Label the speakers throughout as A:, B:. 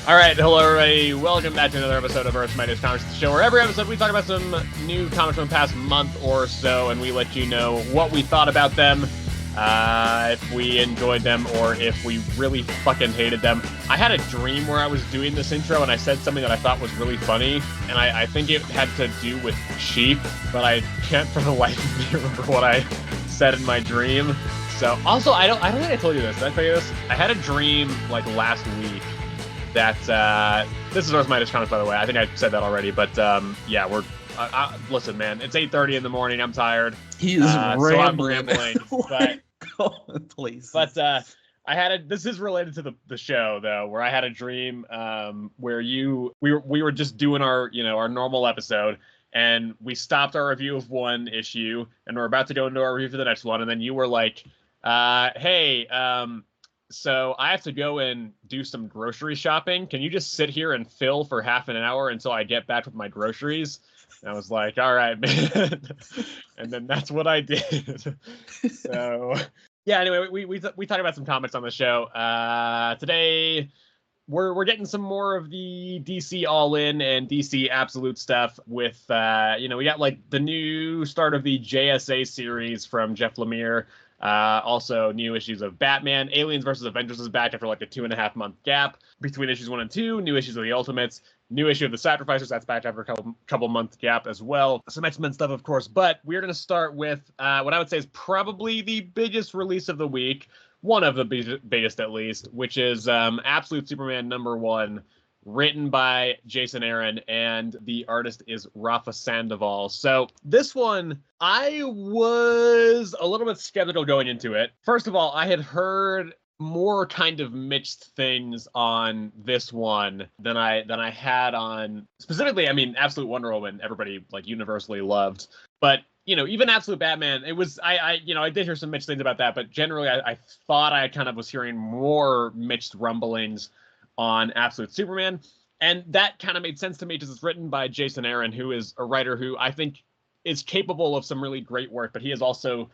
A: All right, hello everybody. Welcome back to another episode of Earth's Mightiest Comics, the show where every episode we talk about some new comics from the past month or so, and we let you know what we thought about them, if we enjoyed them, or if we really fucking hated them. I had a dream where I was doing this intro, and I said something that I thought was really funny, and I think it had to do with sheep, but I can't for the life of me remember what I said in my dream. So, also, I don't think I told you this. Did I tell you this? I had a dream, like, last week that, this is Earth's Mightiest Comics, by the way. I think I said that already, but, yeah, we're, listen, man, it's 8:30 in the morning. I'm tired.
B: He is rambling.
A: So I'm rambling, but,
B: please.
A: But, this is related to the show, though, where I had a dream, where we were just doing our normal episode, and we stopped our review of one issue, and we're about to go into our review for the next one, and then you were like, hey, so I have to go and do some grocery shopping. Can you just sit here and fill for half an hour until I get back with my groceries? And I was like, all right, man. And then that's what I did. So, yeah, anyway, we talked about some comics on the show. Today, we're getting some more of the DC All-In and DC Absolute stuff with, we got like the new start of the JSA series from Jeff Lemire. Also, new issues of Batman. Aliens vs. Avengers is back after like a 2.5-month gap between issues 1 and 2. New issues of the Ultimates. New issue of the Sacrificers. That's back after a couple month gap as well. Some X-Men stuff, of course. But we're going to start with what I would say is probably the biggest release of the week. One of the biggest, at least, which is Absolute Superman #1. Written by Jason Aaron, and the artist is Rafa Sandoval. So this one, I was a little bit skeptical going into it. First of all, I had heard more kind of mixed things on this one than I had on, specifically, I mean, Absolute Wonder Woman, everybody like universally loved. But even Absolute Batman, it was, I did hear some mixed things about that, but generally I thought I kind of was hearing more mixed rumblings on Absolute Superman, and that kind of made sense to me because it's written by Jason Aaron, who is a writer who I think is capable of some really great work, but he has also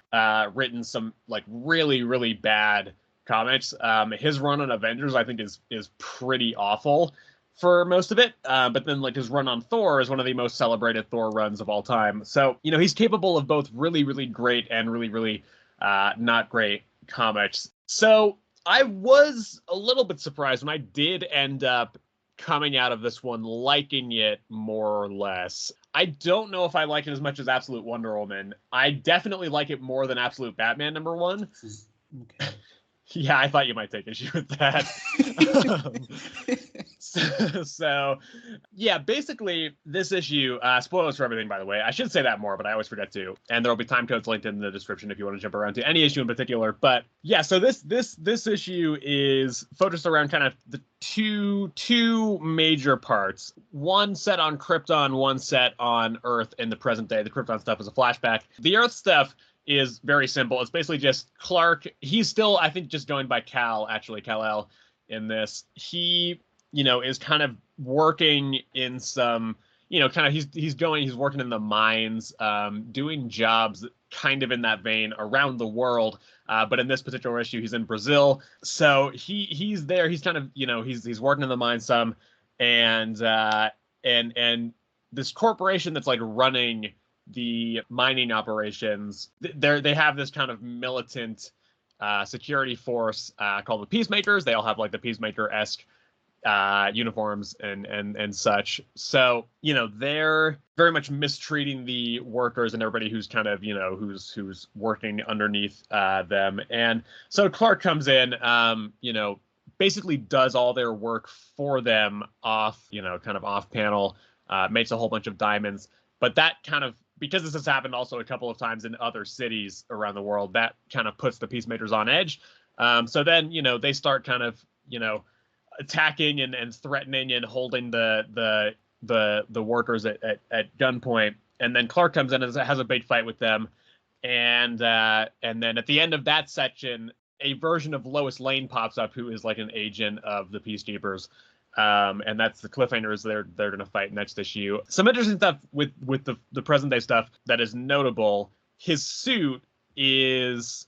A: written some like really, really bad comics. His run on Avengers, I think, is pretty awful for most of it, but then like his run on Thor is one of the most celebrated Thor runs of all time. So, he's capable of both really, really great and really, really not great comics. So I was a little bit surprised when I did end up coming out of this one liking it more or less. I don't know if I like it as much as Absolute Wonder Woman. I definitely like it more than Absolute Batman #1.
B: Okay.
A: Yeah, I thought you might take issue with that. So, yeah, basically, this issue, spoilers for everything, by the way. I should say that more, but I always forget to. And there will be time codes linked in the description if you want to jump around to any issue in particular. But, yeah, so this issue is focused around kind of the two major parts. One set on Krypton, one set on Earth in the present day. The Krypton stuff is a flashback. The Earth stuff is very simple. It's basically just Clark. He's still, I think, just going by Kal-El in this. He, is kind of working in some, he's working in the mines, doing jobs kind of in that vein around the world. But in this particular issue, he's in Brazil. So he's there. He's kind of, he's working in the mines some, and this corporation that's like running the mining operations, they have this kind of militant security force called the Peacemakers. They all have like the Peacemaker-esque uniforms and such. So, they're very much mistreating the workers and everybody who's kind of, who's working underneath them. And so Clark comes in, basically does all their work for them off panel, makes a whole bunch of diamonds. But that kind of, because this has happened also a couple of times in other cities around the world, that kind of puts the Peacemakers on edge. So then, they start kind of, attacking and threatening and holding the workers at gunpoint. And then Clark comes in and has a big fight with them. And then at the end of that section, a version of Lois Lane pops up, who is like an agent of the Peacekeepers. And that's the cliffhangers they're going to fight next issue. Some interesting stuff with the present day stuff that is notable. His suit is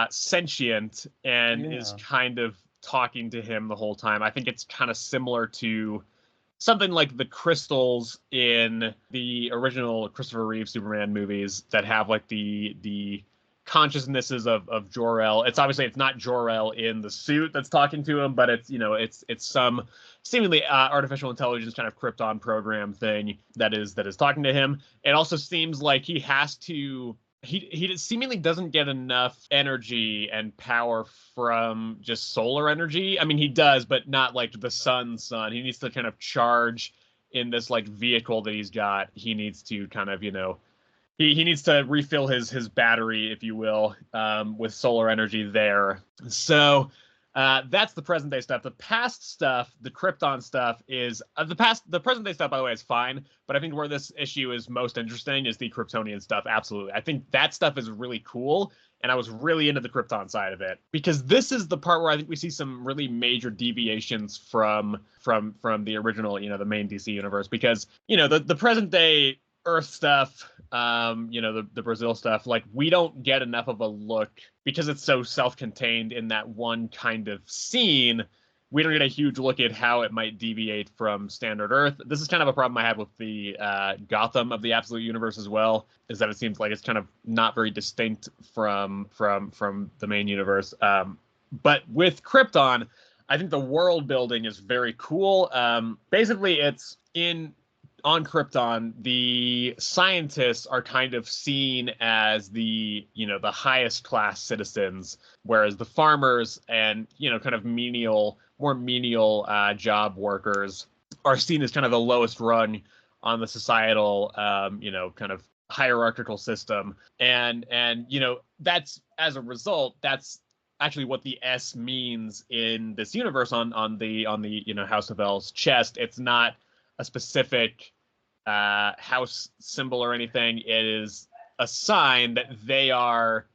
A: sentient and is kind of talking to him the whole time. I think it's kind of similar to something like the crystals in the original Christopher Reeve Superman movies that have like the consciousnesses of Jor-El. It's not Jor-El in the suit that's talking to him, but it's some seemingly artificial intelligence kind of Krypton program thing that is talking to him. It also seems like he has to. He seemingly doesn't get enough energy and power from just solar energy. I mean, he does, but not like the sun. He needs to kind of charge in this like vehicle that he's got. He needs to kind of, he needs to refill his battery, if you will, with solar energy there. So that's the present day stuff. The past stuff, the Krypton stuff is the present day stuff, by the way, is fine. But I think where this issue is most interesting is the Kryptonian stuff. Absolutely. I think that stuff is really cool. And I was really into the Krypton side of it, because this is the part where I think we see some really major deviations from the original, the main DC universe, because, the present day Earth stuff, the Brazil stuff, like, we don't get enough of a look because it's so self-contained in that one kind of scene. We don't get a huge look at how it might deviate from standard Earth. This is kind of a problem I had with the Gotham of the Absolute Universe as well, is that it seems like it's kind of not very distinct from the main universe. But with Krypton, I think the world building is very cool. Basically, it's on Krypton, the scientists are kind of seen as the highest class citizens, whereas the farmers and, kind of more menial job workers are seen as kind of the lowest rung on the societal, kind of hierarchical system. And that's, as a result, that's actually what the S means in this universe on the House of L's chest. It's not a specific house symbol or anything. It is a sign that they are,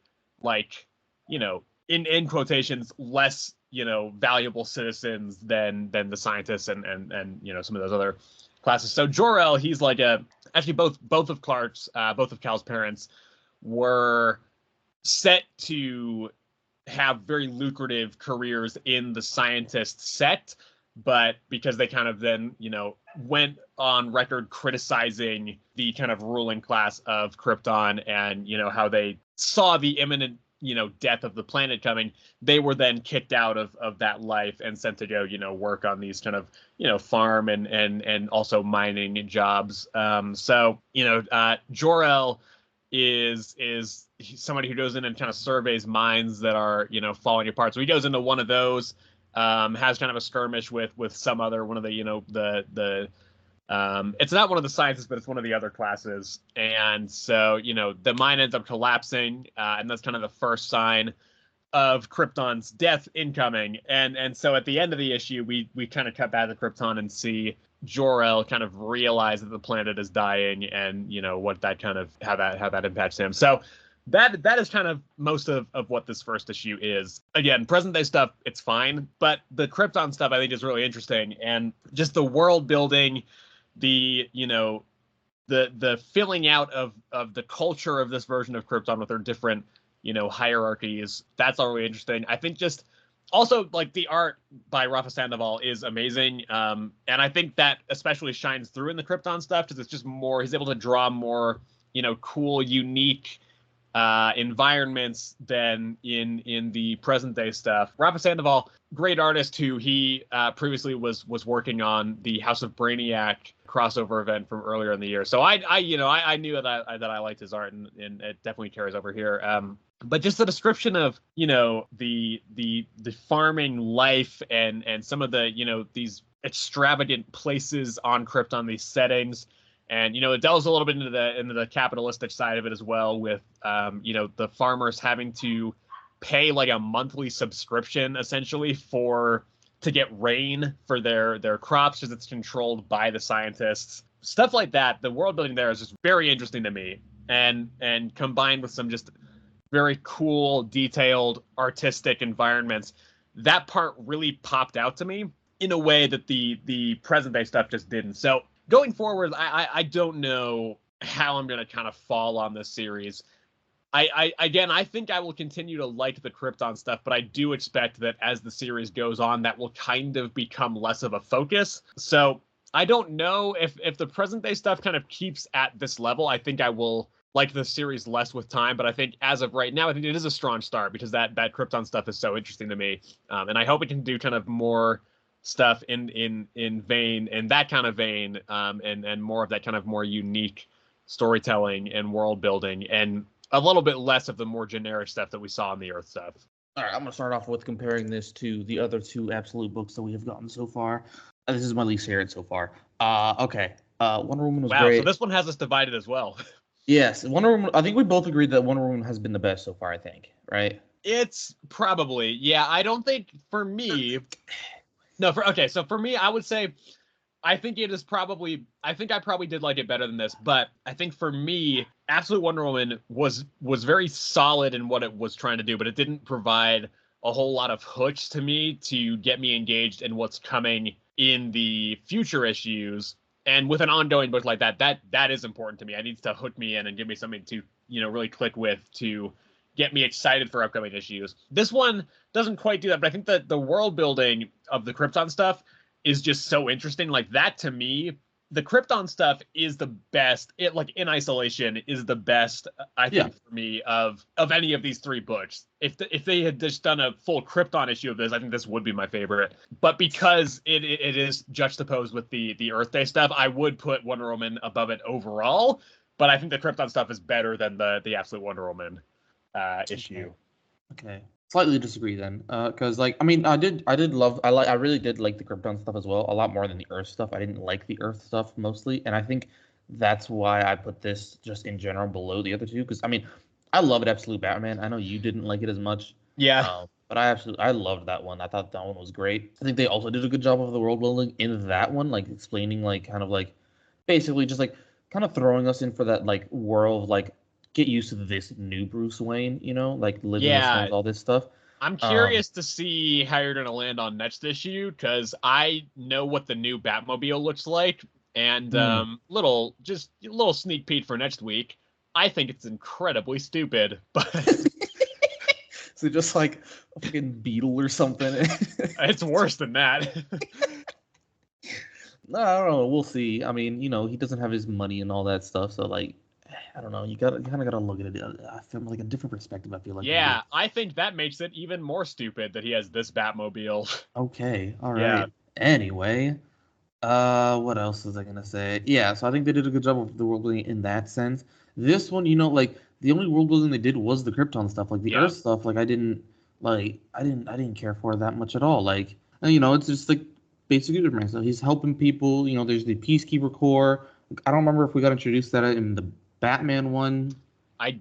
A: like, in quotations, less valuable citizens than the scientists and some of those other classes. So Jor-El, he's like actually both of Cal's parents were set to have very lucrative careers in the scientist set, but because they kind of then, went on record criticizing the kind of ruling class of Krypton and, how they saw the imminent, death of the planet coming, they were then kicked out of that life and sent to go, work on these kind of, farm and also mining jobs. So, Jor-El is somebody who goes in and kind of surveys mines that are, falling apart. So he goes into one of those, has kind of a skirmish with some other one of the it's not one of the scientists, but it's one of the other classes. And so, the mine ends up collapsing, and that's kind of the first sign of Krypton's death incoming. And so at the end of the issue, we kind of cut back to Krypton and see Jor-El kind of realize that the planet is dying, and what that kind of how that impacts him. So that is kind of most of what this first issue is. Again, present day stuff, it's fine, but the Krypton stuff I think is really interesting, and just the world building, the the filling out of the culture of this version of Krypton with their different hierarchies. That's all really interesting. I think just also, like, the art by Rafa Sandoval is amazing, and I think that especially shines through in the Krypton stuff because it's just more, he's able to draw more cool, unique environments than in the present day stuff. Rafa Sandoval, great artist who he previously was working on the House of Brainiac crossover event from earlier in the year. So I knew that I liked his art, and it definitely carries over here. But just the description of the farming life and some of the these extravagant places on Krypton, these settings. And, it delves a little bit into the capitalistic side of it as well, with, the farmers having to pay like a monthly subscription essentially to get rain for their crops, because it's controlled by the scientists. Stuff like that. The world building there is just very interesting to me, and combined with some just very cool, detailed, artistic environments. That part really popped out to me in a way that the present day stuff just didn't. So going forward, I don't know how I'm going to kind of fall on this series. Again, I think I will continue to like the Krypton stuff, but I do expect that as the series goes on, that will kind of become less of a focus. So I don't know if the present day stuff kind of keeps at this level. I think I will like the series less with time, but I think as of right now, I think it is a strong start because that Krypton stuff is so interesting to me, and I hope it can do kind of more stuff in that kind of vein, and more of that kind of more unique storytelling and world building, and a little bit less of the more generic stuff that we saw in the Earth stuff.
B: All right, I'm going to start off with comparing this to the other two absolute books that we have gotten so far. This is my least favorite so far. Okay. Wonder Woman was great.
A: So this one has us divided as well.
B: Yes, Wonder Woman. I think we both agreed that Wonder Woman has been the best so far, I think, right?
A: It's probably, yeah, I don't think for me... So for me, I would say... I think I probably did like it better than this, but I think for me, Absolute Wonder Woman was very solid in what it was trying to do, but it didn't provide a whole lot of hooks to me to get me engaged in what's coming in the future issues. And with an ongoing book like that is important to me. It needs to hook me in and give me something to, really click with to get me excited for upcoming issues. This one doesn't quite do that, but I think that the world building of the Krypton stuff is just so interesting. Like that to me, the Krypton stuff is the best. It like in isolation is the best, I think, for me of any of these three books. If they had just done a full Krypton issue of this, I think this would be my favorite. But because it is juxtaposed with the Earth Day stuff, I would put Wonder Woman above it overall. But I think the Krypton stuff is better than the Absolute Wonder Woman issue.
B: Okay. Slightly disagree then, because I really did like the Krypton stuff as well, a lot more than the Earth stuff. I didn't like the Earth stuff mostly, and I think that's why I put this just in general below the other two. Because I loved Absolute Batman. I know you didn't like it as much.
A: Yeah.
B: But I loved that one. I thought that one was great. I think they also did a good job of the world building in that one, like explaining basically just kind of throwing us in for that world get used to this new Bruce Wayne, living with all this stuff.
A: I'm curious to see how you're going to land on next issue, because I know what the new Batmobile looks like, and little sneak peek for next week. I think it's incredibly stupid, but
B: so just like a fucking beetle or something.
A: It's worse than that.
B: No, I don't know. We'll see. He doesn't have his money and all that stuff, so I don't know. You kind of gotta look at it from a different perspective. I feel like.
A: Yeah, I think that makes it even more stupid that he has this Batmobile.
B: Okay, all right. Yeah. Anyway, what else was I gonna say? Yeah, so I think they did a good job of the world building in that sense. This one, the only world building they did was the Krypton stuff. The Earth stuff, I didn't care for that much at all. It's just basically Superman. So he's helping people. There's the Peacekeeper Corps. I don't remember if we got introduced to that in the Batman one.
A: I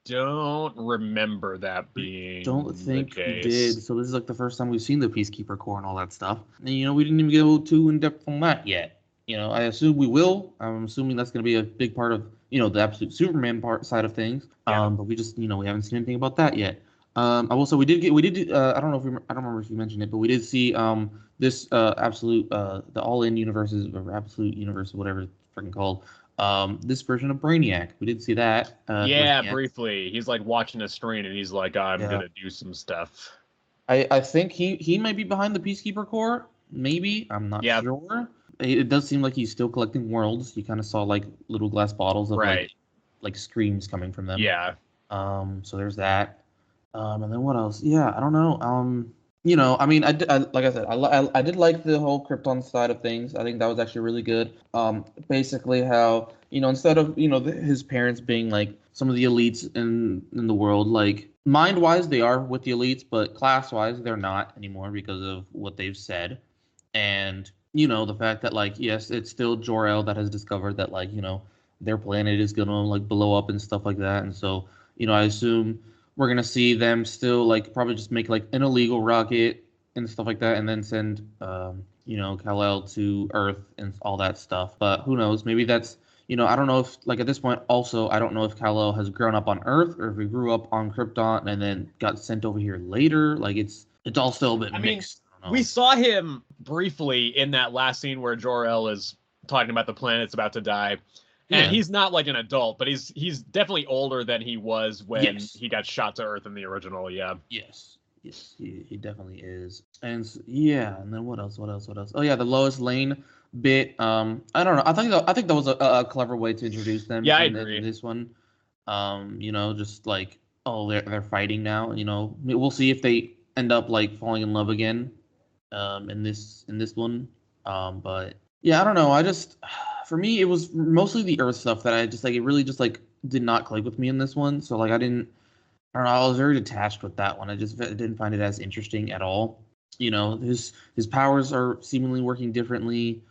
A: don't remember that being.
B: Don't think we did. So this is the first time we've seen the Peacekeeper Corps and all that stuff. And we didn't even go too in depth on that yet. I assume we will. I'm assuming that's going to be a big part of the Absolute Superman side of things.
A: Yeah.
B: But we just we haven't seen anything about that yet. Also we did I don't remember if you mentioned it, but we did see this Absolute the All-In Universes or Absolute Universe, whatever it's freaking called. This version of Brainiac. We did see that.
A: Brainiac. Briefly. He's watching a screen and he's like, I'm gonna do some stuff.
B: I think he might be behind the Peacekeeper Corps. Maybe. I'm not sure. It does seem like he's still collecting worlds. You kind of saw little glass bottles of screams coming from them.
A: Yeah.
B: So there's that. And then what else? Yeah, I don't know. I did, like I said, I did like the whole Krypton side of things. I think that was actually really good. Basically how, instead of, his parents being some of the elites in the world, mind-wise they are with the elites, but class-wise they're not anymore because of what they've said. And, the fact that yes, it's still Jor-El that has discovered that their planet is gonna blow up and stuff like that. And so, I assume we're going to see them still probably just make an illegal rocket and stuff like that, and then send Kal-El to Earth and all that stuff. But who knows? Maybe that's I don't know if at this point also I don't know if Kal-El has grown up on Earth or if he grew up on Krypton and then got sent over here later. It's all still a bit mixed.
A: We saw him briefly in that last scene where Jor-El is talking about the planet's about to die. And
B: Yeah.
A: he's not like an adult, but he's definitely older than he was when
B: Yes.
A: he got shot to Earth in the original. Yeah.
B: Yes. Yes. He definitely is. And yeah. And then what else? What else? What else? Oh yeah, the Lois Lane bit. I don't know. I think that was a clever way to introduce them
A: Yeah, I
B: in
A: agree.
B: this one. Just like, oh, they're fighting now. We'll see if they end up like falling in love again. In this one. But yeah, I don't know. I just for me it was mostly the Earth stuff that I just like. It really just like did not click with me in this one. So like I don't know. I was very detached with that one. I just didn't find it as interesting at all. His powers are seemingly working differently.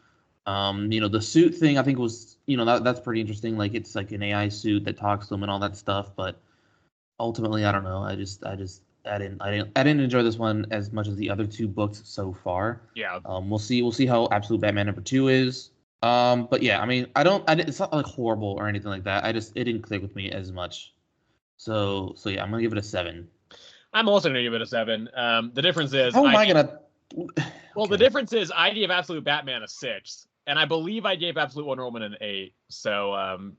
B: The suit thing I think was that's pretty interesting. Like it's like an AI suit that talks to him and all that stuff. But ultimately, I don't know. I didn't enjoy this one as much as the other two books so far.
A: Yeah.
B: We'll see how Absolute Batman #2 is. But yeah, I mean, it's not like horrible or anything like that. It didn't click with me as much. So yeah, I'm gonna give it a 7.
A: I'm also going to give it a 7. The difference is
B: How am I gonna?
A: well, the
B: Okay.
A: difference is I gave Absolute Batman a 6, and I believe I gave Absolute Wonder Woman an 8. So,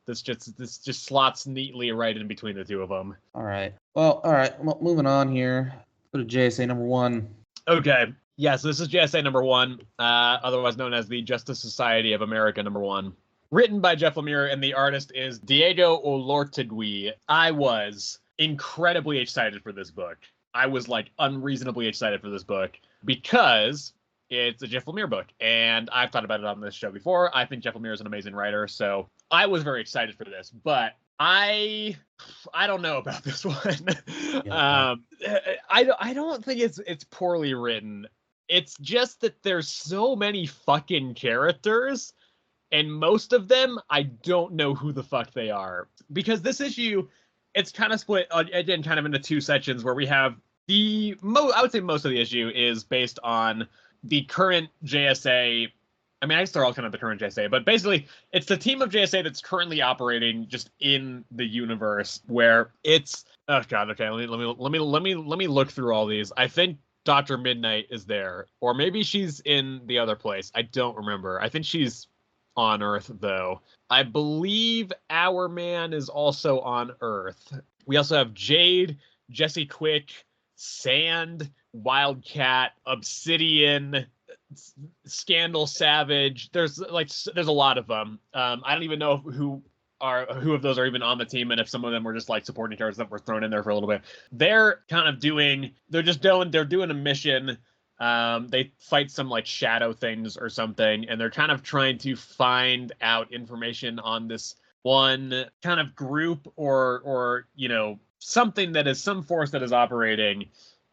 A: this just slots neatly right in between the two of them.
B: All right. Well, all right. Well, moving on here. Go to JSA #1.
A: Okay. Yeah, so this is JSA #1, otherwise known as the Justice Society of America #1. Written by Jeff Lemire, and the artist is Diego Olortegui. I was incredibly excited for this book. I was like unreasonably excited for this book because it's a Jeff Lemire book, and I've talked about it on this show before. I think Jeff Lemire is an amazing writer, so I was very excited for this, but I don't know about this one.
B: Yeah.
A: I don't think it's poorly written. It's just that there's so many fucking characters, and most of them I don't know who the fuck they are. Because this issue, it's kind of split again, kind of into two sections where we have I would say most of the issue is based on the current JSA. I mean, I guess they're all kind of the current JSA, but basically, it's the team of JSA that's currently operating just in the universe where it's. Oh God, okay. Let me look through all these. I think Dr. Midnight is there, or maybe she's in the other place. I don't remember. I think she's on Earth though. I believe Our Man is also on Earth. We also have Jade, Jesse Quick, Sand, Wildcat, Obsidian, Scandal, Savage. There's a lot of them. I don't even know who of those are even on the team, and if some of them were just like supporting characters that were thrown in there for a little bit. They're doing a mission. They fight some like shadow things or something, and they're kind of trying to find out information on this one kind of group or something that is some force that is operating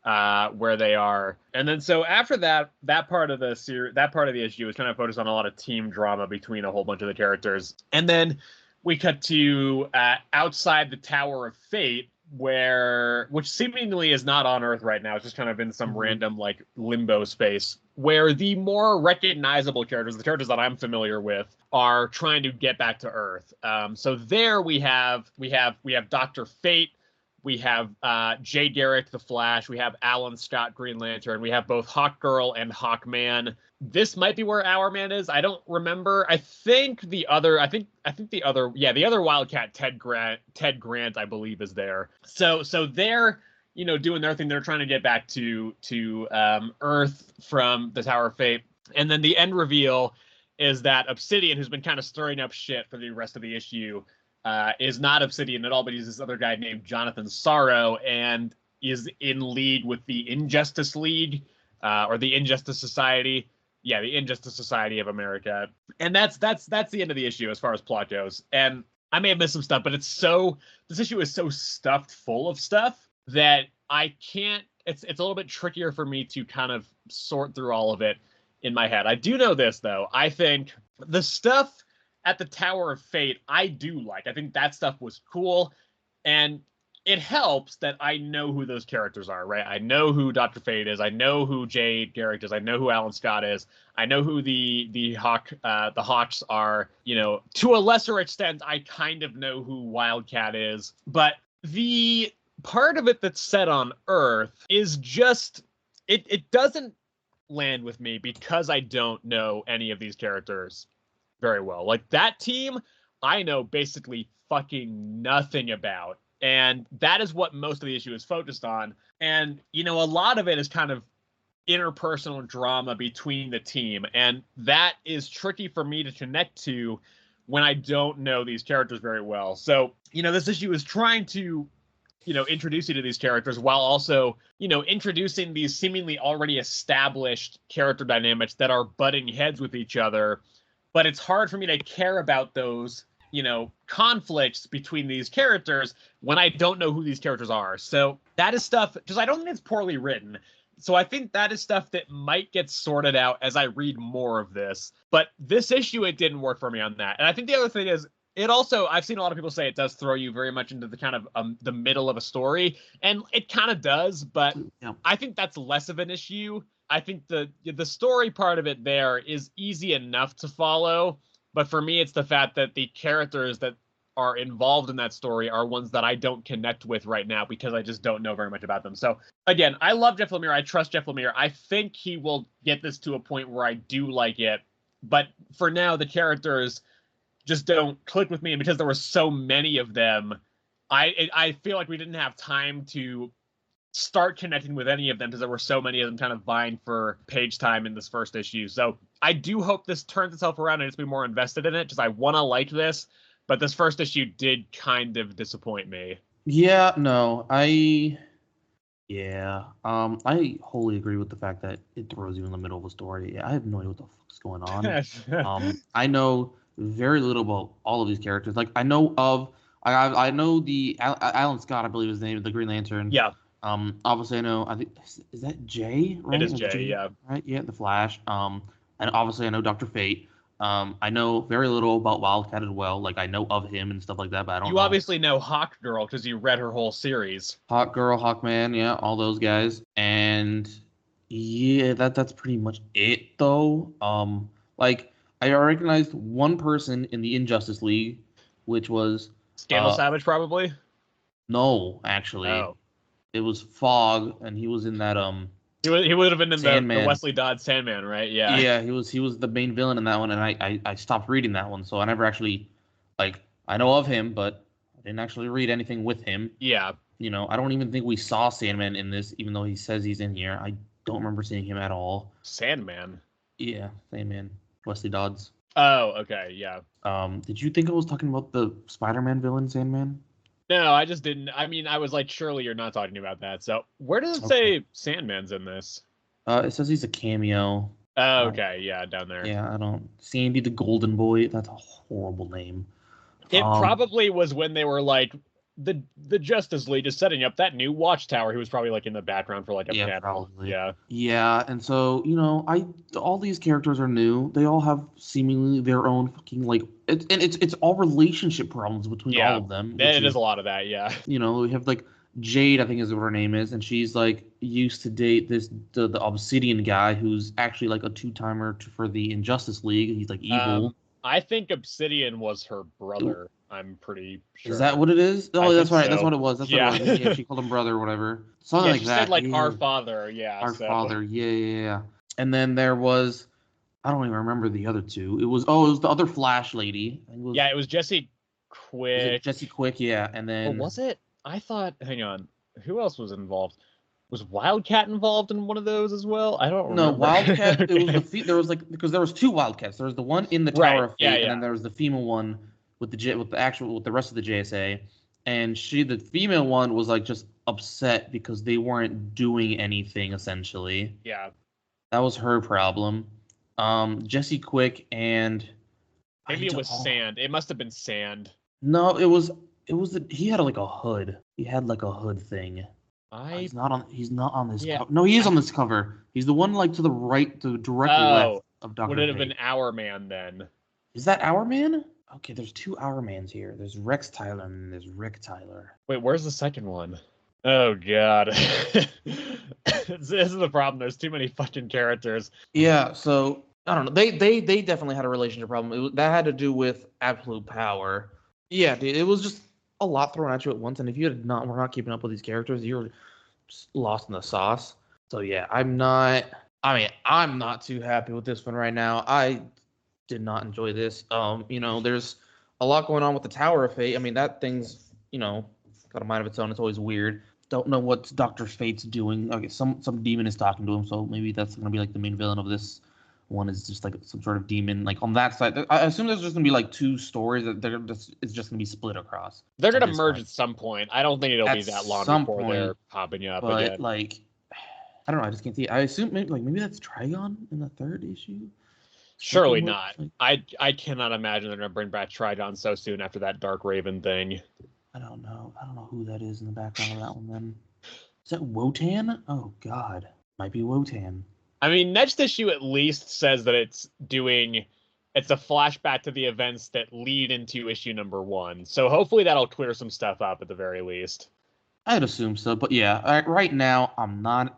A: where they are. And then so after that part of the issue is kind of focused on a lot of team drama between a whole bunch of the characters. And then we cut to outside the Tower of Fate, which seemingly is not on Earth right now. It's just kind of in some random like limbo space where the more recognizable characters, the characters that I'm familiar with, are trying to get back to Earth. So there we have Dr. Fate, we have Jay Garrick the Flash, we have Alan Scott Green Lantern, we have both Hawkgirl and Hawkman. This might be where Our Man is. I don't remember. I think the other Wildcat Ted Grant I believe is there. So they're doing their thing. They're trying to get back to Earth from the Tower of Fate. And then the end reveal is that Obsidian, who's been kind of stirring up shit for the rest of the issue, is not Obsidian at all, but he's this other guy named Jonathan Sorrow, and is in league with the Injustice League, or the Injustice Society. Yeah, the Injustice Society of America. And that's the end of the issue as far as plot goes. And I may have missed some stuff, but this issue is so stuffed full of stuff that I can't. It's a little bit trickier for me to kind of sort through all of it in my head. I do know this though. I think the stuff at the Tower of Fate I do like. I think that stuff was cool, and it helps that I know who those characters are, right? I know who Dr. Fate is. I know who Jade Garrick is. I know who Alan Scott is. I know who the Hawks are. To a lesser extent, I kind of know who Wildcat is. But the part of it that's set on Earth is just it doesn't land with me because I don't know any of these characters very well. Like that team, I know basically fucking nothing about. And that is what most of the issue is focused on. And, you know, a lot of it is kind of interpersonal drama between the team. And that is tricky for me to connect to when I don't know these characters very well. So, you know, this issue is trying to, you know, introduce you to these characters while also, you know, introducing these seemingly already established character dynamics that are butting heads with each other. But it's hard for me to care about those, you know, conflicts between these characters when I don't know who these characters are. So that is stuff, because I don't think it's poorly written. So I think that is stuff that might get sorted out as I read more of this. But this issue, it didn't work for me on that. And I think the other thing is, it also, I've seen a lot of people say it does throw you very much into the kind of the middle of a story. And it kind of does, but
B: Yeah.
A: I think that's less of an issue. I think the story part of it there is easy enough to follow. But for me, it's the fact that the characters that are involved in that story are ones that I don't connect with right now because I just don't know very much about them. So again, I love Jeff Lemire. I trust Jeff Lemire. I think he will get this to a point where I do like it. But for now, the characters just don't click with me. And because there were so many of them, I feel like we didn't have time to start connecting with any of them because there were so many of them kind of vying for page time in this first issue. So I do hope this turns itself around and just be more invested in it because I want to like this. But this first issue did kind of disappoint me.
B: Yeah, no, I wholly agree with the fact that it throws you in the middle of a story. I have no idea what the fuck's going on. I know very little about all of these characters. Like I know the Alan Scott, I believe is the name of the Green Lantern.
A: Yeah.
B: Obviously I know. I think is that Jay? Right?
A: It is Jay. Yeah.
B: Right. Yeah. The Flash. And obviously I know Dr. Fate. I know very little about Wildcat as well. Like I know of him and stuff like that, but I don't.
A: You obviously know Hawk Girl because you read her whole series.
B: Hawk Girl, Hawkman, yeah, all those guys. And yeah, that's pretty much it though. Like I recognized one person in the Injustice League, which was
A: Scandal Savage, probably.
B: No, actually,
A: Oh.
B: It was Fog, and he was in that
A: He would have been in the
B: Sandman.
A: Wesley Dodds Sandman, right? Yeah.
B: Yeah, he was the main villain in that one, and I stopped reading that one, so I never actually I know of him, but I didn't actually read anything with him.
A: Yeah.
B: You know, I don't even think we saw Sandman in this, even though he says he's in here. I don't remember seeing him at all.
A: Sandman.
B: Yeah, Sandman, Wesley Dodds.
A: Oh, okay, yeah.
B: Did you think I was talking about the Spider-Man villain, Sandman?
A: No, I just didn't. I mean, I was like, surely you're not talking about that. So, where does it say Sandman's in this?
B: It says he's a cameo.
A: Oh, okay, yeah, down there.
B: Yeah, I don't. Sandy the Golden Boy. That's a horrible name.
A: It probably was when they were like, the Justice League is setting up that new watchtower. He was probably like in the background for like a panel.
B: Probably.
A: Yeah.
B: Yeah, and so all these characters are new. They all have seemingly their own fucking it's all relationship problems between all of them.
A: It is a lot of that. Yeah.
B: We have like Jade, I think is what her name is, and she's like used to date the Obsidian guy who's actually like a two-timer for the Injustice League. He's like evil.
A: I think Obsidian was her brother. I'm pretty sure.
B: Is that what it is? Oh, that's right. So. That's what it was. That's
A: what
B: it was. Yeah, she called him brother or whatever. Something like
A: she
B: that.
A: Said like our father. Yeah.
B: Our father. Yeah. And then there was, I don't even remember the other two. It was the other Flash lady.
A: It was Jesse Quick.
B: Jesse Quick, yeah. And then.
A: Or was it? I thought. Hang on. Who else was involved? Was Wildcat involved in one of those as well? I don't remember.
B: No, Wildcat. Okay. It was there was because there was two Wildcats. There was the one in the Tower of Fate, and then there was the female one with the rest of the JSA, and the female one was like just upset because they weren't doing anything essentially.
A: Yeah,
B: that was her problem. Jesse Quick and
A: maybe it was Sand. It must have been Sand.
B: No, it was he had like a hood. He had like a hood thing. He's not on this cover. No, he is on this cover. He's the one like to the right, to the direct left of Dr.
A: Would it have
B: Fate.
A: been Our Man then?
B: Is that Our Man? Okay, there's two Our Mans here. There's Rex Tyler and there's Rick Tyler.
A: Wait, where's the second one? Oh god. This is the problem. There's too many fucking characters.
B: Yeah, so I don't know. They definitely had a relationship problem. That had to do with absolute power. Yeah, dude, it was just a lot thrown at you at once, and if you were not keeping up with these characters, you're just lost in the sauce. So yeah, I'm not too happy with this one right now. I did not enjoy this. There's a lot going on with the Tower of Fate. I mean, that thing's, got a mind of its own. It's always weird. Don't know what Dr. Fate's doing. Okay, some demon is talking to him, so maybe that's gonna be like the main villain of this one is just like some sort of demon. Like on that side, I assume there's just gonna be like two stories that it's just gonna be split across.
A: They're gonna merge at some point. I don't think it'll be that long before they're popping up again.
B: But like, I don't know. I just can't see it. I assume maybe that's Trigon in the third issue.
A: Surely not. I cannot imagine they're gonna bring back Trigon so soon after that Dark Raven thing.
B: I don't know who that is in the background of that one then. Is that Wotan? Oh god. Might be Wotan.
A: I mean, next issue at least says that it's a flashback to the events that lead into issue number 1. So hopefully that'll clear some stuff up at the very least.
B: I'd assume so, but yeah, right now I'm not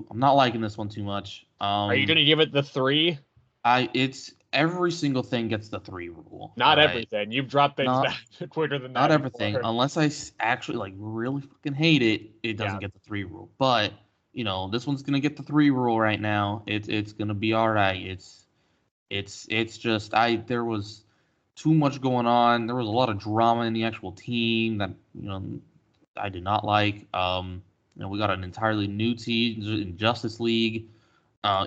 B: liking this one too much.
A: Are you gonna give it the 3?
B: It's every single thing gets the 3 rule.
A: Not everything. You've dropped things back quicker than that.
B: Not everything, unless I actually like really fucking hate it. It doesn't get the 3 rule. But this one's gonna get the 3 rule right now. It's gonna be all right. It's just there was too much going on. There was a lot of drama in the actual team that I did not like. We got an entirely new team in Justice League.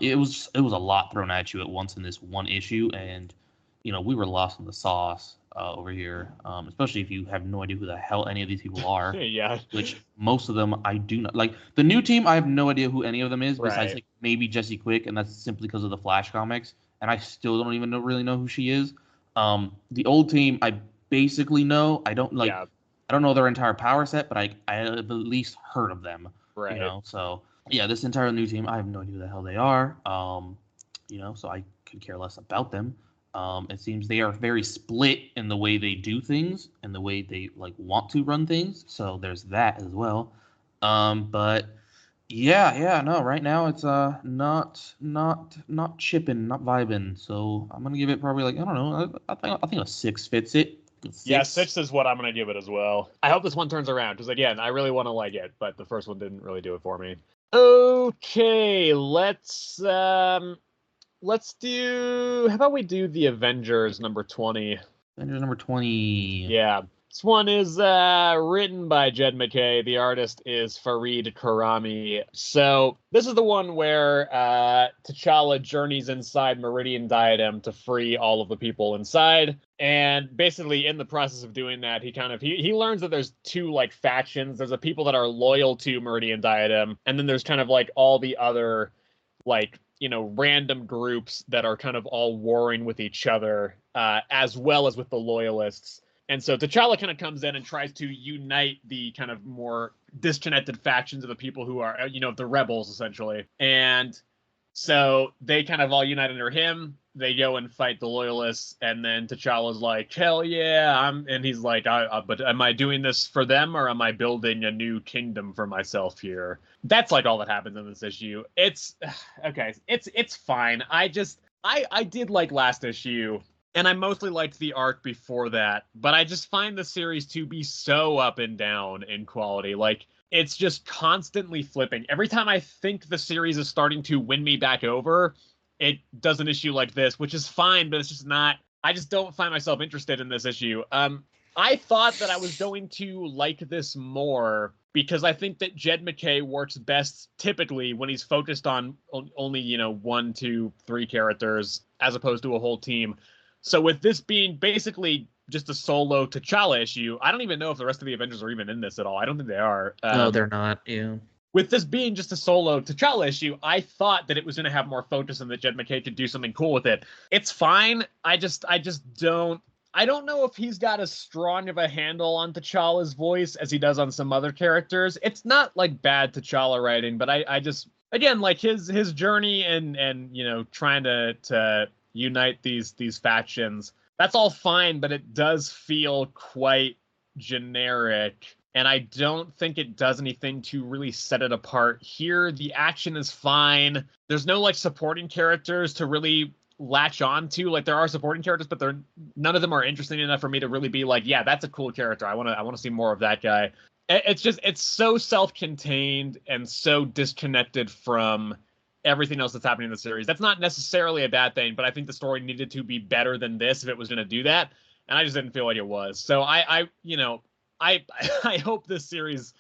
B: It was a lot thrown at you at once in this one issue, and we were lost in the sauce over here. Especially if you have no idea who the hell any of these people are.
A: Yeah.
B: Which most of them I do not like. The new team, I have no idea who any of them is, besides
A: right.
B: like maybe Jessie Quick, and that's simply because of the Flash comics. And I still don't even really know who she is. The old team, I basically know. I don't like. Yeah. I don't know their entire power set, but I have at least heard of them.
A: Right.
B: So yeah, this entire new team, I have no idea who the hell they are. So I could care less about them. It seems they are very split in the way they do things and the way they like want to run things. So there's that as well. But no, right now it's not chipping, not vibing. So I'm gonna give it probably like I don't know. I think a 6 fits it. 6.
A: Yeah, 6 is what I'm going to give it as well. I hope this one turns around, because again, I really want to like it, but the first one didn't really do it for me. Okay, let's do... How about we do the Avengers number 20?
B: Avengers number 20.
A: Yeah. This one is written by Jed MacKay. The artist is Fareed Karami. So this is the one where T'Challa journeys inside Meridian Diadem to free all of the people inside. And basically in the process of doing that, he learns that there's 2 like factions. There's the people that are loyal to Meridian Diadem, and then there's kind of like all the other like random groups that are kind of all warring with each other, as well as with the loyalists. And so T'Challa kind of comes in and tries to unite the kind of more disconnected factions of the people who are, the rebels, essentially. And so they kind of all unite under him. They go and fight the loyalists. And then T'Challa's like, hell yeah. And he's like, but am I doing this for them, or am I building a new kingdom for myself here? That's like all that happens in this issue. It's okay. It's fine. I did like last issue. And I mostly liked the arc before that, but I just find the series to be so up and down in quality. Like, it's just constantly flipping. Every time I think the series is starting to win me back over, it does an issue like this, which is fine, but it's just not... I just don't find myself interested in this issue. I thought that I was going to like this more, because I think that Jed MacKay works best typically when he's focused on only, 1, 2, 3 characters, as opposed to a whole team. So with this being basically just a solo T'Challa issue, I don't even know if the rest of the Avengers are even in this at all. I don't think they are.
B: No, they're not. Yeah.
A: With this being just a solo T'Challa issue, I thought that it was going to have more focus and that Jed MacKay could do something cool with it. It's fine. I just don't know if he's got as strong of a handle on T'Challa's voice as he does on some other characters. It's not like bad T'Challa writing, but I just, again, like his journey and trying to unite these factions, that's all fine, but it does feel quite generic, and I don't think it does anything to really set it apart. Here, the action is fine. There's no like supporting characters to really latch on to. Like, there are supporting characters, but none of them are interesting enough for me to really be like, yeah, that's a cool character. I want to see more of that guy. It's so self-contained and so disconnected from everything else that's happening in the series. That's not necessarily a bad thing, but I think the story needed to be better than this if it was going to do that. and I just didn't feel like it was. So I I hope this series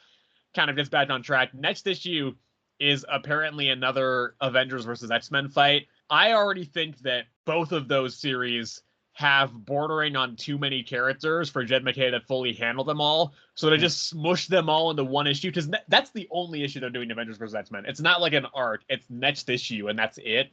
A: kind of gets back on track. Next issue is apparently another Avengers versus X-Men fight. I already think that both of those series have bordering on too many characters for Jed MacKay to fully handle them all. So to just smush them all into one issue, because that's the only issue they're doing Avengers vs. X-Men. It's not like an arc. It's next issue, and that's it.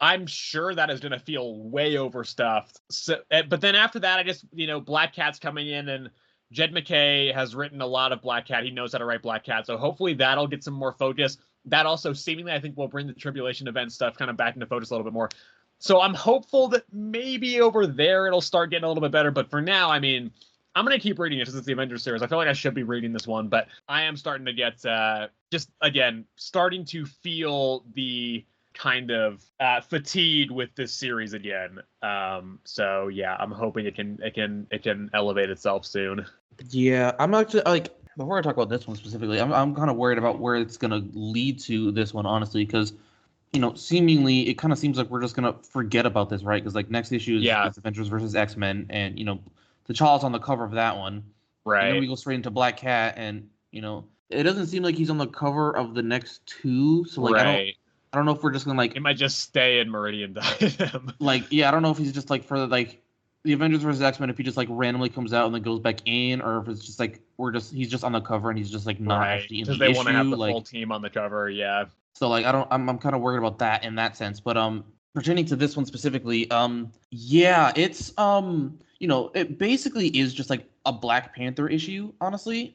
A: I'm sure that is going to feel way overstuffed. So, but then after that, I just, Black Cat's coming in, and Jed MacKay has written a lot of Black Cat. He knows how to write Black Cat. So hopefully that'll get some more focus. That also seemingly, I think, will bring the Tribulation event stuff kind of back into focus a little bit more. So I'm hopeful that maybe over there it'll start getting a little bit better. But for now, I mean, I'm going to keep reading it since it's the Avengers series. I feel like I should be reading this one, but I am starting to get, starting to feel the kind of fatigue with this series again. So yeah, I'm hoping it can elevate itself soon.
B: Yeah, I'm actually before I talk about this one specifically, I'm kind of worried about where it's gonna lead to this one, honestly, because seemingly it kind of seems like we're just gonna forget about this, right? Because next issue is Avengers versus X-Men, and T'Challa's on the cover of that one,
A: right?
B: And then we go straight into Black Cat, and it doesn't seem like he's on the cover of the next two, so
A: right.
B: I don't know if we're just gonna
A: it might just stay in Meridian Diadem.
B: I don't know if he's just for the Avengers vs. X-Men, if he just randomly comes out and then goes back in, or if it's just he's just on the cover and he's just not actually in the issue. Because
A: they want to have the full team on the cover, yeah.
B: So I'm kind of worried about that in that sense. But pertaining to this one specifically, it's it basically is just a Black Panther issue, honestly.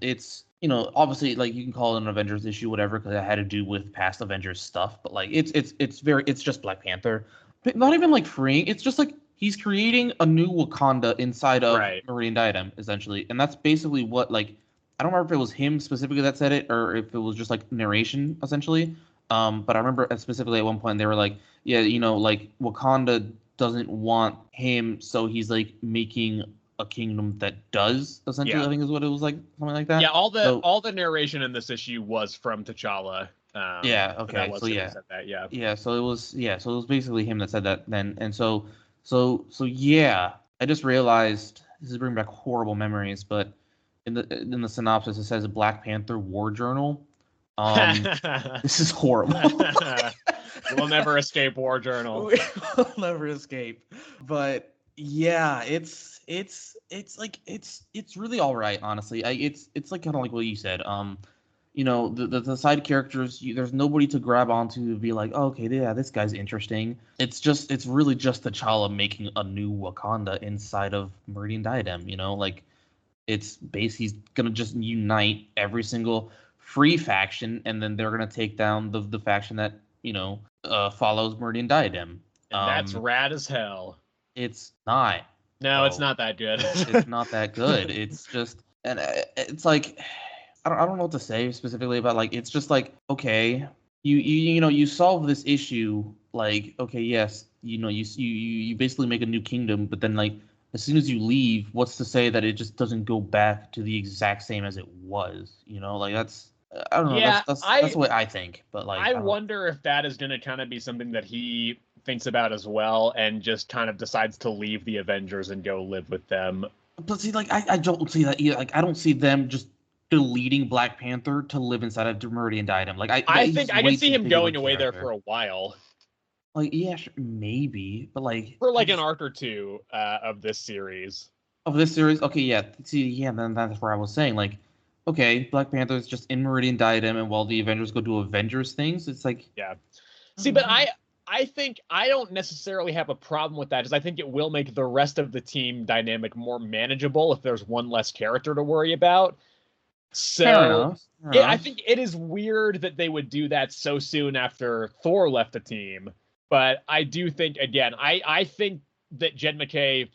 B: It's obviously you can call it an Avengers issue, whatever, because it had to do with past Avengers stuff. But it's just Black Panther, but not even freeing. It's just he's creating a new Wakanda inside of Meridian Diadem, essentially, and that's basically what I don't remember if it was him specifically that said it or if it was just narration, essentially. But I remember specifically at one point they were Wakanda doesn't want him, so he's making a kingdom that does, essentially. I think is what it was something like that.
A: Yeah, all the narration in this issue was from T'Challa.
B: Okay. So it was basically him that said that then, and so yeah. I just realized this is bringing back horrible memories, but in the synopsis it says Black Panther War Journal. This is horrible.
A: We'll never escape War Journal.
B: We'll never escape. But yeah, it's really all right, honestly. It's kind of like what you said. The side characters, there's nobody to grab onto to be oh, okay, yeah, this guy's interesting. It's really just T'Challa making a new Wakanda inside of Meridian Diadem. He's gonna just unite every single free faction, and then they're gonna take down the faction that follows Meridian Diadem.
A: And that's rad as hell.
B: It's not.
A: No, it's not that good.
B: It's not that good. It's just, and it's I don't know what to say specifically about it's just okay, you solve this issue, okay, yes, you basically make a new kingdom, but then as soon as you leave, what's to say that it just doesn't go back to the exact same as it was? That's, I don't know. Yeah, that's the way I think. But
A: I wonder if that is going to kind of be something that he thinks about as well, and just kind of decides to leave the Avengers and go live with them.
B: But see, I don't see that either. I don't see them just deleting Black Panther to live inside of Meridian Diadem.
A: I think I can see him going away there for a while.
B: Yeah, sure, maybe, but
A: for an arc or two of this series.
B: Okay, yeah. See, yeah, then that's where I was saying, okay, Black Panther is just in Meridian Diadem, and while the Avengers go do Avengers things, it's
A: yeah. See, but I think I don't necessarily have a problem with that, because I think it will make the rest of the team dynamic more manageable if there's one less character to worry about. So
B: Fair enough.
A: I think it is weird that they would do that so soon after Thor left the team. But I do think, again, I think that Jed MacKay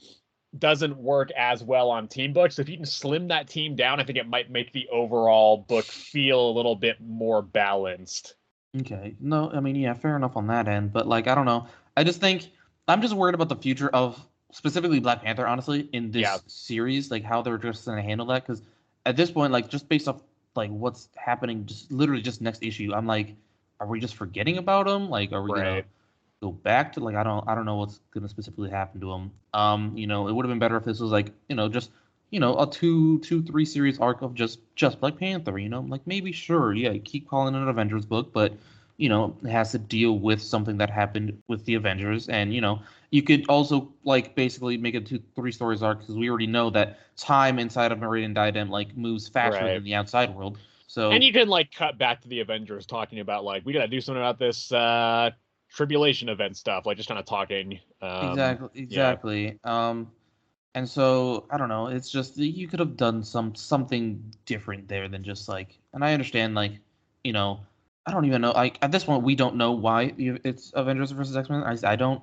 A: doesn't work as well on team books. If you can slim that team down, I think it might make the overall book feel a little bit more balanced.
B: Okay. No, I mean, yeah, fair enough on that end. But I don't know. I just think I'm just worried about the future of specifically Black Panther, honestly, in this series, how they're just going to handle that. Because at this point, just based off what's happening, just literally just next issue, I'm are we just forgetting about him? Are we gonna go back to like I don't know what's gonna specifically happen to him. It would have been better if this was like just a three series arc of just Black Panther. Like maybe sure, yeah, keep calling it an Avengers book, but it has to deal with something that happened with the Avengers, and you could also like basically make it three stories arc because we already know that time inside of Meridian Diadem like moves faster than the outside world. So
A: and you can like cut back to the Avengers talking about like we gotta do something about this tribulation event stuff, like just kind of talking.
B: Exactly. And so I don't know. It's just you could have done something different there than just like. And I understand like, I don't even know. Like at this point, we don't know why it's Avengers versus X-Men. I don't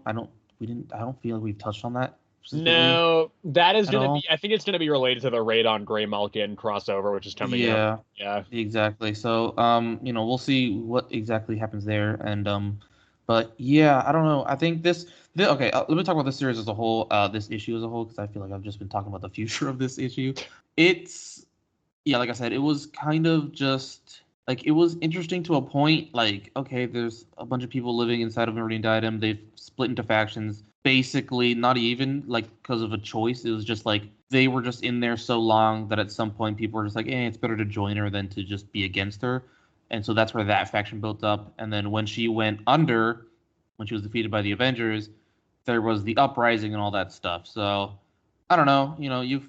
B: feel like we've touched on that.
A: No, that is gonna be. I think it's gonna be related to the Radon Grey Malkin crossover, which is coming out. Yeah,
B: exactly. So we'll see what exactly happens there, and but yeah, I don't know. I think okay. Let me talk about this series as a whole, this issue as a whole, because I feel like I've just been talking about the future of this issue. It's like I said, it was kind of just like it was interesting to a point. Like, okay, there's a bunch of people living inside of Meridian Diadem. They've split into factions. Basically, not even like because of a choice. It was just like they were just in there so long that at some point people were just like, it's better to join her than to just be against her. And so that's where that faction built up. And then when she went under, when she was defeated by the Avengers, there was the uprising and all that stuff. So I don't know. You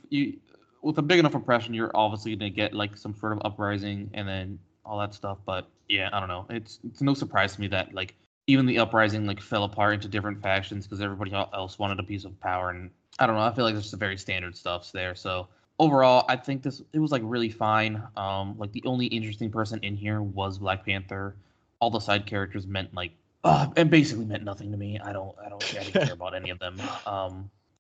B: with a big enough oppression, you're obviously gonna get like some sort of uprising and then all that stuff. But yeah, I don't know. It's no surprise to me that like even the uprising like fell apart into different factions because everybody else wanted a piece of power. And I don't know. I feel like there's some very standard stuffs there. So overall, I think it was like really fine. Like the only interesting person in here was Black Panther. All the side characters meant like and basically meant nothing to me. I didn't care about any of them.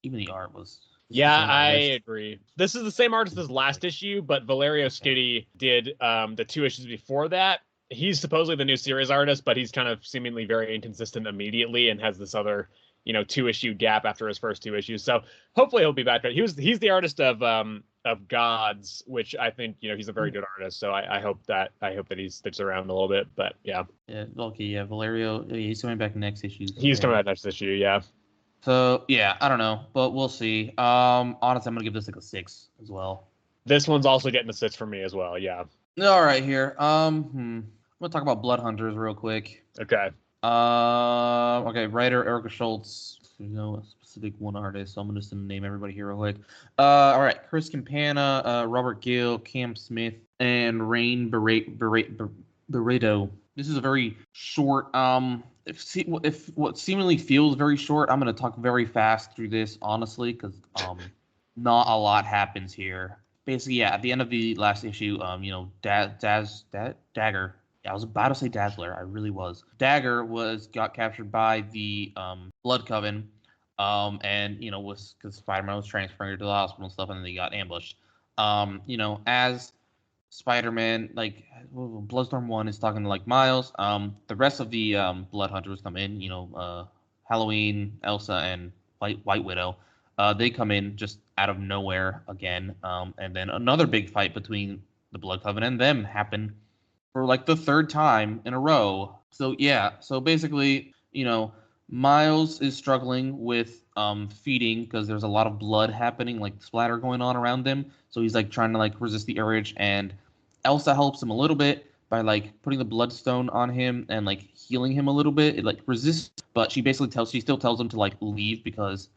B: Even the art was.
A: Yeah, I agree. This is the same artist as last issue, but Valerio Schiti did the 2 issues before that. He's supposedly the new series artist, but he's kind of seemingly very inconsistent immediately and has this other 2-issue gap after his first 2 issues. So hopefully he'll be back. He's the artist of Gods, which I think he's a very good artist. So I hope that he sticks around a little bit. But yeah.
B: Yeah. Okay. Yeah. Valerio. He's coming back next issue.
A: He's coming back next issue. Yeah.
B: So yeah, I don't know, but we'll see. Honestly, I'm gonna give this like a 6 as well.
A: This one's also getting a 6 for me as well. Yeah.
B: All right, here. I'm gonna talk about Blood Hunters real quick.
A: Okay.
B: Okay. Writer Erica Schultz. A specific one artist, so I'm just gonna name everybody here real quick. All right. Chris Campana, Robert Gill, Cam Smith, and Rain Barreto. This is a very short. If what seemingly feels very short, I'm gonna talk very fast through this, honestly, because not a lot happens here. Basically, yeah, at the end of the last issue, Dagger. I was about to say Dazzler. I really was. Dagger got captured by the Blood Coven, and was because Spider-Man was transferring her to the hospital and stuff, and then they got ambushed. As Spider-Man, like Bloodstorm 1 is talking to like Miles. The rest of the Blood Hunters come in. Halloween, Elsa, and White Widow. They come in just out of nowhere again. And then another big fight between the Blood Coven and them happened for like the 3rd time in a row. So yeah, so basically, Miles is struggling with feeding because there's a lot of blood happening, like splatter going on around him. So he's like trying to like resist the urge, and Elsa helps him a little bit by like putting the bloodstone on him and like healing him a little bit. It like resists, but she still tells him to like leave because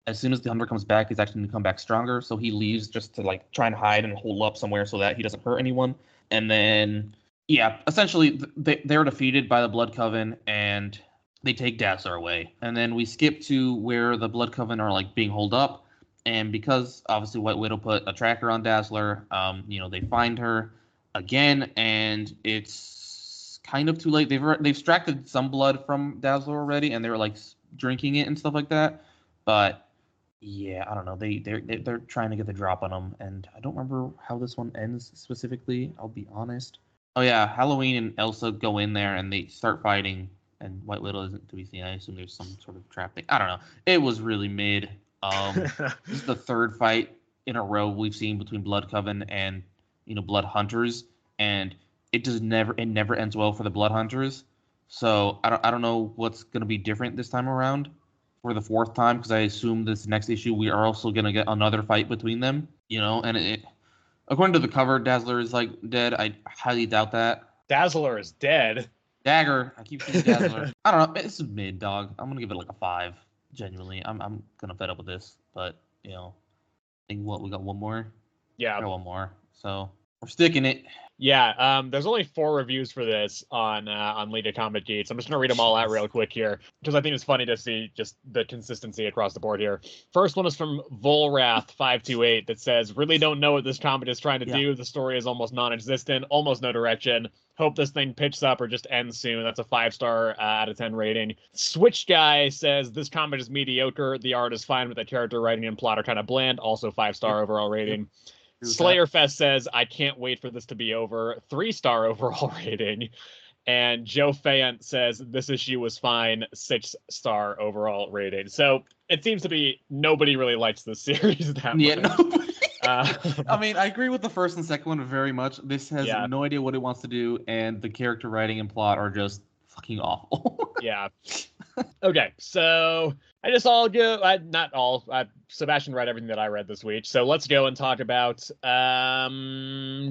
B: as soon as the hunter comes back, he's actually going to come back stronger. So he leaves just to like try and hide and hold up somewhere so that he doesn't hurt anyone. And then yeah, essentially they're defeated by the Blood Coven and they take Dazzler away. And then we skip to where the Blood Coven are like being holed up. And because obviously White Widow put a tracker on Dazzler, they find her again, and it's kind of too late. They've extracted some blood from Dazzler already, and they were like drinking it and stuff like that. But yeah, I don't know. They're trying to get the drop on them, and I don't remember how this one ends specifically. I'll be honest. Oh yeah, Halloween and Elsa go in there and they start fighting, and White Widow isn't to be seen. I assume there's some sort of trap thing. I don't know. It was really mid. This is the 3rd fight in a row we've seen between Blood Coven and Blood Hunters, and it never ends well for the Blood Hunters. So I don't know what's gonna be different this time around for the fourth time, because I assume this next issue we are also gonna get another fight between them. And according to the cover, Dazzler is like dead. I highly doubt that.
A: Dazzler is dead.
B: Dagger. I keep saying Dazzler. I don't know. It's a mid, dog. I'm gonna give it like a 5. Genuinely, I'm gonna fed up with this. But I think we got one more.
A: Yeah,
B: we got one more. So we're sticking it.
A: Yeah, there's only 4 reviews for this on League of Combat Geeks. I'm just gonna read them all out real quick here because I think it's funny to see just the consistency across the board here. First one is from Volrath528 that says, "Really don't know what this comic is trying to do. The story is almost non-existent, almost no direction. Hope this thing picks up or just ends soon." That's a 5-star out of 10 rating. Switch Guy says, "This comic is mediocre. The art is fine, but the character writing and plot are kind of bland." Also 5-star overall rating. Slayerfest says, "I can't wait for this to be over." 3-star overall rating. And Joe Fayant says, "This issue was fine." 6-star overall rating. So it seems to be nobody really likes this series that much.
B: Nobody. I mean, I agree with the first and second one very much. This has no idea what it wants to do, and the character writing and plot are just fucking awful.
A: Yeah. Okay, so I just all go. Not all. Sebastian read everything that I read this week, so let's go and talk about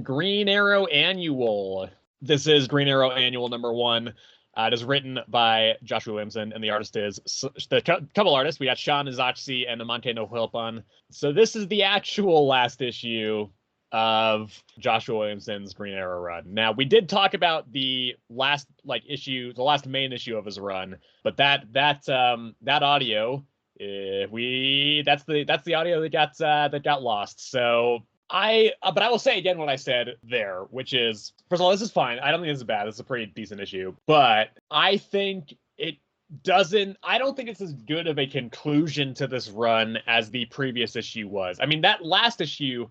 A: Green Arrow Annual. This is Green Arrow Annual #1. It is written by Joshua Williamson, and the artist is the couple artists. We got Sean Izachi and Amante Nohilpan. So this is the actual last issue of Joshua Williamson's Green Arrow run. Now, we did talk about the last issue, the last main issue of his run, but that audio, that's the audio that got lost. So but I will say again what I said there, which is, first of all, this is fine. I don't think this is bad. This is a pretty decent issue, but I think I don't think it's as good of a conclusion to this run as the previous issue was. I mean, that last issue,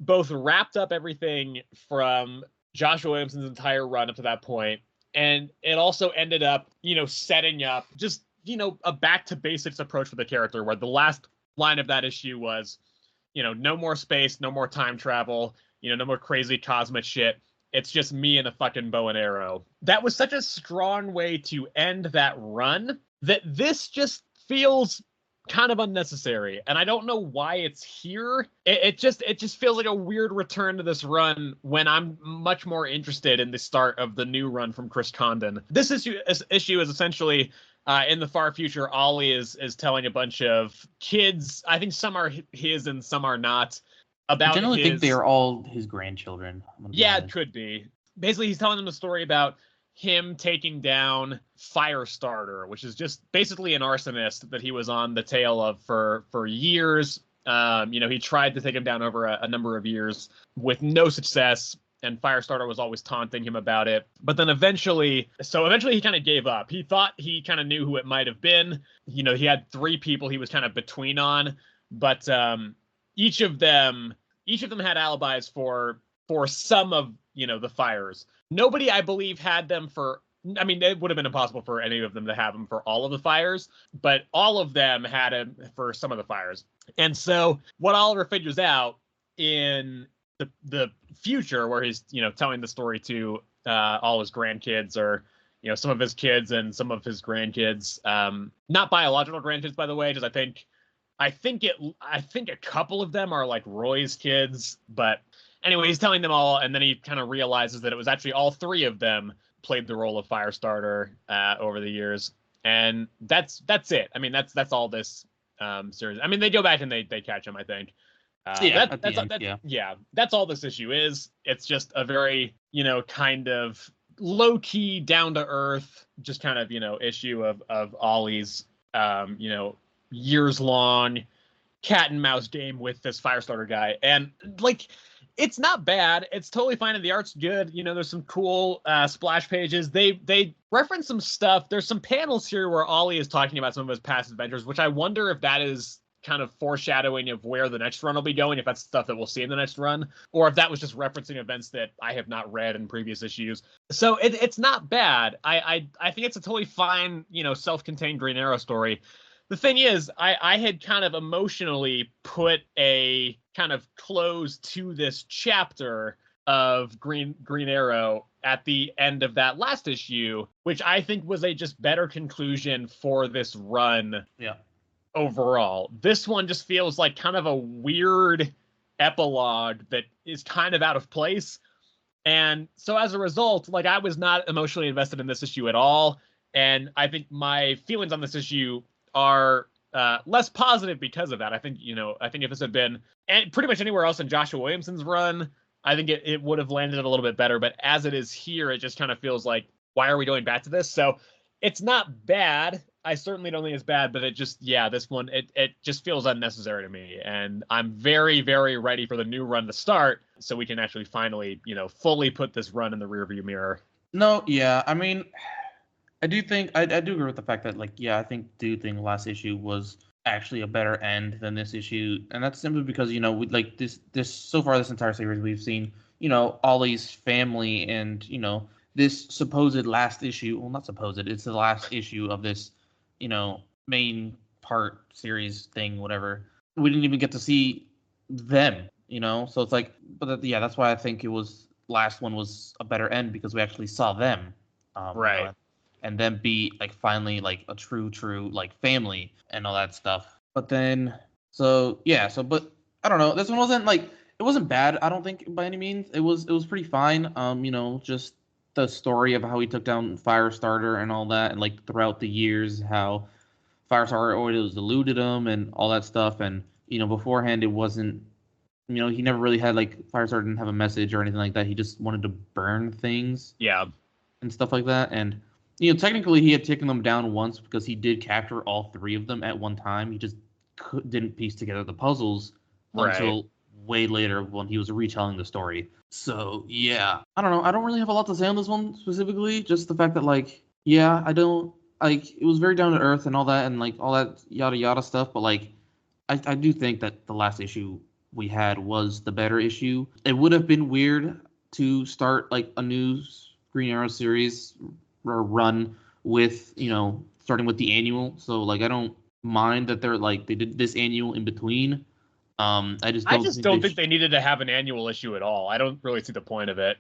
A: both wrapped up everything from Joshua Williamson's entire run up to that point, and it also ended up, setting up just, a back to basics approach for the character, where the last line of that issue was, no more space, no more time travel, no more crazy cosmic shit. It's just me and a fucking bow and arrow. That was such a strong way to end that run that this just feels kind of unnecessary, and I don't know why it's here. It just feels like a weird return to this run when I'm much more interested in the start of the new run from Chris Condon. This issue is essentially in the far future. Ollie is telling a bunch of kids, I think some are his and some are not, about I
B: generally think they are all his grandchildren.
A: Yeah, it could be. Basically, he's telling them a story about him taking down Firestarter, which is just basically an arsonist that he was on the tail of for years. He tried to take him down over a number of years with no success, and Firestarter was always taunting him about it. But then eventually he kind of gave up. He thought he kind of knew who it might have been. He had 3 people he was kind of between on, but each of them had alibis for some of the fires. Nobody, I believe, had them for, I mean, it would have been impossible for any of them to have them for all of the fires, but all of them had him for some of the fires. And so what Oliver figures out in the future, where he's telling the story to all his grandkids, or some of his kids and some of his grandkids, not biological grandkids, by the way, because I think a couple of them are like Roy's kids, but anyway, he's telling them all, and then he kind of realizes that it was actually all 3 of them played the role of Firestarter over the years, and that's it. I mean, that's all this series. I mean, they go back and they catch him, I think. That's all this issue is. It's just a very kind of low key, down to earth, just kind of issue of Ollie's years long cat and mouse game with this Firestarter guy, and it's not bad. It's totally fine, and the art's good. There's some cool splash pages. They reference some stuff. There's some panels here where Ollie is talking about some of his past adventures, which I wonder if that is kind of foreshadowing of where the next run will be going, if that's stuff that we'll see in the next run, or if that was just referencing events that I have not read in previous issues. So it's not bad. I think it's a totally fine, self-contained Green Arrow story. The thing is, I had kind of emotionally put a kind of close to this chapter of Green Arrow at the end of that last issue, which I think was a just better conclusion for this run.
B: Yeah.
A: Overall, this one just feels like kind of a weird epilogue that is kind of out of place. And so as a result, like, I was not emotionally invested in this issue at all. And I think my feelings on this issue are less positive because of that. I think, I think if this had been pretty much anywhere else in Joshua Williamson's run, I think it would have landed a little bit better. But as it is here, it just kind of feels like, why are we going back to this? So it's not bad. I certainly don't think it's bad, but it just, this one, it just feels unnecessary to me. And I'm very, very ready for the new run to start so we can actually finally, fully put this run in the rearview mirror.
B: No, yeah. I mean, I do think, I do agree with the fact that, like, I think the last issue was actually a better end than this issue. And that's simply because, we, like, this so far this entire series, we've seen, Ollie's family and, this supposed last issue. Well, not supposed, it's the last issue of this, main part series thing, whatever. We didn't even get to see them, so it's like, but that's why I think it was last one was a better end, because we actually saw them,
A: right,
B: and then be like finally like a true like family and all that stuff. But then but I don't know, this one wasn't like, it wasn't bad, I don't think, by any means. It was pretty fine. Just the story of how he took down Firestarter and all that, and like throughout the years how Firestarter always eluded him and all that stuff. And beforehand it wasn't, he never really had, like, Firestarter didn't have a message or anything like that. He just wanted to burn things, and stuff like that. And technically he had taken them down once because he did capture all three of them at one time. He just didn't piece together the puzzles until way later when he was retelling the story. So I don't know. I don't really have a lot to say on this one specifically. Just the fact that, like, I don't, like, it was very down to earth and all that, and like all that yada yada stuff. But like, I do think that the last issue we had was the better issue. It would have been weird to start like a new Green Arrow series or run with, starting with the annual. So like, I don't mind that they did this annual in between. I just don't think
A: they needed to have an annual issue at all. I don't really see the point of it.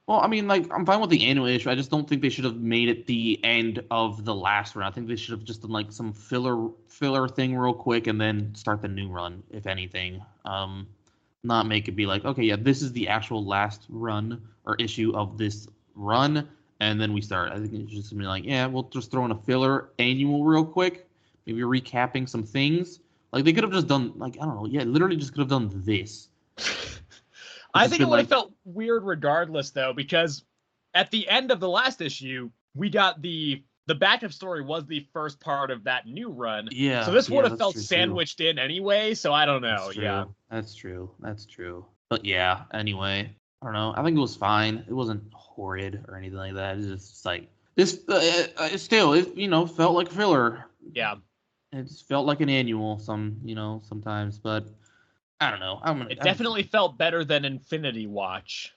B: Well, I mean, like, I'm fine with the annual issue. I just don't think they should have made it the end of the last run. I think they should have just done like some filler thing real quick and then start the new run, if anything. Not make it be like, okay, this is the actual last run or issue of this run, and then we start. I think it's just gonna be like, we'll just throw in a filler annual real quick, maybe recapping some things. Like, they could have just done, like, I don't know, literally just could have done this.
A: I think it would have felt weird regardless, though, because at the end of the last issue, we got the backup story was the first part of that new run.
B: Yeah.
A: So this would have felt sandwiched in anyway, so I don't know.
B: That's true. But anyway, I don't know. I think it was fine. It wasn't horrid or anything like that. It's just like, this, it felt like filler.
A: Yeah.
B: It felt like an annual sometimes, but I don't know.
A: It definitely felt better than Infinity Watch.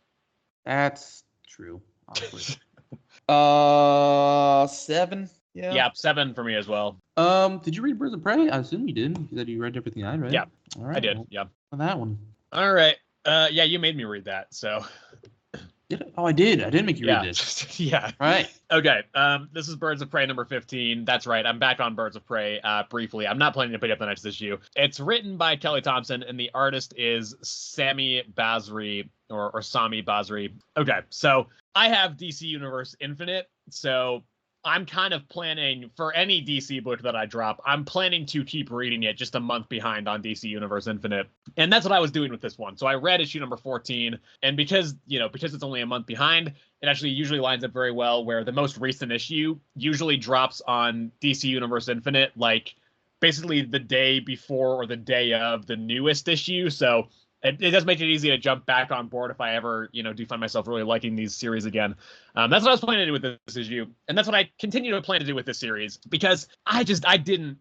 B: That's true, honestly. 7.
A: Yeah, 7 for me as well.
B: Did you read Birds of Prey? I assume you did. You said you read everything I read.
A: Yeah,
B: all right,
A: I did. Yeah.
B: On that one.
A: All right. You made me read that, so.
B: Did I? Oh, I did. I did make you read this.
A: Yeah.
B: Right.
A: Okay. This is Birds of Prey number 15. That's right. I'm back on Birds of Prey briefly. I'm not planning to pick up the next issue. It's written by Kelly Thompson, and the artist is Sami Basri or Sami Basri. Okay. So I have DC Universe Infinite. So I'm kind of planning for any DC book that I drop. I'm planning to keep reading it just a month behind on DC Universe Infinite. And that's what I was doing with this one. So I read issue number 14. And because it's only a month behind, it actually usually lines up very well where the most recent issue usually drops on DC Universe Infinite, like basically the day before or the day of the newest issue. So it does make it easy to jump back on board if I ever, do find myself really liking these series again. That's what I was planning to do with this issue, and that's what I continue to plan to do with this series, because I didn't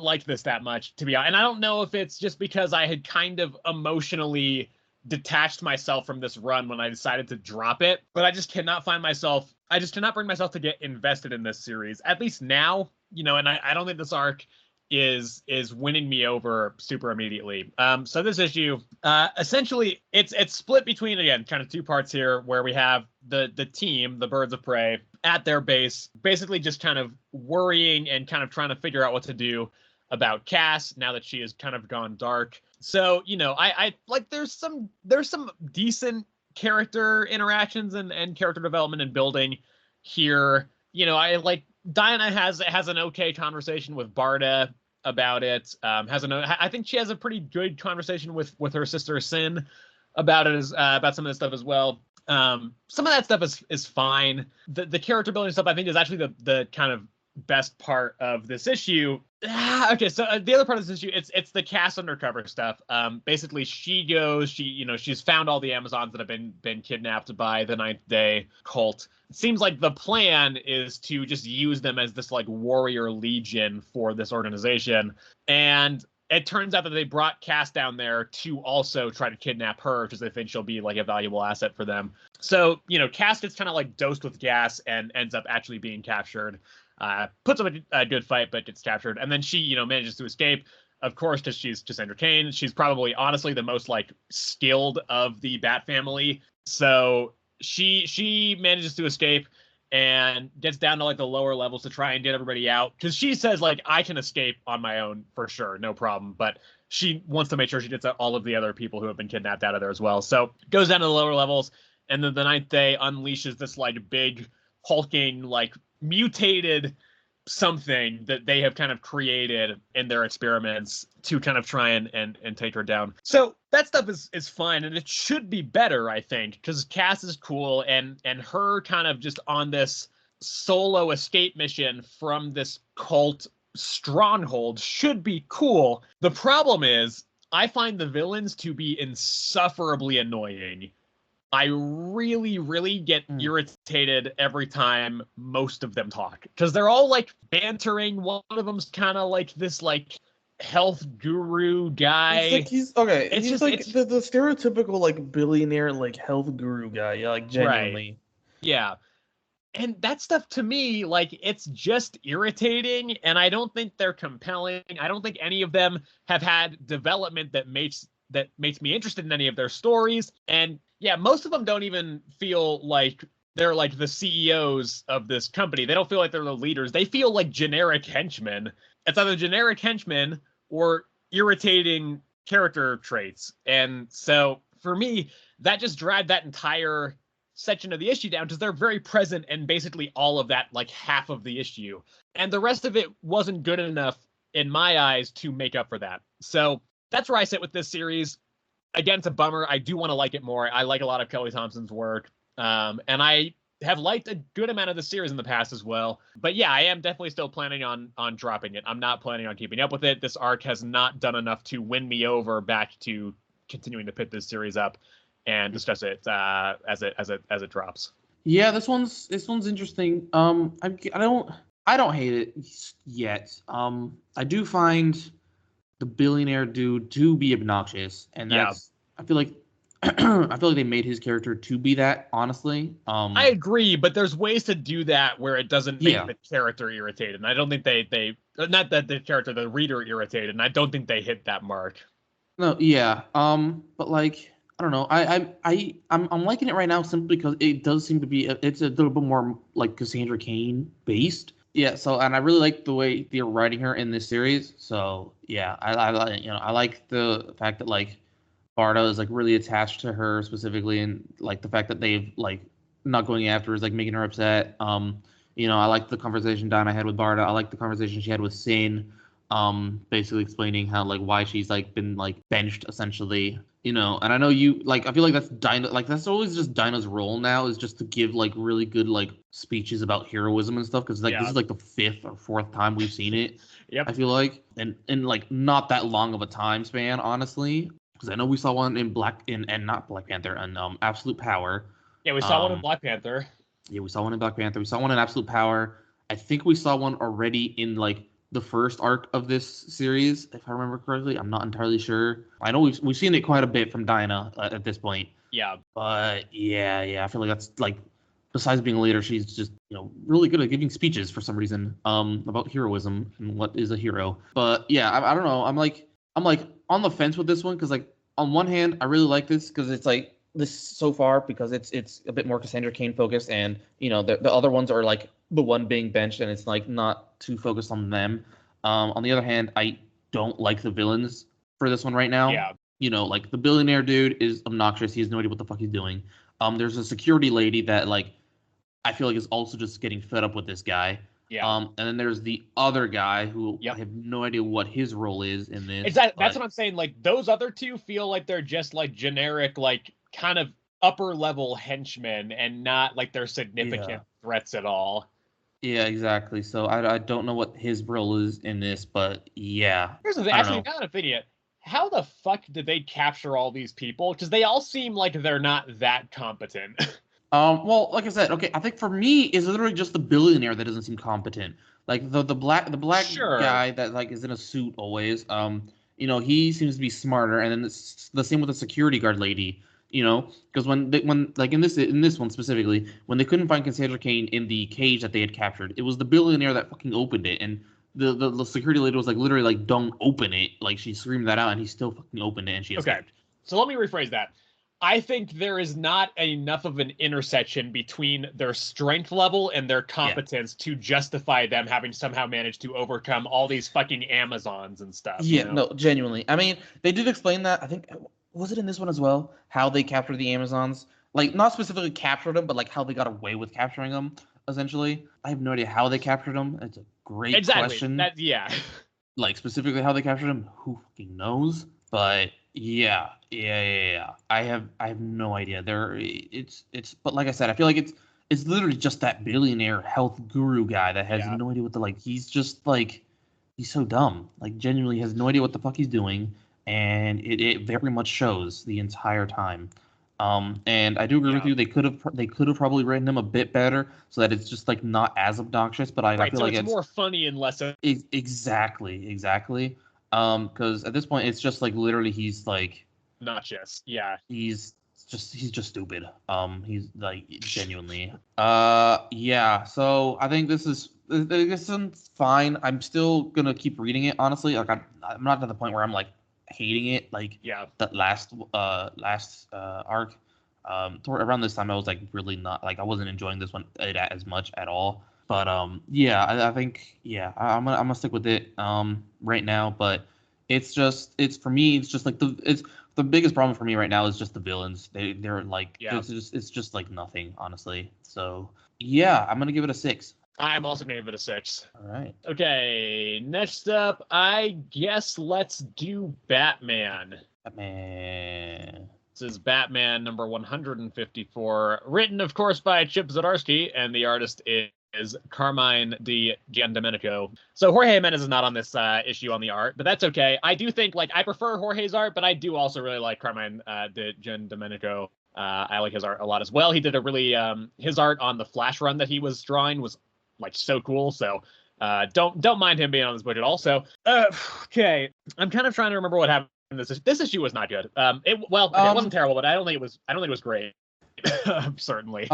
A: like this that much, to be honest. And I don't know if it's just because I had kind of emotionally detached myself from this run when I decided to drop it, but I just cannot bring myself to get invested in this series, at least now, and I don't think this arc is winning me over super immediately. So this issue, essentially, it's split between, again, kind of two parts here, where we have the team, the Birds of Prey, at their base, basically just kind of worrying and kind of trying to figure out what to do about Cass now that she has kind of gone dark. So, you know, I like there's some decent character interactions and character development and building here. You know, I like Diana has an okay conversation with Barda about it. I think she has a pretty good conversation with her sister Sin about it, about some of this stuff as well. Some of that stuff is fine. The character building stuff, I think, is actually the kind of best part of this issue. Okay, so the other part of this issue, it's the Cass undercover stuff. Basically, she's found all the Amazons that have been kidnapped by the Ninth Day cult. It seems like the plan is to just use them as this like warrior legion for this organization, and it turns out that they brought Cass down there to also try to kidnap her because they think she'll be like a valuable asset for them. So, you know, Cass gets kind of like dosed with gas and ends up actually being captured. Puts up a good fight, but gets captured. And then she, you know, manages to escape, of course, because she's just entertained. She's probably, honestly, the most, like, skilled of the Bat family. So she manages to escape and gets down to, like, the lower levels to try and get everybody out. Because she says, like, I can escape on my own for sure, no problem. But she wants to make sure she gets all of the other people who have been kidnapped out of there as well. So goes down to the lower levels, and then the Ninth Day unleashes this, like, big, hulking, like, mutated something that they have kind of created in their experiments to kind of try and take her down. So that stuff is fine, and it should be better, I think, because Cass is cool, and her kind of just on this solo escape mission from this cult stronghold should be cool. The problem is, I find the villains to be insufferably annoying. I really, really get irritated every time most of them talk, because they're all like bantering. One of them's kind of like this like health guru guy.
B: He's the stereotypical like billionaire like health guru guy. Yeah, like genuinely.
A: Right. Yeah. And that stuff to me, like, it's just irritating, and I don't think they're compelling. I don't think any of them have had development that makes me interested in any of their stories. And yeah, most of them don't even feel like they're like the CEOs of this company. They don't feel like they're the leaders. They feel like generic henchmen. It's either generic henchmen or irritating character traits. And so for me, that just dragged that entire section of the issue down, because they're very present in basically all of that, like half of the issue. And the rest of it wasn't good enough in my eyes to make up for that. So that's where I sit with this series. Again, it's a bummer. I do want to like it more. I like a lot of Kelly Thompson's work. And I have liked a good amount of the series in the past as well. But yeah, I am definitely still planning on dropping it. I'm not planning on keeping up with it. This arc has not done enough to win me over back to continuing to pick this series up and discuss it as it drops.
B: Yeah, this one's interesting. I don't hate it yet. I do find the billionaire dude to be obnoxious, and that's I feel like they made his character to be that, honestly.
A: I agree, but there's ways to do that where it doesn't make the character irritated. And I don't think they not that the reader irritated, and I don't think they hit that mark.
B: No, yeah. But like, I don't know. I'm liking it right now simply because it does seem to be it's a little bit more like Cassandra Cain based. Yeah, so and I really like the way they're writing her in this series. So yeah, I like the fact that like Barda is like really attached to her specifically, and like the fact that they've like not going after her is like making her upset. I like the conversation Dinah had with Barda. I like the conversation she had with Sin, basically explaining how like why she's like been like benched essentially. And I know you like I feel like that's Dinah, like that's always just Dinah's role now, is just to give like really good like speeches about heroism and stuff, because like this is like the 5th or 4th time we've seen it.
A: Yep.
B: I feel like and like not that long of a time span, honestly, because I know we saw one in not Black Panther and Absolute Power.
A: Yeah, we saw one in Black Panther.
B: Yeah, we saw one in Black Panther. We saw one in Absolute Power. I think we saw one already in like the first arc of this series, if I remember correctly. I'm not entirely sure. I know we've seen it quite a bit from Dinah at this point.
A: Yeah.
B: But yeah, I feel like besides being a leader, she's just, really good at giving speeches for some reason, about heroism and what is a hero. But yeah, I don't know. I'm like on the fence with this one because, like, on one hand, I really like this because it's like this so far because it's a bit more Cassandra Cain focused, and the other ones are like the one being benched and it's like not too focused on them. On the other hand, I don't like the villains for this one right now.
A: Yeah.
B: Like the billionaire dude is obnoxious. He has no idea what the fuck he's doing. There's a security lady that, like, I feel like is also just getting fed up with this guy.
A: Yeah.
B: And then there's the other guy who
A: Yep.
B: I have no idea what his role is in this.
A: That's what I'm saying. Like, those other two feel like they're just like generic, like kind of upper level henchmen, and not like they're significant threats at all.
B: Yeah, exactly. So I don't know what his role is in this, but yeah.
A: Here's the thing. Actually, now that I'm thinking it, how the fuck did they capture all these people? Because they all seem like they're not that competent.
B: Well, like I said, okay, I think for me, it's literally just the billionaire that doesn't seem competent. Like the black guy that, like, is in a suit always. He seems to be smarter, and then it's the same with the security guard lady. Because when like in this one specifically, when they couldn't find Cassandra Cain in the cage that they had captured, it was the billionaire that fucking opened it, and the security lady was like literally like, "Don't open it!" Like, she screamed that out, and he still fucking opened it, and she escaped.
A: Okay, so let me rephrase that. I think there is not enough of an intersection between their strength level and their competence to justify them having somehow managed to overcome all these fucking Amazons and stuff.
B: Yeah, no, genuinely. I mean, they did explain that. I think, was it in this one as well? How they captured the Amazons? Like, not specifically captured them, but like how they got away with capturing them, essentially. I have no idea how they captured them. It's a great question.
A: Yeah.
B: Like, specifically how they captured them, who fucking knows? But yeah. I have no idea. But like I said, I feel like it's literally just that billionaire health guru guy that has no idea what he's just like, he's so dumb. Like, genuinely has no idea what the fuck he's doing, and it very much shows the entire time. And I do agree with you. They could have probably written him a bit better so that it's just like not as obnoxious. But I feel like
A: it's more funny and less.
B: Exactly. Because at this point, it's just like literally he's like
A: not just
B: he's just stupid. He's like genuinely. Yeah. So I think this is fine. I'm still gonna keep reading it, honestly. Like, I'm not to the point where I'm like hating it. Like, that last arc. Around this time, I was like really not, like, I wasn't enjoying this one as much at all. But I think I'm gonna stick with it right now. But it's for me, it's just like the biggest problem for me right now is just the villains. They're like it's just like nothing, honestly. So yeah, I'm gonna give it a 6.
A: I'm also gonna give it a 6.
B: All right.
A: Okay, next up, I guess let's do Batman. This is Batman number 154, written, of course, by Chip Zdarsky, and the artist is Carmine Di Giandomenico. So Jorge Jimenez is not on this issue on the art, but that's okay. I do think, like, I prefer Jorge's art, but I do also really like Carmine Di Giandomenico. I like his art a lot as well. He did a really his art on the Flash run that he was drawing was like so cool. So don't mind him being on this book at all. So okay, I'm kind of trying to remember what happened. This issue was not good. It wasn't terrible, but I don't think it was great. Certainly.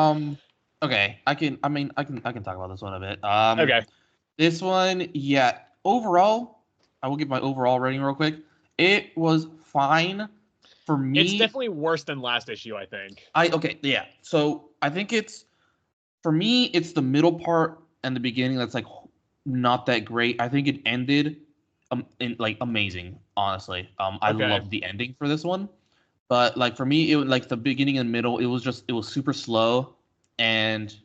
B: Okay, I can talk about this one a bit.
A: Okay.
B: This one, overall, I will give my overall rating real quick. It was fine for me.
A: It's definitely worse than last issue, I think.
B: So I think for me, it's the middle part and the beginning that's like not that great. I think it ended amazing, honestly. I loved the ending for this one. But like for me, it was like the beginning and middle, it was super slow. And,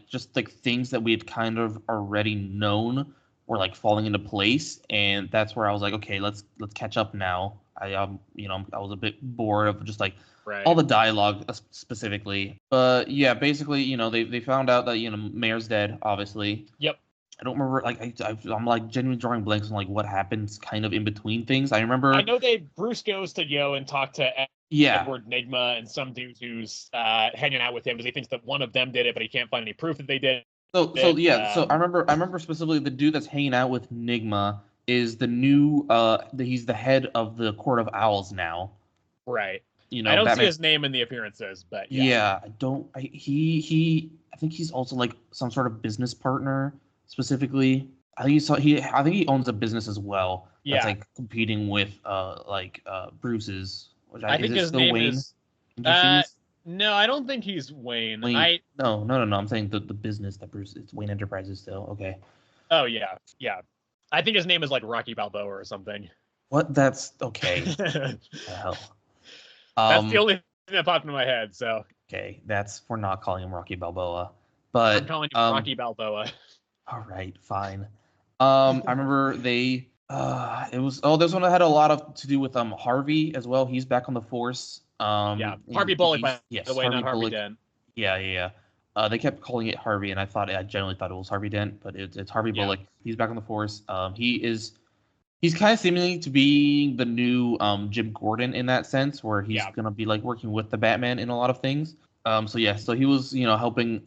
B: just like things that we had kind of already known were like falling into place. And that's where I was like, okay, let's catch up now. I was a bit bored of just like all the dialogue specifically. But yeah, basically, they found out that, Mayor's dead, obviously.
A: Yep.
B: I don't remember, like, I'm like genuinely drawing blanks on like what happens kind of in between things. I know
A: Bruce goes to go and talk to Edward Nygma and some dude who's hanging out with him because he thinks that one of them did it, but he can't find any proof that they did.
B: So I remember specifically the dude that's hanging out with Nygma is the new he's the head of the Court of Owls now.
A: Right. I don't see
B: Batman.
A: his name in the appearances, but
B: Yeah, I don't. I think he's also like some sort of business partner specifically. I think he owns a business as well that's
A: Yeah.
B: like competing with Bruce's.
A: I
B: Is
A: think
B: it
A: his
B: still
A: name
B: Wayne
A: is.
B: Industries?
A: No, I don't think he's Wayne.
B: Wayne? No. I'm saying the business that Bruce. It's Wayne Enterprises still. Okay.
A: Oh yeah, yeah. I think his name is like Rocky Balboa or something.
B: What? That's okay.
A: That's
B: The hell.
A: the only thing that popped into my head. So
B: Okay, we're not calling him Rocky Balboa,
A: I'm
B: but
A: calling him Rocky Balboa.
B: all right, fine. I remember this one had a lot of to do with Harvey as well. He's back on the force.
A: Yeah, Harvey Bullock, by the
B: Yes,
A: way,
B: Harvey
A: not Harvey
B: Bullock.
A: Dent.
B: Yeah. They kept calling it Harvey, and I generally thought it was Harvey Dent, but it's Harvey Bullock. He's back on the force. He's kind of seemingly to be the new Jim Gordon in that sense, where he's gonna be like working with the Batman in a lot of things. So he was helping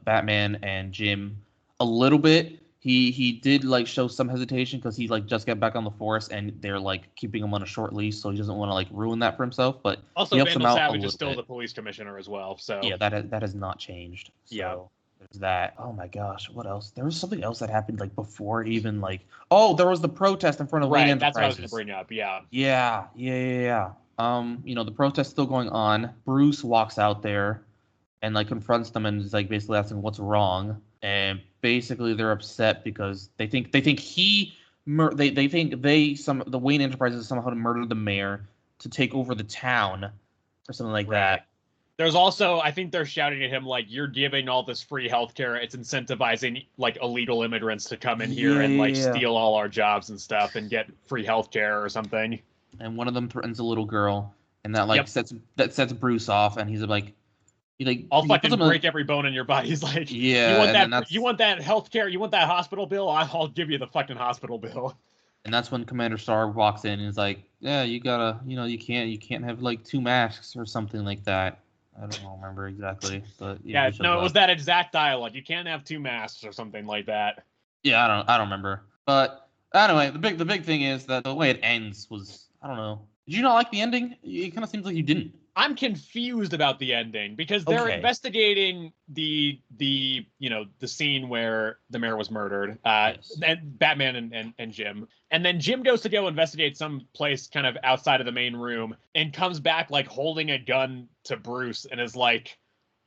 B: Batman and Jim a little bit. He did like show some hesitation because he like just got back on the force and they're like keeping him on a short leash, so he doesn't want to like ruin that for himself. But
A: also,
B: he helps him
A: Vandal
B: out a
A: Savage
B: little
A: is still
B: bit.
A: the police commissioner as well. So
B: Yeah, that has not changed. So there's that. Oh my gosh, what else? There was something else that happened like before even like there was the protest in front of Wayne Enterprises.
A: That's what I was going to bring up.
B: Yeah. The protest still going on. Bruce walks out there and like confronts them and is like basically asking what's wrong. And basically they're upset because they think the Wayne Enterprises somehow murdered the mayor to take over the town or something like that.
A: There's also, I think they're shouting at him like, "You're giving all this free healthcare. It's incentivizing like illegal immigrants to come in here and like steal all our jobs and stuff and get free healthcare or something."
B: And one of them threatens a little girl, and that sets Bruce off, and he's like,
A: I'll fucking break every bone in your body. He's like, you want that healthcare? You want that hospital bill? I'll give you the fucking hospital bill.
B: And that's when Commander Starr walks in and is like, yeah, you gotta, you can't have like 2 masks or something like that. I don't remember exactly, but
A: it was that exact dialogue. You can't have 2 masks or something like that.
B: Yeah, I don't remember. But anyway, the big thing is that the way it ends was, I don't know. Did you not like the ending? It kind of seems like you didn't.
A: I'm confused about the ending because they're investigating the scene where the mayor was murdered, and Batman and Jim. And then Jim goes to go investigate some place kind of outside of the main room and comes back like holding a gun to Bruce and is like,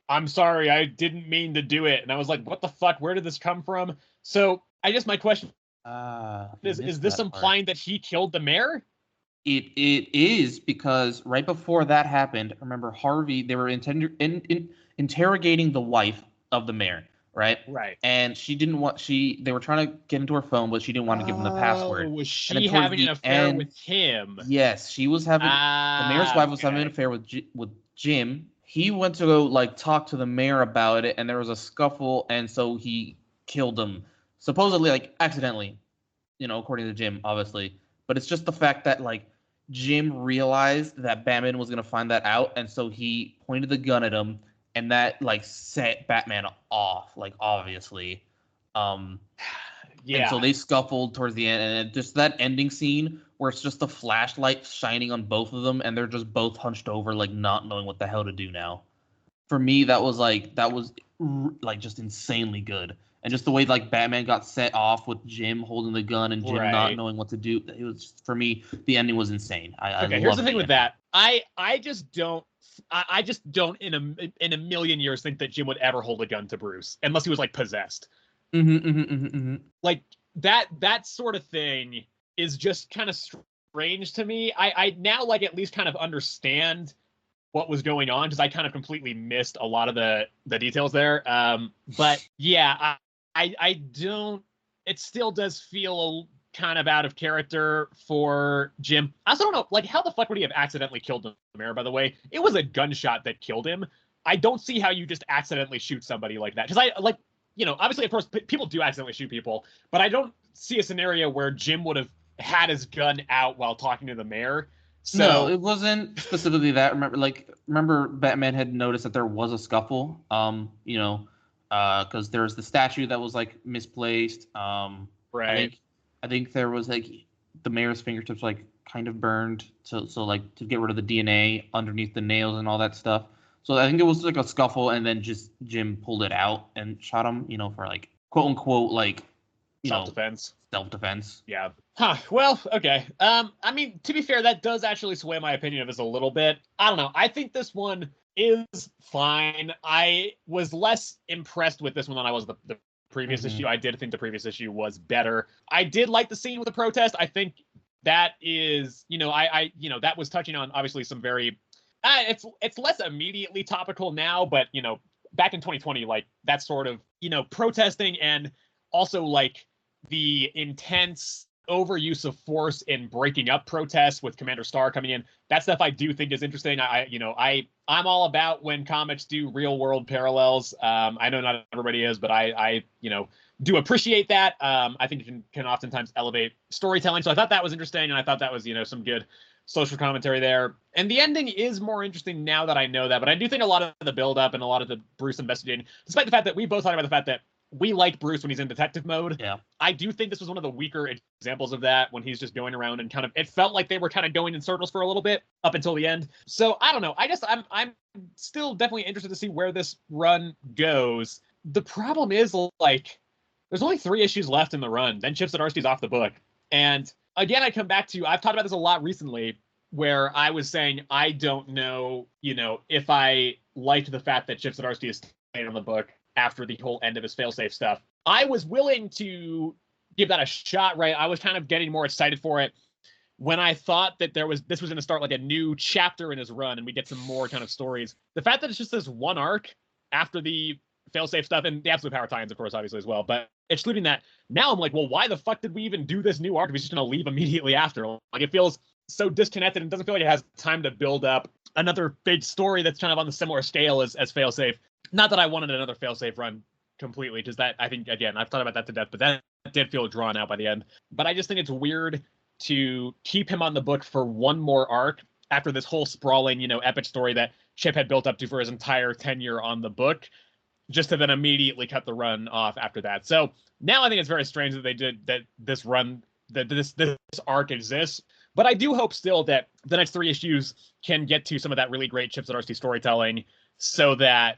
A: "I'm sorry, I didn't mean to do it." And I was like, "What the fuck? Where did this come from?" So I guess my question is this implying that he killed the mayor?
B: It is, because right before that happened, remember Harvey, they were interrogating the wife of the mayor, right?
A: Right.
B: And they were trying to get into her phone, but she didn't want to give them the password.
A: Was she having an affair with him?
B: Yes, she was having, the mayor's wife was having an affair with Jim. He went to go like talk to the mayor about it, and there was a scuffle, and so he killed him. Supposedly, like accidentally, according to Jim, obviously. But it's just the fact that like Jim realized that Batman was gonna find that out, and so he pointed the gun at him, and that like set Batman off, like obviously. And so they scuffled towards the end, and just that ending scene where it's just the flashlight shining on both of them, and they're just both hunched over, like not knowing what the hell to do now. For me, that was just insanely good. And just the way like Batman got set off with Jim holding the gun and Jim not knowing what to do, it was just, for me, the ending was insane.
A: Here's the thing with that. I just don't in a million years think that Jim would ever hold a gun to Bruce unless he was like possessed. Like that sort of thing is just kind of strange to me. I now like at least kind of understand what was going on because I kind of completely missed a lot of the details there. But yeah, I don't. It still does feel kind of out of character for Jim. I also don't know, like, how the fuck would he have accidentally killed the mayor? By the way, it was a gunshot that killed him. I don't see how you just accidentally shoot somebody like that. Because obviously, of course, people do accidentally shoot people, but I don't see a scenario where Jim would have had his gun out while talking to the mayor. So,
B: no, it wasn't specifically that. Remember, Batman had noticed that there was a scuffle. Because there's the statue that was like misplaced.
A: Right.
B: I think there was like the mayor's fingertips like kind of burned to get rid of the DNA underneath the nails and all that stuff. So I think it was like a scuffle, and then just Jim pulled it out and shot him, for like quote unquote like
A: self-defense.
B: Self-defense.
A: Yeah. Huh. Well, okay. I mean, to be fair, that does actually sway my opinion of this a little bit. I don't know. I think this one is fine. I was less impressed with this one than I was the previous issue. I did think the previous issue was better. I did like the scene with the protest. I think that is, that was touching on obviously some very, it's less immediately topical now, but back in 2020, like that sort of, protesting and also like the intense overuse of force in breaking up protests with Commander Starr coming in. That stuff I do think is interesting. I'm all about when comics do real world parallels. I know not everybody is, but I do appreciate that. I think it can oftentimes elevate storytelling. So I thought that was interesting, and I thought that was, some good social commentary there. And the ending is more interesting now that I know that, but I do think a lot of the build up and a lot of the Bruce investigating, despite the fact that we both talked about the fact that we like Bruce when he's in detective mode.
B: Yeah.
A: I do think this was one of the weaker examples of that, when he's just going around and kind of, it felt like they were kind of going in circles for a little bit up until the end. So I don't know. I'm still definitely interested to see where this run goes. The problem is, like, there's only 3 issues left in the run. Then Chip Zdarsky's off the book. And again, I come back to, I've talked about this a lot recently, where I was saying, I don't know, if I liked the fact that Chip Zdarsky is staying on the book after the whole end of his failsafe stuff. I was willing to give that a shot, right? I was kind of getting more excited for it when I thought that this was going to start like a new chapter in his run and we get some more kind of stories. The fact that it's just this one arc after the failsafe stuff and the Absolute Power tie-ins, of course, obviously as well, but excluding that, now I'm like, well, why the fuck did we even do this new arc if he's just going to leave immediately after? Like, it feels so disconnected and doesn't feel like it has time to build up another big story that's kind of on the similar scale as failsafe. Not that I wanted another failsafe run completely, because that, I think, again, I've thought about that to death, but that did feel drawn out by the end. But I just think it's weird to keep him on the book for one more arc after this whole sprawling, epic story that Chip had built up to for his entire tenure on the book, just to then immediately cut the run off after that. So now I think it's very strange that they did that. This run, that this arc exists. But I do hope still that the next 3 issues can get to some of that really great Chip Zdarsky storytelling, so that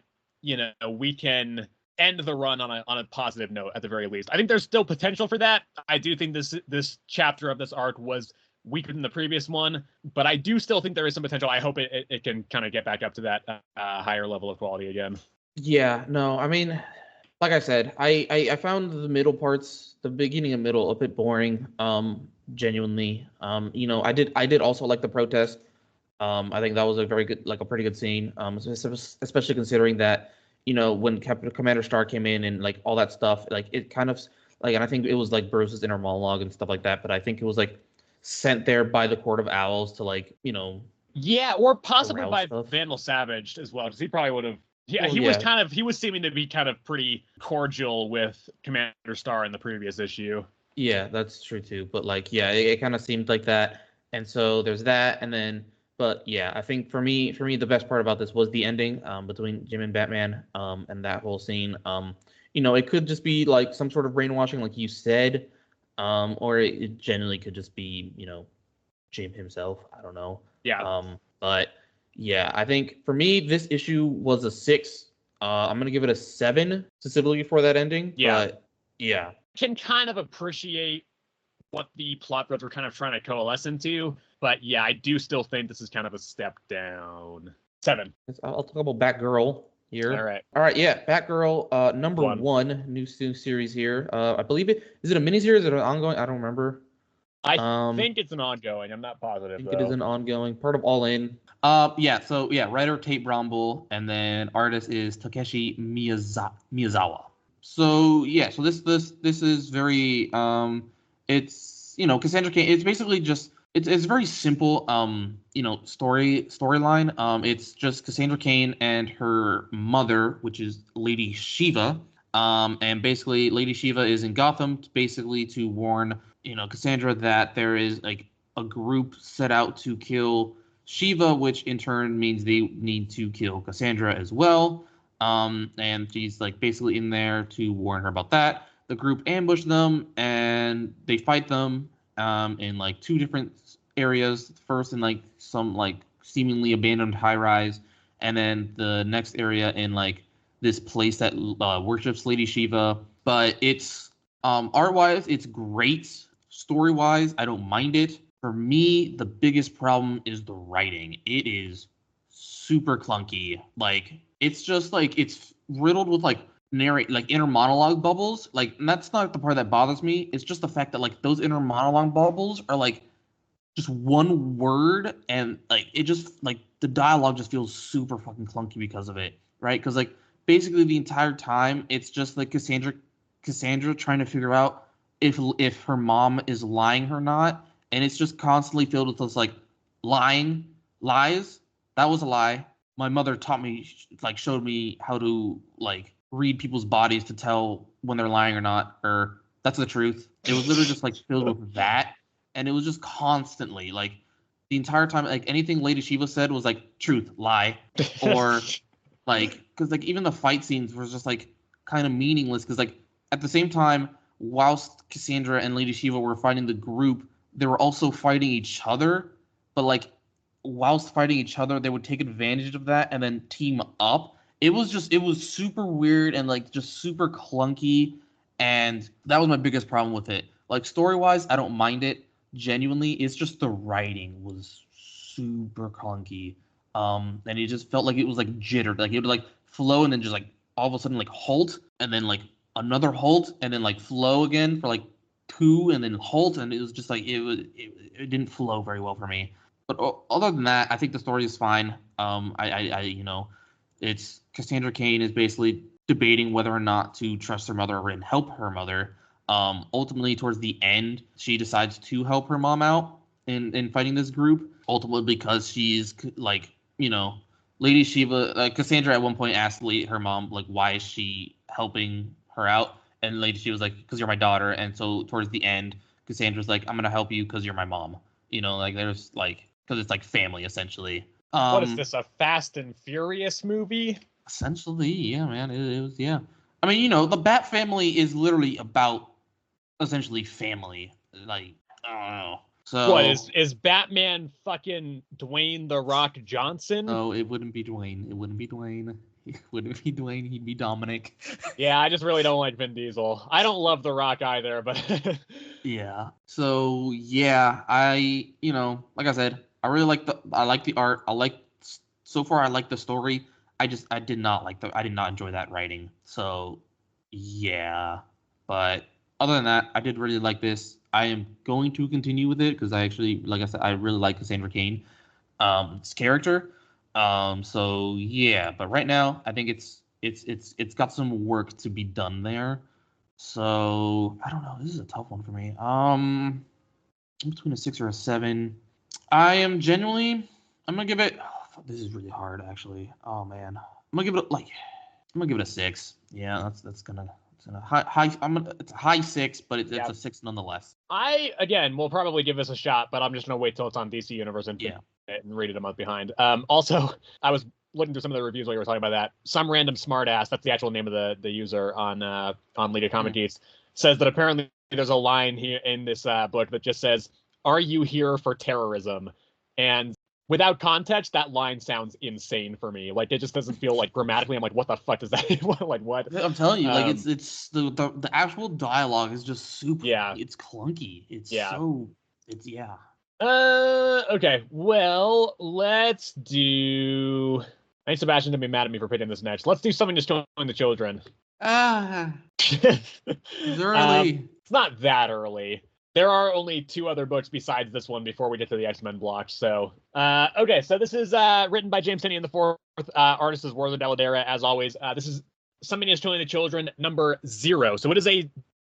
A: we can end the run on a positive note at the very least. I think there's still potential for that. I do think this chapter of this arc was weaker than the previous one, but I do still think there is some potential. I hope it can kind of get back up to that higher level of quality again.
B: Yeah, no, I mean, like I said, I found the middle parts, the beginning and middle, a bit boring. Genuinely, I did also like the protest. I think that was a very good, like a pretty good scene. Especially considering that, when Commander Starr came in and like all that stuff, like it kind of like, and I think it was like Bruce's inner monologue and stuff like that. But I think it was like sent there by the Court of Owls to like,
A: yeah, or possibly by
B: stuff.
A: Vandal Savage as well, because he probably would have. Yeah,
B: well,
A: he was seeming to be kind of pretty cordial with Commander Starr in the previous issue.
B: Yeah, that's true too. But like, yeah, it kind of seemed like that. And so there's that, and then. But yeah, I think for me, the best part about this was the ending between Jim and Batman, and that whole scene. It could just be like some sort of brainwashing, like you said, or it genuinely could just be, Jim himself. I don't know.
A: Yeah.
B: But yeah, I think for me, this issue was a 6. I'm gonna give it a 7 specifically for that ending.
A: Yeah.
B: But yeah,
A: can kind of appreciate what the plot threads were kind of trying to coalesce into. But yeah, I do still think this is kind of a step down. 7.
B: I'll talk about Batgirl here.
A: All right.
B: Yeah, Batgirl, number 1 new series here. I believe is it a miniseries? Is it an ongoing? I don't remember.
A: I think it's an ongoing. I'm not positive.
B: I think it is an ongoing, part of All In. Yeah. So yeah, writer Tate Brownbull, and then artist is Takeshi Miyazawa. So yeah, so this is very it's Cassandra Cain. It's basically just. It's very simple, storyline. It's just Cassandra Cain and her mother, which is Lady Shiva. And basically, Lady Shiva is in Gotham, basically to warn, Cassandra that there is like a group set out to kill Shiva, which in turn means they need to kill Cassandra as well. And she's like basically in there to warn her about that. The group ambush them and they fight them in like 2 different areas. First in like some like seemingly abandoned high rise, and then the next area in like this place that worships Lady Shiva. But it's art wise, it's great. Story wise, I don't mind it. For me, the biggest problem is the writing. It is super clunky. Like it's just like it's riddled with like narrate like inner monologue bubbles. Like and that's not the part that bothers me. It's just the fact that like those inner monologue bubbles are like just one word and like it just like the dialogue just feels super fucking clunky because of it, right? Because like basically the entire time it's just like Cassandra trying to figure out if her mom is lying or not, and it's just constantly filled with those like lies. That was a lie. My mother taught me like showed me how to like read people's bodies to tell when they're lying or not, or that's the truth. It was literally just like filled with that, and it was just constantly like the entire time like anything Lady Shiva said was like truth, lie, or like because like even the fight scenes were just like kind of meaningless because like at the same time whilst Cassandra and Lady Shiva were fighting the group, they were also fighting each other, but like whilst fighting each other they would take advantage of that and then team up. It was super weird and like just super clunky, and that was my biggest problem with it. Like story wise I don't mind it genuinely. It's just the writing was super clunky. And it just felt like it was like jittered. Like it would like flow and then just like all of a sudden like halt and then like another halt and then like flow again for like two and then halt, and it was just like it didn't flow very well for me. But other than that, I think the story is fine. I you know, it's Cassandra Cain is basically debating whether or not to trust her mother and help her mother. Ultimately, towards the end, she decides to help her mom out in fighting this group. Ultimately, because she's like, you know, Lady Shiva, like Cassandra at one point asked her mom, like, why is she helping her out? And Lady Shiva was like, because you're my daughter. And so towards the end, Cassandra's like, I'm gonna help you because you're my mom. You know, like there's like because it's like family essentially.
A: What is this, a Fast and Furious movie?
B: Essentially, yeah, man. It was, yeah. I mean, you know, the Bat family is literally about essentially family. Like, I don't know. So
A: what is Batman fucking Dwayne the Rock Johnson?
B: No, it wouldn't be Dwayne. It wouldn't be Dwayne. It wouldn't be Dwayne. He'd be Dominic.
A: Yeah, I just really don't like Vin Diesel. I don't love The Rock either, but
B: yeah. So yeah, you know, like I said, I like the art. So far I like the story. I did not enjoy that writing. So yeah. But other than that, I did really like this. I am going to continue with it because I actually, like I said, I really like Cassandra Cain, his character. So yeah, but right now I think it's got some work to be done there. So I don't know. This is a tough one for me. I'm between a 6 or a 7. I'm gonna give it. Oh, this is really hard, actually. Oh man, I'm gonna give it a 6. Yeah, that's gonna. It's a high. It's a high 6, but it's a 6 nonetheless.
A: I again will probably give this a shot, but I'm just gonna wait till it's on DC Universe and read it a month behind. Also, I was looking through some of the reviews while you were talking about that. Some random smartass, that's the actual name of the user on League Comic Geeks, says that apparently there's a line here in this book that just says, "Are you here for terrorism?" And without context, that line sounds insane for me. Like it just doesn't feel like grammatically. I'm like, what the fuck does that? Like what?
B: I'm telling you, like it's the actual dialogue is just super.
A: Yeah,
B: it's clunky. It's yeah.
A: Okay. Well, let's do. I think Sebastian's gonna be mad at me for picking this next. Let's do Something to Destroy the Children.
B: It's early.
A: It's not that early. There are only 2 other books besides this one before we get to the X-Men block. So, okay. So this is written by James Tynion IV. Artist is Warlord Deladera, as always. This is Something to Destroy the Children, number 0. So it is a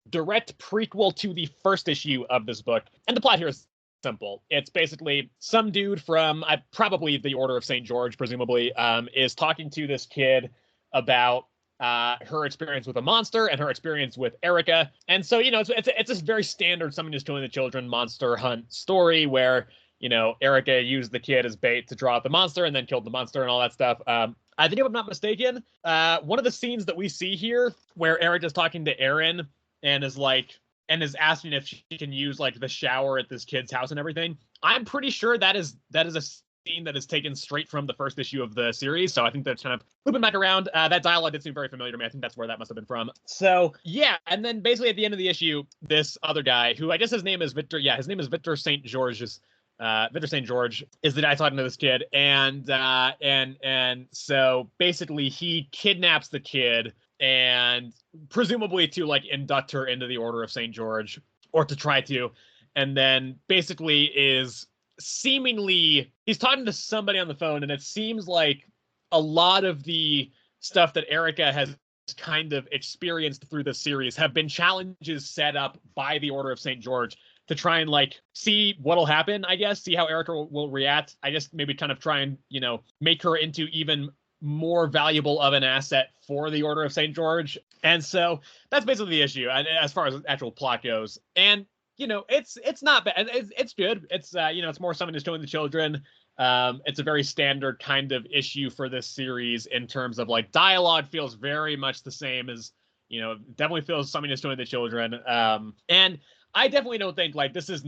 A: direct prequel to the first issue of this book, and the plot here is simple. It's basically some dude from probably the Order of St. George, presumably, is talking to this kid about her experience with a monster and her experience with Erica. And so, you know, it's this very standard Something to Destroy the Children monster hunt story where, you know, Erica used the kid as bait to draw out the monster and then killed the monster and all that stuff. I think if I'm not mistaken, one of the scenes that we see here where Erica's talking to Aaron and is like, and is asking if she can use like the shower at this kid's house and everything. I'm pretty sure that is a scene that is taken straight from the first issue of the series. So I think that's kind of looping back around. That dialogue did seem very familiar to me. I think that's where that must have been from. So yeah, and then basically at the end of the issue, this other guy, who I guess his name is Victor. Yeah, his name is Victor St. George. Victor St. George is the guy talking to this kid, and so basically he kidnaps the kid and presumably to like induct her into the Order of St. George, or to try to, and then basically is seemingly he's talking to somebody on the phone, and it seems like a lot of the stuff that Erica has kind of experienced through the series have been challenges set up by the Order of St. George to try and like see what'll happen, I guess, see how Erica will react. I guess maybe kind of try and, you know, make her into even more valuable of an asset for the Order of St. George. And so that's basically the issue as far as actual plot goes. And, you know, it's not bad. It's good. It's, you know, it's more something to show the children. It's a very standard kind of issue for this series in terms of like dialogue feels very much the same as, you know, definitely feels something to show the children. And I definitely don't think like this is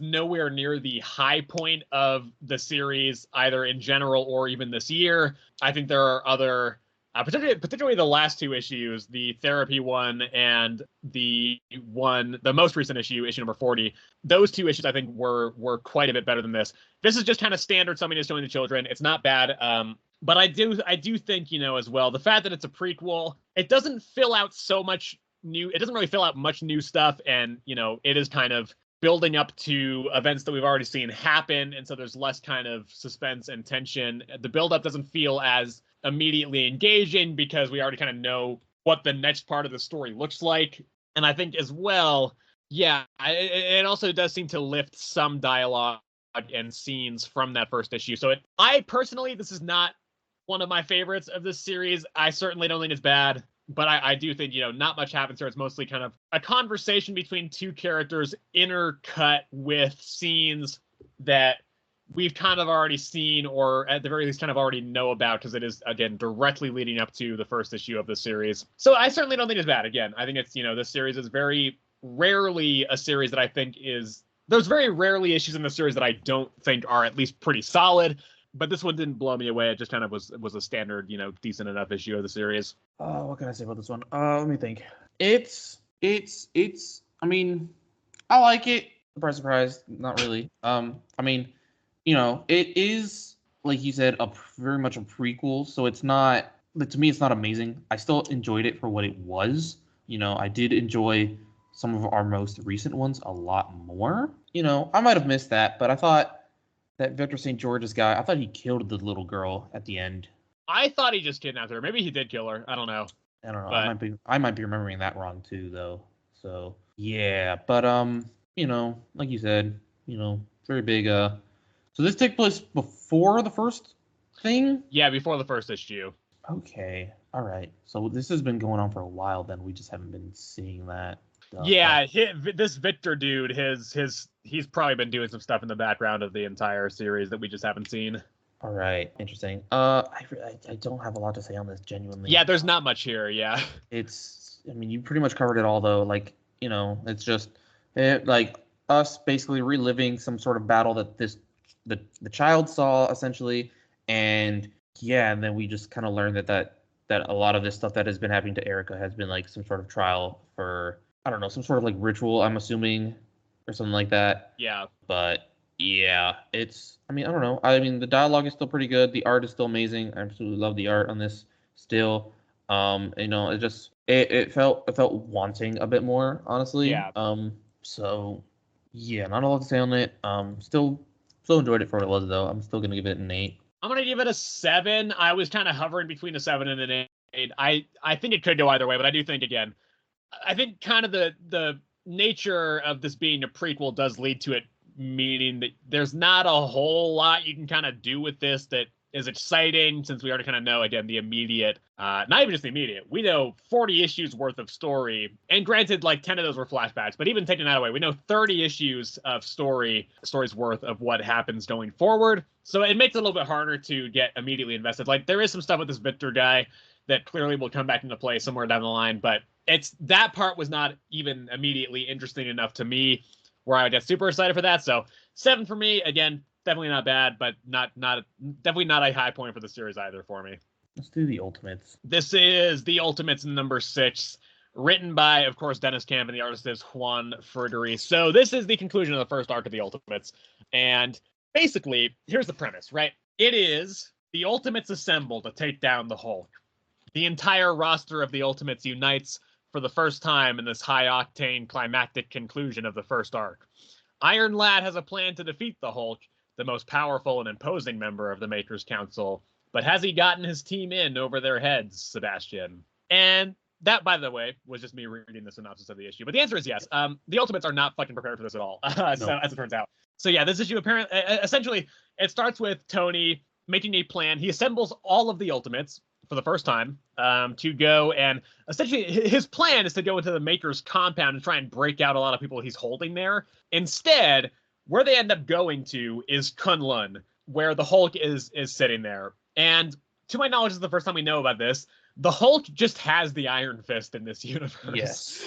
A: nowhere near the high point of the series, either in general or even this year. I think there are other, particularly the last two issues, the therapy one and the most recent issue number 40. Those two issues I think were quite a bit better than this. This is just kind of standard something is showing the children. It's not bad. But I do think, you know, as well, the fact that it's a prequel, it doesn't fill out so much new. It doesn't really fill out much new stuff, and you know, it is kind of building up to events that we've already seen happen, and so there's less kind of suspense and tension. The build-up doesn't feel as immediately engaging because we already kind of know what the next part of the story looks like. And I think as well, yeah, it also does seem to lift some dialogue and scenes from that first issue. So I personally, this is not one of my favorites of this series. I certainly don't think it's bad. But I do think, you know, not much happens here. It's mostly kind of a conversation between two characters intercut with scenes that we've kind of already seen, or at the very least kind of already know about, because it is, again, directly leading up to the first issue of the series. So I certainly don't think it's bad. Again, I think it's, you know, this series is very rarely a series that I think is... There's very rarely issues in the series that I don't think are at least pretty solid. But this one didn't blow me away. It just kind of was a standard, you know, decent enough issue of the series.
B: What can I say about this one? Let me think. It's. I mean, I like it. Surprise, not really. I mean, you know, it is, like you said, very much a prequel. So it's not. To me, it's not amazing. I still enjoyed it for what it was. You know, I did enjoy some of our most recent ones a lot more. You know, I might have missed that, but I thought that Victor St. George's guy, I thought he killed the little girl at the end.
A: I thought he just kidnapped her. Maybe he did kill her. I don't know.
B: But I might be remembering that wrong too, though. So yeah, but you know, like you said, you know, very big. So this took place before the first thing.
A: Yeah, before the first issue.
B: Okay, all right. So this has been going on for a while. Then we just haven't been seeing that.
A: Yeah, this Victor dude, he's probably been doing some stuff in the background of the entire series that we just haven't seen.
B: All right, interesting. I don't have a lot to say on this, genuinely.
A: Yeah, there's not much here. Yeah,
B: I mean, you pretty much covered it all, though. Like, you know, it's just like us basically reliving some sort of battle that the child saw, essentially, and yeah, and then we just kind of learned that a lot of this stuff that has been happening to Erica has been like some sort of trial for, I don't know, some sort of like ritual, I'm assuming, or something like that.
A: Yeah. But
B: yeah, I mean, I don't know. I mean, the dialogue is still pretty good. The art is still amazing. I absolutely love the art on this still. You know, it felt wanting a bit more, honestly.
A: Yeah.
B: So yeah, not a lot to say on it. Still enjoyed it for what it was, though. I'm still gonna give it an 8.
A: I'm gonna give it a 7. I was kind of hovering between a 7 and an 8. I think it could go either way, but I do think, again, I think kind of the nature of this being a prequel does lead to it, meaning that there's not a whole lot you can kind of do with this that is exciting, since we already kind of know, again, the immediate, not even just the immediate, we know 40 issues worth of story, and granted, like 10 of those were flashbacks, but even taking that away, we know 30 issues of stories worth of what happens going forward. So it makes it a little bit harder to get immediately invested. Like, there is some stuff with this Victor guy that clearly will come back into play somewhere down the line. But that part was not even immediately interesting enough to me where I would get super excited for that. So 7 for me. Again, definitely not bad, but definitely not a high point for the series either for me.
B: Let's do the Ultimates.
A: This is the Ultimates number 6, written by, of course, Dennis Camp, and the artist is Juan Frederi. So this is the conclusion of the first arc of the Ultimates. And basically, here's the premise, right? It is the Ultimates assemble to take down the Hulk. The entire roster of the Ultimates unites for the first time in this high-octane climactic conclusion of the first arc. Iron Lad has a plan to defeat the Hulk, the most powerful and imposing member of the Maker's Council. But has he gotten his team in over their heads, Sebastian? And that, by the way, was just me reading the synopsis of the issue. But the answer is yes. The Ultimates are not fucking prepared for this at all, so as it turns out. So yeah, this issue apparently, essentially, it starts with Tony making a plan. He assembles all of the Ultimates for the first time to go, and essentially his plan is to go into the Maker's compound and try and break out a lot of people he's holding there. Instead, where they end up going to is Kunlun, where the Hulk is sitting there. And to my knowledge, this is the first time we know about this. The Hulk just has the Iron Fist in this universe.
B: Yes.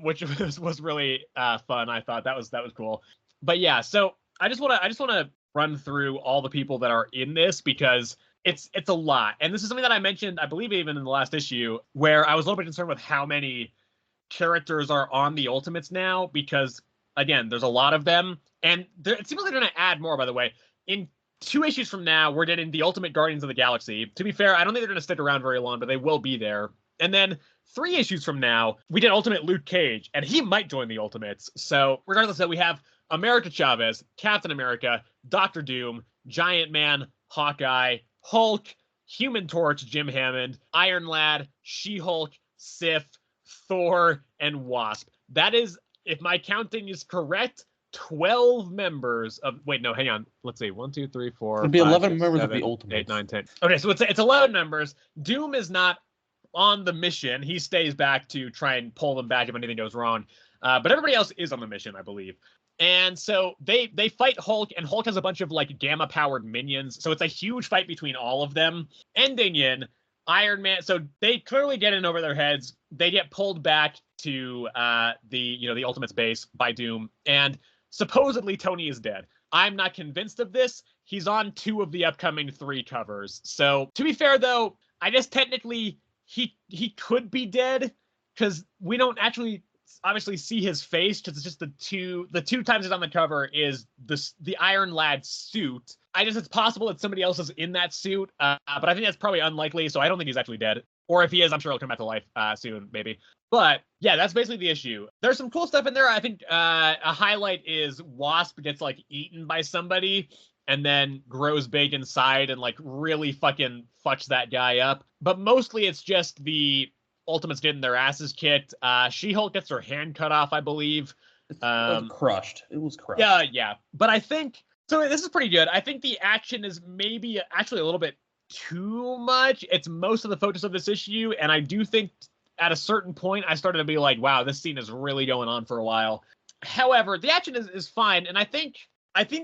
A: Which was really fun. I thought that was cool. But yeah, so I just want to run through all the people that are in this because it's a lot. And this is something that I mentioned, I believe, even in the last issue, where I was a little bit concerned with how many characters are on the Ultimates now, because again, there's a lot of them, and it seems like they're going to add more. By the way, in 2 issues from now, we're getting the Ultimate Guardians of the Galaxy. To be fair, I don't think they're going to stick around very long, but they will be there. And then 3 issues from now, we did Ultimate Luke Cage, and he might join the Ultimates. So regardless of that, we have America Chavez, Captain America, Doctor Doom, Giant Man, Hawkeye, Hulk, Human Torch, Jim Hammond, Iron Lad, She-Hulk, Sif, Thor, and Wasp. That is, if my counting is correct, 12 members of. Wait, no, hang on. Let's see. 1, 2, 3, 4.
B: It'd be
A: 5,
B: 11
A: 6,
B: members
A: 7,
B: of the Ultimates.
A: 8, 9, 10. Okay, so it's 11 members. Doom is not on the mission. He stays back to try and pull them back if anything goes wrong. But everybody else is on the mission, I believe. And so they fight Hulk, and Hulk has a bunch of like gamma-powered minions. So it's a huge fight between all of them, ending in Iron Man. So they clearly get in over their heads. They get pulled back to the Ultimates base by Doom, and supposedly Tony is dead. I'm not convinced of this. He's on 2 of the upcoming 3 covers. So to be fair, though, I guess technically he could be dead because we don't actually obviously see his face because it's just the two times he's on the cover is the Iron Lad suit. I guess it's possible that somebody else is in that suit, but I think that's probably unlikely. So I don't think he's actually dead. Or if he is, I'm sure he'll come back to life soon, maybe. But yeah, that's basically the issue. There's some cool stuff in there. I think a highlight is Wasp gets like eaten by somebody and then grows big inside and like really fucking fucks that guy up. But mostly it's just the Ultimates getting their asses kicked. She-Hulk gets her hand cut off, I believe.
B: It was crushed. It was crushed.
A: Yeah. But I think so. This is pretty good. I think the action is maybe actually a little bit too much. It's most of the focus of this issue, and I do think at a certain point I started to be like, wow, this scene is really going on for a while. However, the action is fine, and I think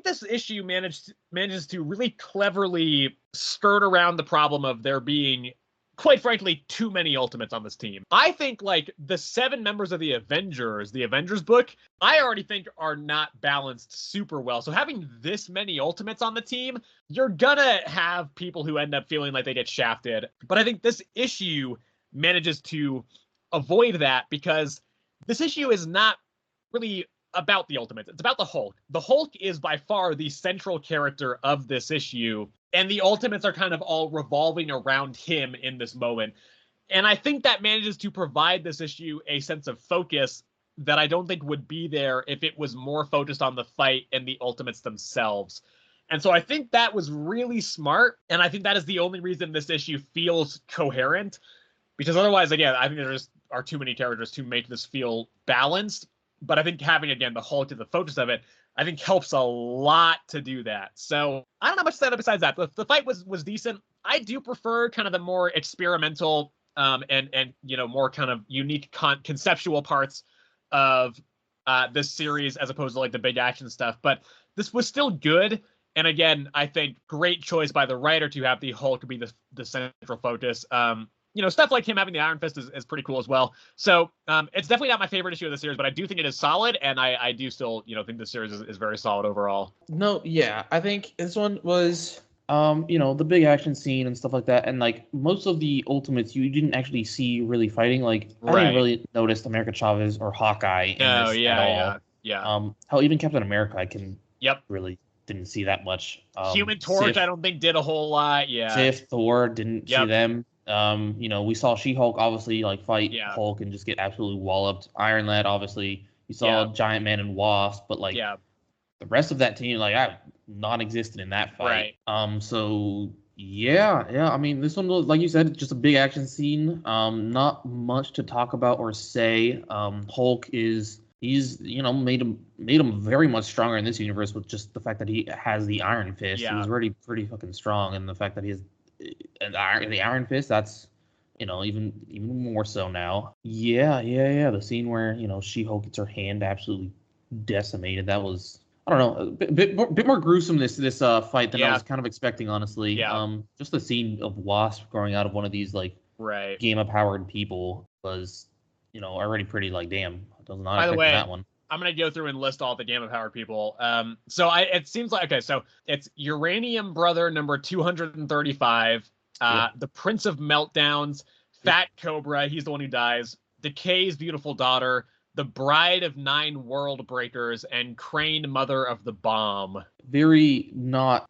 A: this issue manages to really cleverly skirt around the problem of there being, quite frankly, too many Ultimates on this team. I think like the 7 members of the Avengers book, I already think are not balanced super well. So having this many Ultimates on the team, you're gonna have people who end up feeling like they get shafted. But I think this issue manages to avoid that because this issue is not really about the Ultimates. It's about the Hulk. The Hulk is by far the central character of this issue, and the Ultimates are kind of all revolving around him in this moment. And I think that manages to provide this issue a sense of focus that I don't think would be there if it was more focused on the fight and the Ultimates themselves. And so I think that was really smart, and I think that is the only reason this issue feels coherent, because otherwise, again, I think there just are too many characters to make this feel balanced. But I think having, again, the Hulk at the focus of it, I think helps a lot to do that. So I don't know much to say besides that. The fight was decent. I do prefer kind of the more experimental and more kind of unique conceptual parts of this series as opposed to like the big action stuff. But this was still good. And again, I think great choice by the writer to have the Hulk be the central focus. stuff like him having the Iron Fist is pretty cool as well. So it's definitely not my favorite issue of the series, but I do think it is solid, and I do still, think the series is very solid overall.
B: No, yeah, I think this one was, the big action scene and stuff like that, and like most of the Ultimates, you didn't actually see really fighting. Like I didn't really notice America Chavez or Hawkeye in this at all.
A: Yeah.
B: How even Captain America, I can
A: Yep.
B: really didn't see that much.
A: Human Torch, I don't think did a whole lot. Yeah.
B: Sif, Thor, didn't see them. We saw She-Hulk obviously like fight Hulk and just get absolutely walloped. Iron Lad, obviously. We saw Giant Man and Wasp, but like the rest of that team, like I non-existent in that fight. Right. So yeah. I mean, this one was, like you said, just a big action scene. Not much to talk about or say. Hulk he's made him very much stronger in this universe with just the fact that he has the Iron Fist. He was already pretty fucking strong, and the fact that he has the Iron Fist, that's even more so now. Yeah. The scene where She-Hulk gets her hand absolutely decimated. That was, I don't know, a bit more gruesome this fight than I was kind of expecting, honestly. Just the scene of Wasp growing out of one of these like gamma-powered people was already pretty like, damn, I was not expecting that one.
A: I'm going to go through and list all the gamma-powered people. It seems like, okay, so it's Uranium Brother number 235, the Prince of Meltdowns, Fat Cobra, he's the one who dies, Decay's beautiful daughter, the Bride of 9 World Breakers, and Crane, Mother of the Bomb.
B: Very not,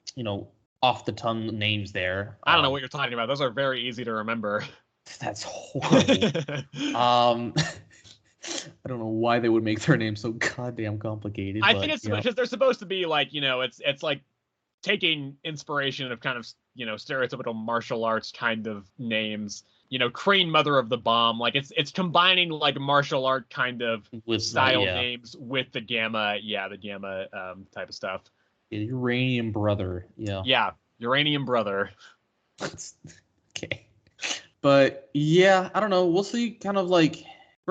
B: off-the-tongue names there.
A: I don't know what you're talking about. Those are very easy to remember.
B: That's horrible. I don't know why they would make their name so goddamn complicated.
A: I think it's because they're supposed to be like, it's like taking inspiration of kind of, stereotypical martial arts kind of names. Crane, Mother of the Bomb, like it's combining like martial art kind of style names with the gamma, type of stuff.
B: Uranium Brother,
A: Yeah, Uranium Brother.
B: Okay. But yeah, I don't know. We'll see. Kind of like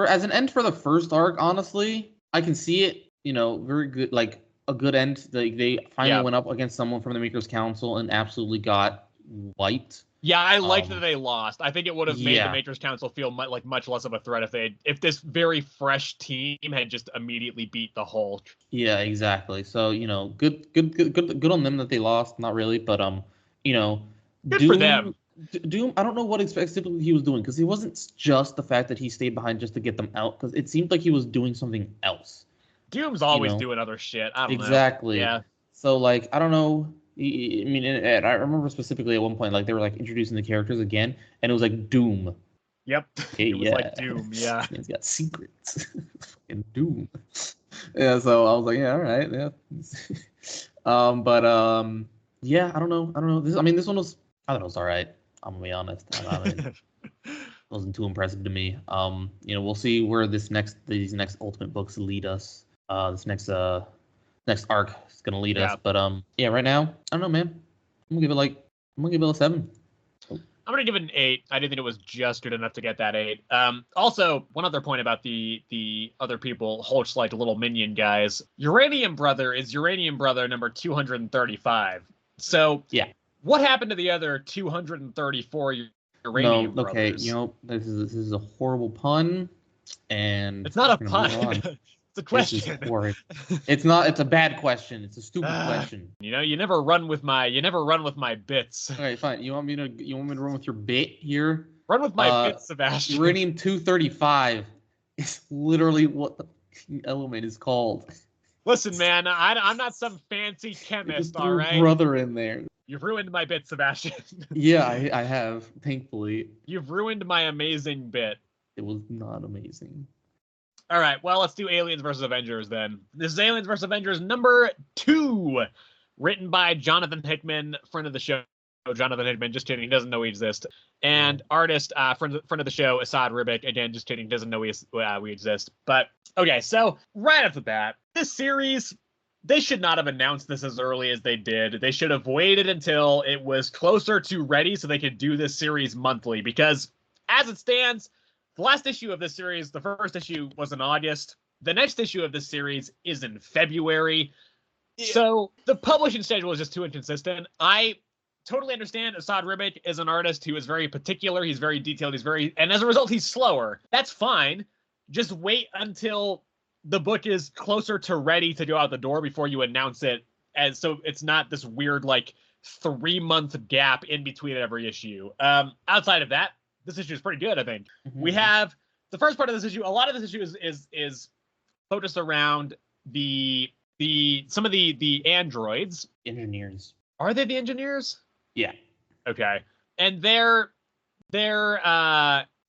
B: as an end for the first arc, honestly, I can see it. Very good, like a good end. Like they finally went up against someone from the Maker's Council and absolutely got wiped.
A: Yeah, I liked that they lost. I think it would have made the Maker's Council feel much less of a threat if this very fresh team had just immediately beat the Hulk.
B: Yeah, exactly. So good on them that they lost. Not really, but
A: good for them.
B: Doom, I don't know what specifically he was doing, because it wasn't just the fact that he stayed behind just to get them out, because it seemed like he was doing something else.
A: Doom's always doing other shit. I don't know.
B: Exactly. Yeah. So, like, I don't know. I mean, I remember specifically at one point, like, they were, like, introducing the characters again, and it was, like, Doom.
A: Yep.
B: It
A: was like Doom, yeah.
B: He's got secrets. Fucking Doom. Yeah, so I was like, yeah, all right, yeah. Yeah, I don't know. This one was, I thought it was all right. I'm gonna be honest. It wasn't too impressive to me. We'll see where these next Ultimate books lead us. This next arc is gonna lead us. But right now, I don't know, man. I'm gonna give it a 7.
A: I'm gonna give it an 8. I didn't think it was just good enough to get that 8. Also, one other point about the other people, Hulk's like little minion guys. Uranium Brother is Uranium Brother number 235. So what happened to the other 234 Uranium Brothers?
B: Okay, this is a horrible pun, and
A: it's not a pun. It's a question.
B: It's not. It's a bad question. It's a stupid question.
A: You never run with my bits.
B: Okay, fine. You want me to run with your bit here?
A: Run with my bits, Sebastian.
B: Uranium 235 is literally what the element is called.
A: Listen, man, I'm not some fancy chemist, all right?
B: Brother in there.
A: You've ruined my bit, Sebastian.
B: Yeah, I have, thankfully.
A: You've ruined my amazing bit.
B: It was not amazing.
A: All right, well, let's do Aliens vs. Avengers then. This is Aliens vs. Avengers number 2, written by Jonathan Hickman, friend of the show. Jonathan Hickman, just kidding, he doesn't know we exist. And artist, friend of the show, Asad Ribic, again, just kidding, doesn't know we exist. But, okay, so right off the bat, this series, they should not have announced this as early as they did. They should have waited until it was closer to ready so they could do this series monthly, because as it stands, the last issue of this series, the first issue, was in August. The next issue of this series is in February. Yeah. So the publishing schedule is just too inconsistent. totally understand Assad Ribic is an artist who is very particular. He's very detailed. And as a result, he's slower. That's fine. Just wait until the book is closer to ready to go out the door before you announce it. And so it's not this weird, like, 3-month gap in between every issue. Outside of that, this issue is pretty good, I think. Mm-hmm. We have the first part of this issue. A lot of this issue is focused around some of the androids.
B: Engineers.
A: Are they the engineers?
B: Yeah.
A: Okay. And they're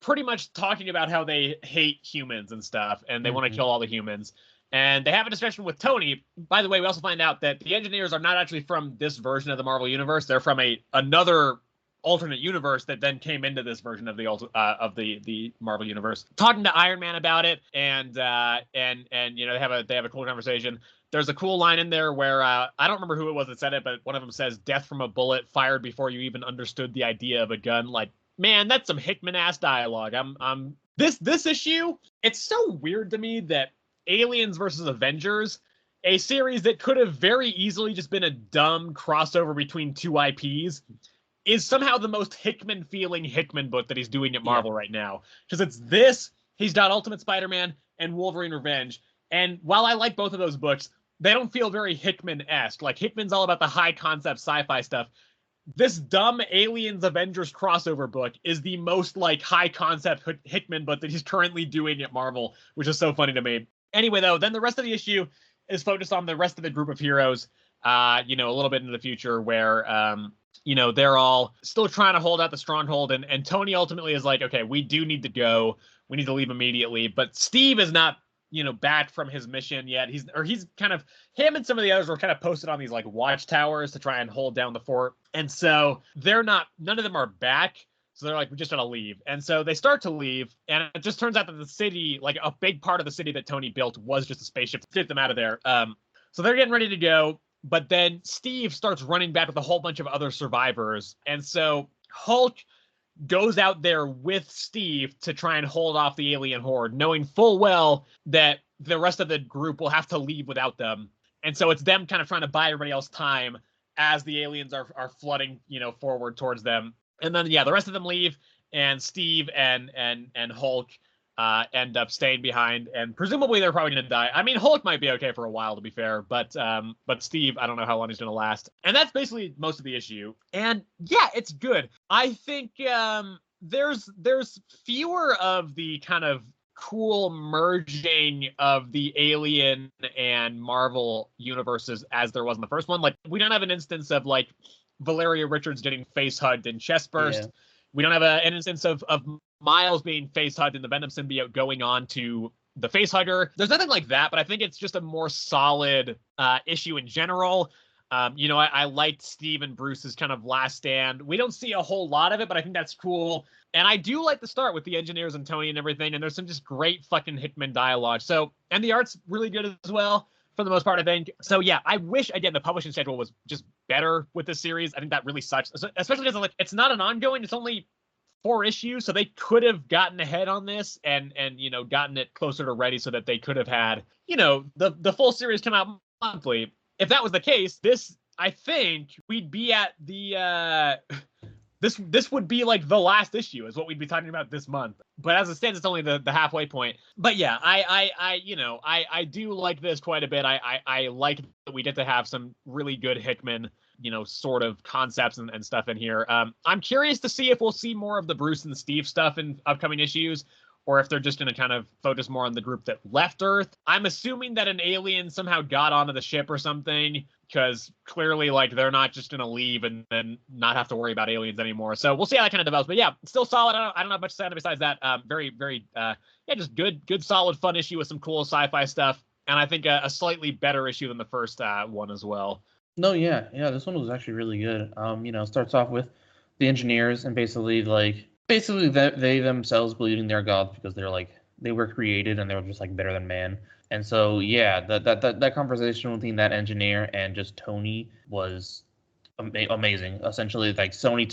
A: pretty much talking about how they hate humans and stuff, and they want to kill all the humans. And they have a discussion with Tony. By the way, we also find out that the engineers are not actually from this version of the Marvel Universe. They're from another alternate universe that then came into this version of the Marvel Universe. Talking to Iron Man about it, and you know, they have a cool conversation. There's a cool line in there where I don't remember who it was that said it, but one of them says, "Death from a bullet fired before you even understood the idea of a gun." Like, man, that's some Hickman-ass dialogue. This issue, it's so weird to me that Aliens versus Avengers, a series that could have very easily just been a dumb crossover between two IPs, is somehow the most Hickman-feeling Hickman book that he's doing at Marvel right now. Because it's this, he's got Ultimate Spider-Man and Wolverine Revenge. And while I like both of those books, they don't feel very Hickman-esque. Like, Hickman's all about the high-concept sci-fi stuff. This dumb Aliens Avengers crossover book is the most, like, high-concept Hickman book that he's currently doing at Marvel, which is so funny to me. Anyway, though, then the rest of the issue is focused on the rest of the group of heroes, you know, a little bit into the future where, you know, they're all still trying to hold out the stronghold. And Tony ultimately is like, okay, we do need to go. We need to leave immediately. But Steve is not, you know, back from his mission yet. He's kind of, him and some of the others were kind of posted on these, like, watchtowers to try and hold down the fort. And so none of them are back. So they're like, we just gotta leave. And so they start to leave, and it just turns out that the city, like a big part of the city that Tony built, was just a spaceship to get them out of there. So they're getting ready to go, but then Steve starts running back with a whole bunch of other survivors. And so Hulk goes out there with Steve to try and hold off the alien horde, knowing full well that the rest of the group will have to leave without them. And so it's them kind of trying to buy everybody else time as the aliens are flooding, you know, forward towards them. And then, yeah, the rest of them leave, and Steve and Hulk end up staying behind, and presumably they're probably going to die. I mean, Hulk might be okay for a while, to be fair, but Steve, I don't know how long he's going to last. And that's basically most of the issue. And yeah, it's good. I think there's fewer of the kind of cool merging of the Alien and Marvel universes as there was in the first one. Like, we don't have an instance of, like, Valeria Richards getting face hugged in Chestburst. Yeah. We don't have an instance of Miles being face hugged in the Venom symbiote going on to the face hugger. There's nothing like that, but I think it's just a more solid issue in general. You know, I liked Steve and Bruce's kind of last stand. We don't see a whole lot of it, but I think that's cool. And I do like the start with the engineers and Tony and everything. And there's some just great fucking Hickman dialogue. So, and the art's really good as well, for the most part, I think. So yeah, I wish, again, the publishing schedule was just better with this series. I think that really sucks, especially because, like, it's not an ongoing, it's only 4 issues, so they could have gotten ahead on this and you know, gotten it closer to ready so that they could have had, you know, the full series come out monthly. If that was the case, this, I think we'd be at the this would be like the last issue is what we'd be talking about this month. But as it stands, it's only the halfway point. But yeah, I do like this quite a bit. I like that we get to have some really good Hickman, you know, sort of concepts and stuff in here. I'm curious to see if we'll see more of the Bruce and Steve stuff in upcoming issues, or if they're just going to kind of focus more on the group that left Earth. I'm assuming that an alien somehow got onto the ship or something, because clearly, like, they're not just going to leave and then not have to worry about aliens anymore. So we'll see how that kind of develops. But yeah, still solid. I don't have much to say on it besides that. Very, just good, solid, fun issue with some cool sci-fi stuff. And I think a slightly better issue than the first one as well.
B: No, yeah, this one was actually really good. You know, starts off with the engineers and basically they themselves believing they're gods because they were created and they were just like better than man. And so yeah, that conversation between that engineer and just Tony was amazing. Essentially, like Tony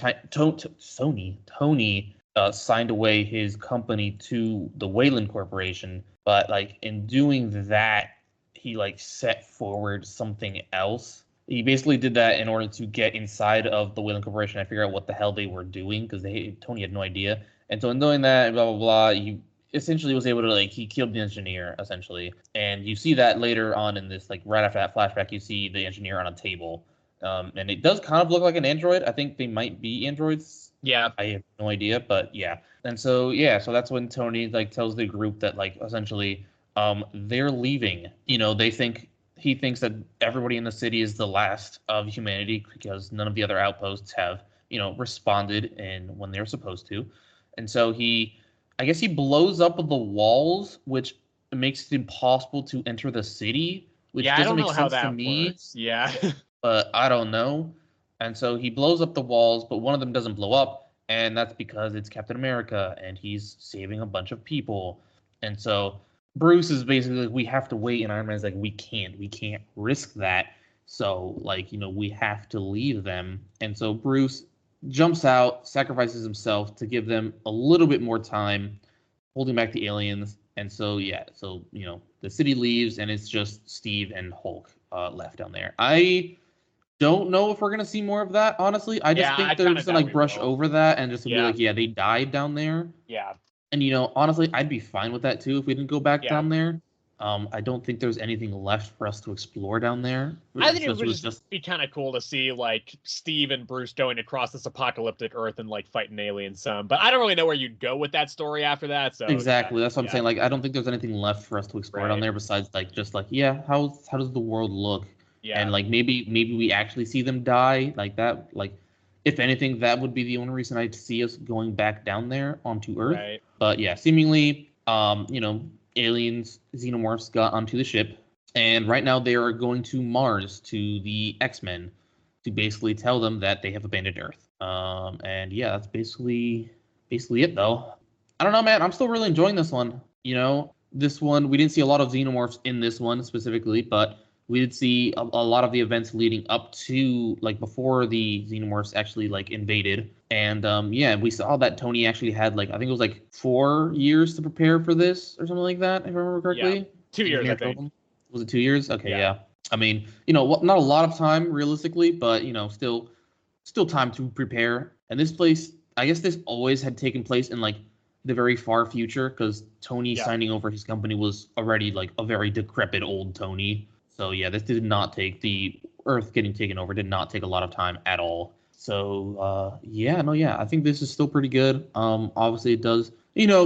B: signed away his company to the Wayland Corporation, but like in doing that, he like set forward something else He basically did that in order to get inside of the Wayland Corporation and figure out what the hell they were doing because Tony had no idea. And so in doing that, blah blah blah, he essentially was able to he killed the engineer essentially. And you see that later on in this right after that flashback, you see the engineer on a table, and it does kind of look like an android. I think they might be androids.
A: Yeah,
B: I have no idea, but yeah. And so yeah, so that's when Tony tells the group that essentially they're leaving. He thinks that everybody in the city is the last of humanity because none of the other outposts have, responded when they're supposed to. And so I guess he blows up the walls, which makes it impossible to enter the city, which doesn't make sense to me.
A: Works. Yeah.
B: But I don't know. And so he blows up the walls, but one of them doesn't blow up. And that's because it's Captain America and he's saving a bunch of people. And so Bruce is basically like, we have to wait, and Iron Man's like, we can't risk that. So we have to leave them. And so Bruce jumps out, sacrifices himself to give them a little bit more time, holding back the aliens. And so the city leaves, and it's just Steve and Hulk left down there. I don't know if we're gonna see more of that, honestly. I just think they're just gonna brush over that and just be like, yeah, they died down there.
A: Yeah.
B: And honestly, I'd be fine with that too if we didn't go back down there. I don't think there's anything left for us to explore down there.
A: I think it would just be kind of cool to see Steve and Bruce going across this apocalyptic Earth and fighting aliens some. But I don't really know where you'd go with that story after that. So
B: exactly, that's what I'm saying. I don't think there's anything left for us to explore down there besides how does the world look? Yeah. And maybe we actually see them die like that. If anything, that would be the only reason I'd see us going back down there onto Earth. Right. But yeah, seemingly, aliens, xenomorphs got onto the ship, and right now they are going to Mars to the X-Men to basically tell them that they have abandoned Earth. And yeah, that's basically it though. I don't know, man. I'm still really enjoying this one. This one, we didn't see a lot of xenomorphs in this one specifically, but we did see a lot of the events leading up to before the xenomorphs actually invaded. And we saw that Tony actually had I think it was 4 years to prepare for this or something like that, if I remember correctly.
A: Yeah. 2 years, I think.
B: Was it 2 years? Okay, yeah. I mean, not a lot of time realistically, but still time to prepare. And this place, I guess this always had taken place in the very far future because Tony signing over his company was already a very decrepit old Tony. So yeah, this did not take the Earth getting taken over. Did not take a lot of time at all. So I think this is still pretty good. Obviously it does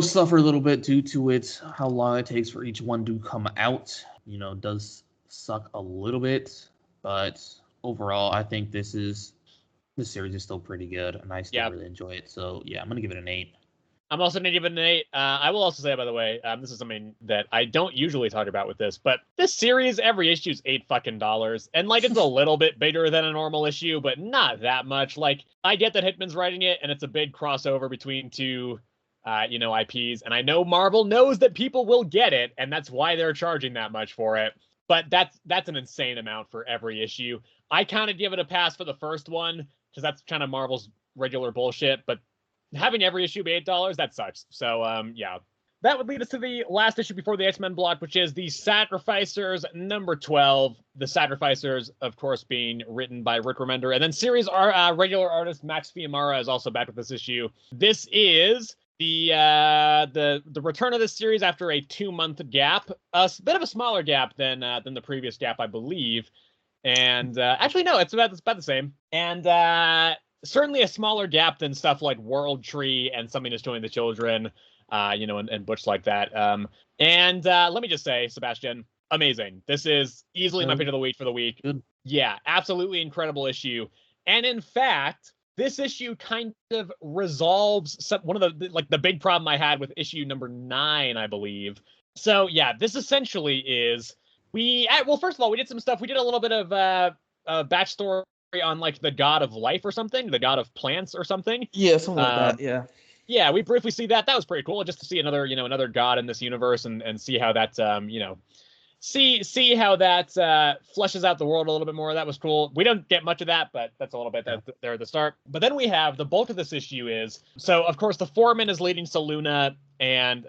B: suffer a little bit due to how long it takes for each one to come out. Does suck a little bit, but overall I think this series is still pretty good, and I still really enjoy it. So yeah, I'm gonna give it an 8.
A: I'm also going to give it an 8. I will also say, by the way, this is something that I don't usually talk about with this, but this series, every issue is $8 and it's a little bit bigger than a normal issue, but not that much. I get that Hickman's writing it, and it's a big crossover between two, IPs, and I know Marvel knows that people will get it, and that's why they're charging that much for it. But that's an insane amount for every issue. I kind of give it a pass for the first one because that's kind of Marvel's regular bullshit, but having every issue be $8, that sucks. So, that would lead us to the last issue before the X-Men block, which is the Sacrificers number 12. The Sacrificers, of course, being written by Rick Remender. And then series regular artist Max Fiumara is also back with this issue. This is the return of this series after a 2-month gap. A bit of a smaller gap than the previous gap, I believe. And actually, no, it's about the same. And certainly a smaller gap than stuff like World Tree and Something Destroying the Children, and books like that. And let me just say, Sebastian, amazing. This is easily my pick of the week for the week.
B: Good.
A: Yeah, absolutely incredible issue. And in fact, this issue kind of resolves one of the big problem I had with issue number 9, I believe. So yeah, this essentially is first of all, we did some stuff. We did a little bit of backstory on the god of life or something, the god of plants or something.
B: Yeah, something like that. Yeah.
A: Yeah, we briefly see that. That was pretty cool, just to see another god in this universe and see how that see how that fleshes out the world a little bit more. That was cool. We don't get much of that, but that's a little bit there at the start. But then we have the bulk of this issue is, so of course the foreman is leading Saluna and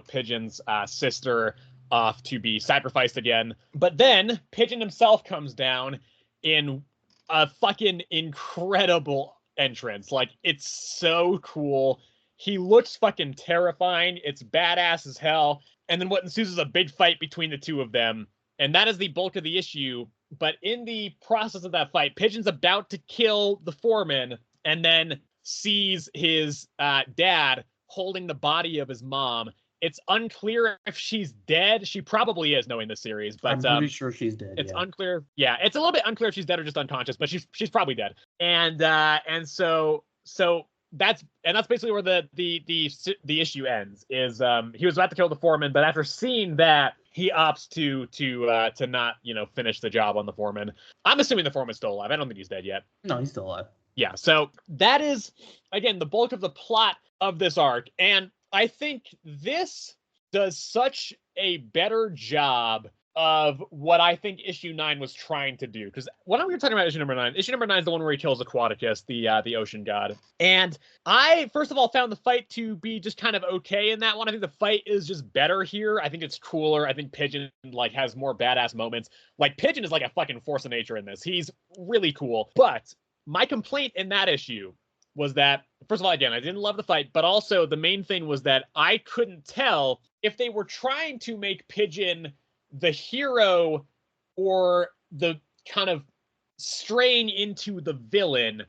A: Pigeon's sister off to be sacrificed again. But then Pigeon himself comes down in a fucking incredible entrance. Like, it's so cool. He looks fucking terrifying. It's badass as hell. And then what ensues is a big fight between the two of them. And that is the bulk of the issue. But in the process of that fight, Pigeon's about to kill the foreman and then sees his dad holding the body of his mom. It's unclear if she's dead. She probably is, knowing the series, but
B: I'm pretty sure she's dead.
A: It's unclear. Yeah, it's a little bit unclear if she's dead or just unconscious, but she's probably dead. And so that's basically where the issue ends. Is he was about to kill the foreman, but after seeing that, he opts to not finish the job on the foreman. I'm assuming the foreman's still alive. I don't think he's dead yet.
B: No, he's still alive.
A: Yeah, so that is, again, the bulk of the plot of this arc. And I think this does such a better job of what I think issue 9 was trying to do. Because when we were talking about issue number 9 is the one where he kills Aquaticus, the ocean god. And I, first of all, found the fight to be just kind of okay in that one. I think the fight is just better here. I think it's cooler. I think Pigeon has more badass moments. Like, Pigeon is like a fucking force of nature in this. He's really cool. But my complaint in that issue was that, first of all, again, I didn't love the fight, but also the main thing was that I couldn't tell if they were trying to make Pigeon the hero or the kind of straying into the villain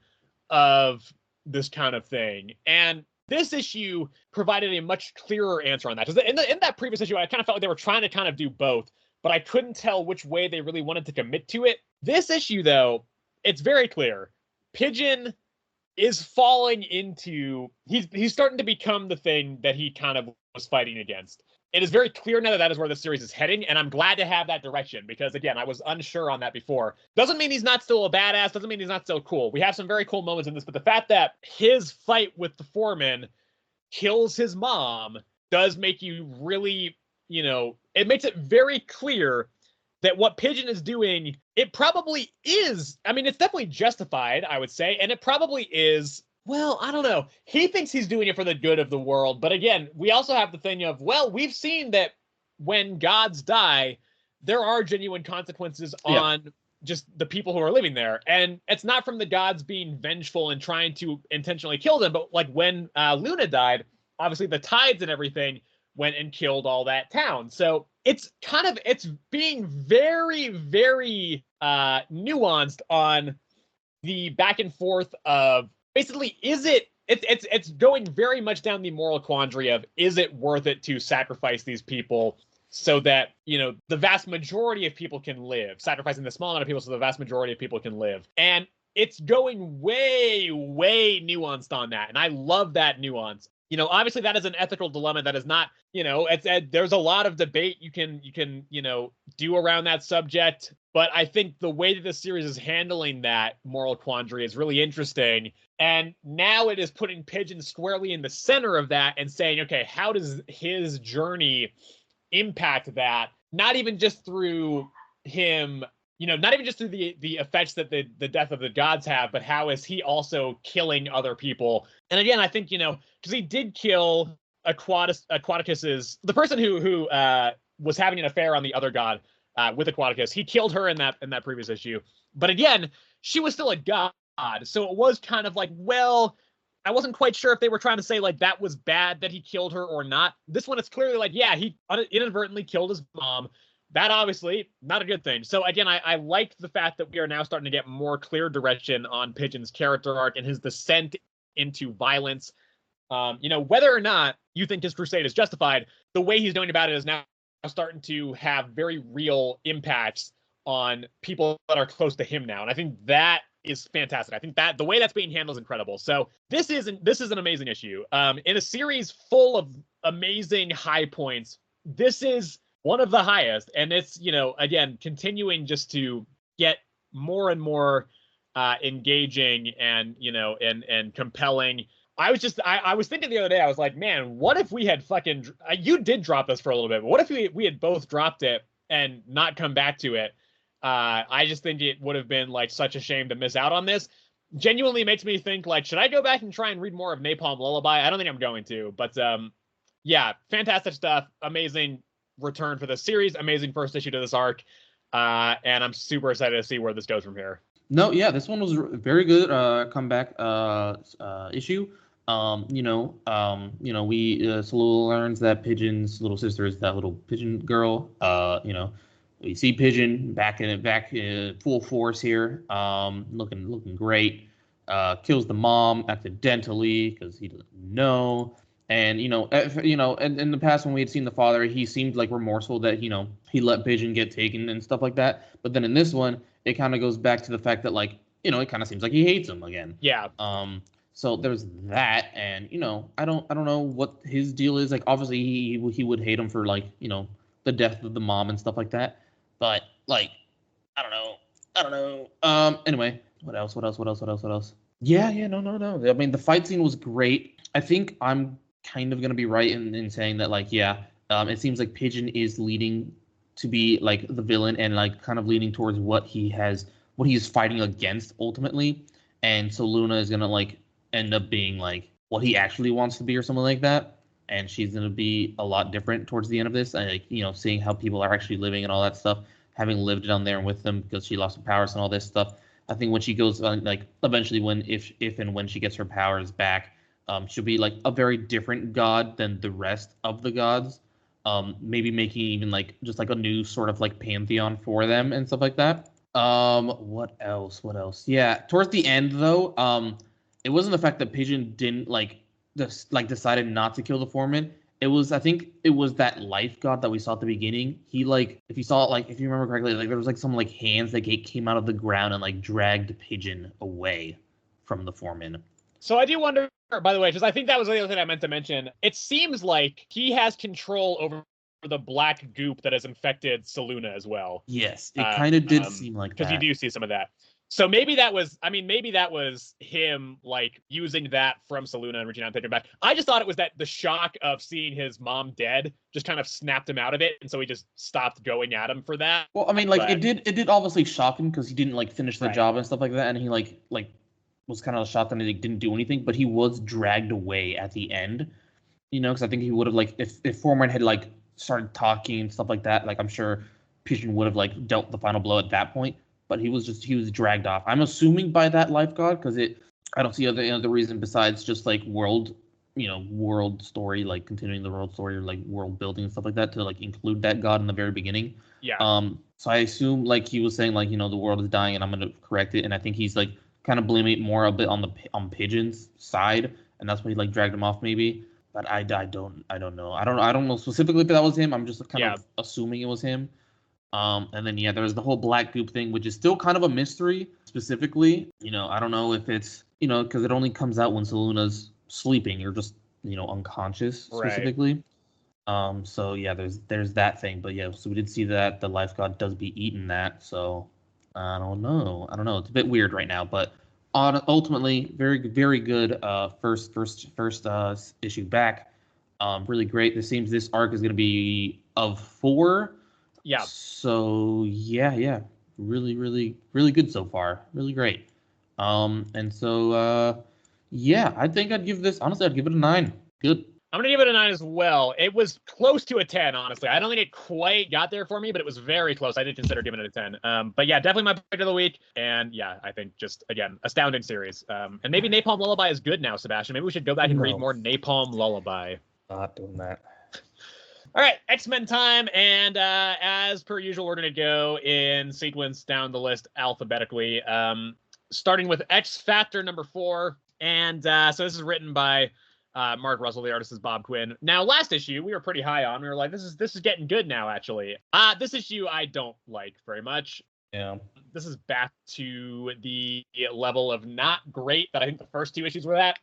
A: of this kind of thing. And this issue provided a much clearer answer on that. Because in that previous issue, I kind of felt like they were trying to kind of do both, but I couldn't tell which way they really wanted to commit to it. This issue, though, it's very clear. Pigeon is falling into, he's starting to become the thing that he kind of was fighting against. It is very clear now that that is where the series is heading, and I'm glad to have that direction, because again, I was unsure on that before. Doesn't mean he's not still a badass, doesn't mean he's not still cool. We have some very cool moments in this, but the fact that his fight with the foreman kills his mom does make you really, it makes it very clear that what Pigeon is doing, it probably is, I mean, it's definitely justified, I would say, and it probably is, well, I don't know. He thinks he's doing it for the good of the world, but again, we also have the thing of, well, we've seen that when gods die, there are genuine consequences on just the people who are living there, and it's not from the gods being vengeful and trying to intentionally kill them, but like when Luna died, obviously the tides and everything went and killed all that town. So it's being very, very nuanced on the back and forth of basically, it's going very much down the moral quandary of, is it worth it to sacrifice these people so that, the vast majority of people can live, sacrificing the small amount of people so the vast majority of people can live. And it's going way, way nuanced on that. And I love that nuance. Obviously that is an ethical dilemma that is not, there's a lot of debate you can, do around that subject. But I think the way that this series is handling that moral quandary is really interesting. And now it is putting Pigeon squarely in the center of that and saying, okay, how does his journey impact that? Not even just through him, not even just through the effects that the death of the gods have, but how is he also killing other people? And again, I think, because he did kill Aquaticus's, the person who was having an affair on the other god with Aquaticus. He killed her in that previous issue. But again, she was still a god. So it was kind of like, well, I wasn't quite sure if they were trying to say like that was bad that he killed her or not. This one, it's clearly like, yeah, he inadvertently killed his mom. That obviously not a good thing. So again, I like the fact that we are now starting to get more clear direction on Pigeon's character arc and his descent into violence. Whether or not you think his crusade is justified, the way he's doing about it is now starting to have very real impacts on people that are close to him now. And I think that is fantastic. I think that the way that's being handled is incredible. So this is an amazing issue. In a series full of amazing high points, this is one of the highest. And it's, again, continuing just to get more and more engaging and, and compelling. I was thinking the other day, I was like, man, what if we had you did drop this for a little bit, but what if we had both dropped it and not come back to it? I just think it would have been like such a shame to miss out on this. Genuinely makes me think like, should I go back and try and read more of Napalm Lullaby? I don't think I'm going to, but yeah, fantastic stuff. Amazing return for the series. Amazing first issue to this arc. and I'm super excited to see where this goes from here.
B: No, yeah, this one was very good comeback issue. We Salula learns that Pigeon's little sister is that little pigeon girl. We see Pigeon back in full force here, looking great. Kills the mom accidentally because he doesn't know. And and in the past when we had seen the father, he seemed like remorseful that he let Pigeon get taken and stuff like that. But then in this one, it kind of goes back to the fact that it kind of seems like he hates him again.
A: Yeah.
B: So there's that, and I don't know what his deal is. Like obviously he would hate him for the death of the mom and stuff like that. But I don't know. Anyway, what else? Yeah. No. I mean, the fight scene was great. I think I'm kind of gonna be right in saying that it seems like Pigeon is leading to be the villain and kind of leaning towards what he's fighting against ultimately, and so Luna is gonna end up being what he actually wants to be or something like that, and she's gonna be a lot different towards the end of this, and seeing how people are actually living and all that stuff, having lived down there with them because she lost her powers and all this stuff. I think when she goes eventually if and when she gets her powers back, she'll be a very different god than the rest of the gods. Maybe making even just a new sort of pantheon for them and stuff like that. What else? Yeah, towards the end though, it wasn't the fact that Pigeon didn't just decided not to kill the foreman. I think it was that life god that we saw at the beginning. He if you saw if you remember correctly, there was some hands that came out of the ground and dragged Pigeon away from the foreman.
A: So I do wonder, by the way, because I think that was the other thing I meant to mention. It seems like he has control over the black goop that has infected Saluna as well.
B: Yes, it kind of did seem like that.
A: Because you do see some of that. So maybe that was him using that from Saluna and reaching out and taking it back. I just thought it was that the shock of seeing his mom dead just kind of snapped him out of it, and so he just stopped going at him for that.
B: Well, I mean, it did obviously shock him because he didn't finish the job and stuff like that, and he was kind of shocked that he didn't do anything, but he was dragged away at the end, because I think he would have if Foreman had started talking and stuff like that, I'm sure Pigeon would have dealt the final blow at that point. But he was dragged off. I'm assuming by that life god because I don't see any other reason besides just world story, continuing the world story or world building and stuff like that to include that god in the very beginning.
A: Yeah.
B: So I assume he was saying the world is dying and I'm gonna correct it, and I think he's kind of blaming it more a bit on Pigeon's side, and that's why he dragged him off maybe. But I don't know. I don't know specifically if that was him. I'm just kind of assuming it was him. And then there's the whole black goop thing, which is still kind of a mystery. Specifically, I don't know if it's because it only comes out when Saluna's sleeping or just unconscious specifically. Right. So there's that thing, but so we did see that the life god does be eating that. So I don't know. It's a bit weird right now, but ultimately very very good. First issue back. Really great. It seems this arc is going to be of 4.
A: Yeah.
B: So yeah, really, really, really good so far. Really great. And so I think I'd give this I'd give it a 9. Good.
A: I'm gonna give it a 9 as well. It was close to a 10, honestly. I don't think it quite got there for me, but it was very close. I did consider giving it a 10. But yeah, definitely my pick of the week. And yeah, I think just again, astounding series. And maybe Napalm Lullaby is good now, Sebastian. Maybe we should go back and read more Napalm Lullaby.
B: Not doing that.
A: All right, X-Men time, and as per usual, we're going to go in sequence down the list alphabetically, starting with X Factor number 4, and so this is written by Mark Russell, the artist is Bob Quinn. Now, last issue, we were pretty high on. We were like, this is getting good now, actually. This issue I don't like very much.
B: Yeah.
A: This is back to the level of not great that I think the first 2 issues were at.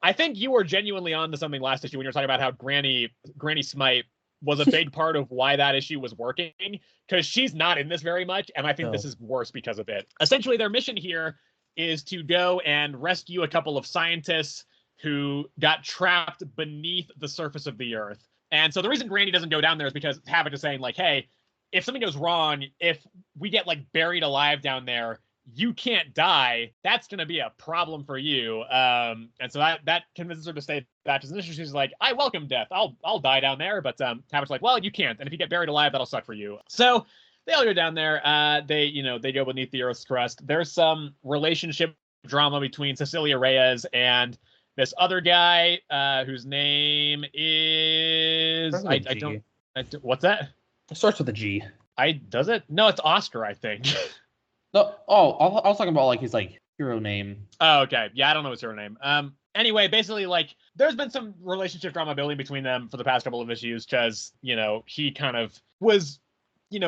A: I think you were genuinely on to something last issue when you were talking about how Granny Smite was a big part of why that issue was working, because she's not in this very much, and I think this is worse because of it. Essentially, their mission here is to go and rescue a couple of scientists who got trapped beneath the surface of the Earth. And so the reason Granny doesn't go down there is because Havoc is saying, hey, if something goes wrong, if we get buried alive down there, you can't die. That's going to be a problem for you. And so that convinces her to stay back. She's like, I welcome death. I'll die down there. But Havoc's like, well, you can't. And if you get buried alive, that'll suck for you. So they all go down there. They go beneath the Earth's crust. There's some relationship drama between Cecilia Reyes and this other guy whose name is what's that?
B: It starts with a G.
A: Does it? No, it's Oscar, I think.
B: No, I was talking about like his like hero name.
A: Oh, okay. Yeah, I don't know his hero name. Anyway, basically, like, there's been some relationship drama building between them for the past couple of issues because, he kind of was,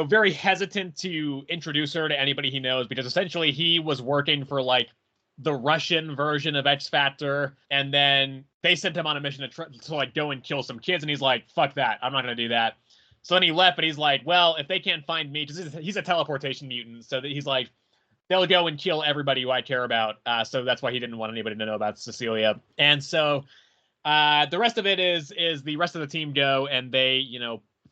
A: very hesitant to introduce her to anybody he knows because essentially he was working for, like, the Russian version of X Factor, and then they sent him on a mission to like, go and kill some kids, and he's like, fuck that, I'm not going to do that. So then he left, but he's like, well, if they can't find me, because he's a teleportation mutant, so that he's like, they'll go and kill everybody who I care about. So that's why he didn't want anybody to know about Cecilia. And so the rest of it is the rest of the team go and they,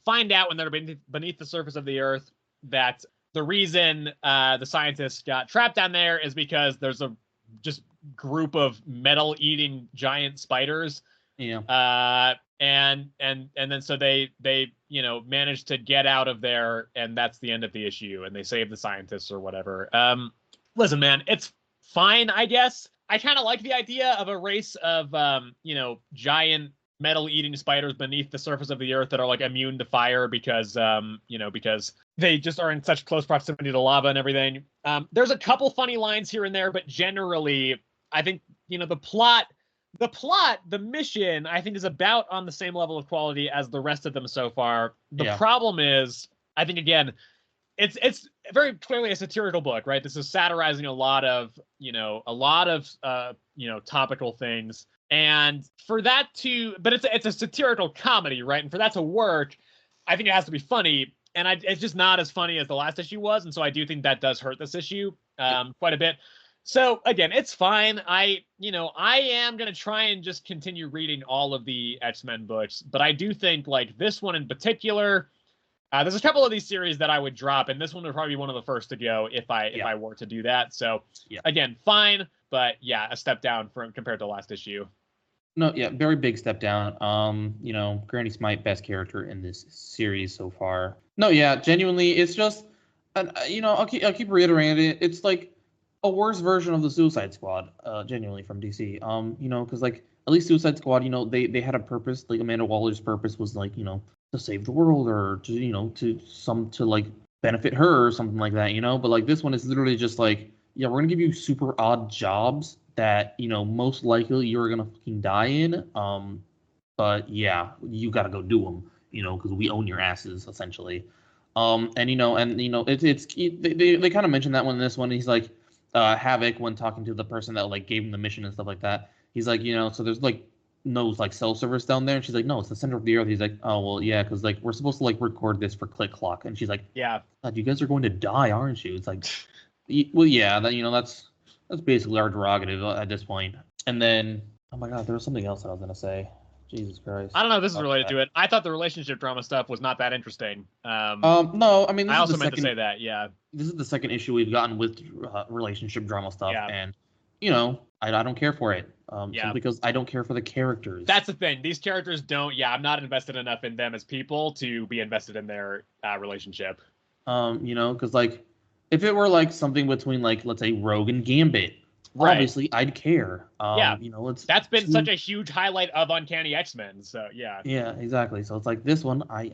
A: find out when they're beneath the surface of the Earth that the reason the scientists got trapped down there is because there's a just group of metal-eating giant spiders.
B: Yeah.
A: And then so they managed to get out of there, and that's the end of the issue, and they save the scientists or whatever. Listen, man, it's fine, I guess. I kind of like the idea of a race of giant metal-eating spiders beneath the surface of the Earth that are like immune to fire because because they just are in such close proximity to lava and everything. There's a couple funny lines here and there, but generally, I think the mission, I think, is about on the same level of quality as the rest of them so far. The problem is, I think, again, it's very clearly a satirical book, right? This is satirizing a lot of topical things. And for that but it's a satirical comedy, right? And for that to work, I think it has to be funny. And it's just not as funny as the last issue was. And so I do think that does hurt this issue quite a bit. So again, it's fine. I am going to try and just continue reading all of the X-Men books, but I do think like this one in particular, there's a couple of these series that I would drop, and this one would probably be one of the first to go if I were to do that. So again, fine, but a step down compared to last issue.
B: No, very big step down. Granny Smite, best character in this series so far. No, genuinely, it's just, I'll keep reiterating it. It's like a worse version of the Suicide Squad, genuinely, from DC. Because like at least Suicide Squad, they had a purpose. Like Amanda Waller's purpose was like, to save the world or to like benefit her or something like that. But like this one is literally just like, we're gonna give you super odd jobs that most likely you're gonna fucking die in. But you gotta go do them. Because we own your asses essentially. They kind of mentioned that one in this one. He's like. Havoc, when talking to the person that like gave him the mission and stuff like that, he's like, so there's like no like cell service down there, and she's like, no, it's the center of the Earth. He's like, oh well, yeah, because like we're supposed to like record this for Click Clock, and she's like, God, you guys are going to die, aren't you? It's like, well, yeah, that's basically our derogative at this point. And then, oh my God, there was something else that I was gonna say. Jesus Christ.
A: I don't know if this is related to it. I thought the relationship drama stuff was not that interesting.
B: No, I mean,
A: I also meant to say that,
B: This is the second issue we've gotten with relationship drama stuff, and, I don't care for it. Simply because I don't care for the characters.
A: That's the thing. These characters I'm not invested enough in them as people to be invested in their relationship.
B: Because, like, if it were, like, something between, like, let's say, Rogue and Gambit, obviously, I'd care.
A: That's been such a huge highlight of Uncanny X-Men. So
B: yeah, exactly. So it's like this one, I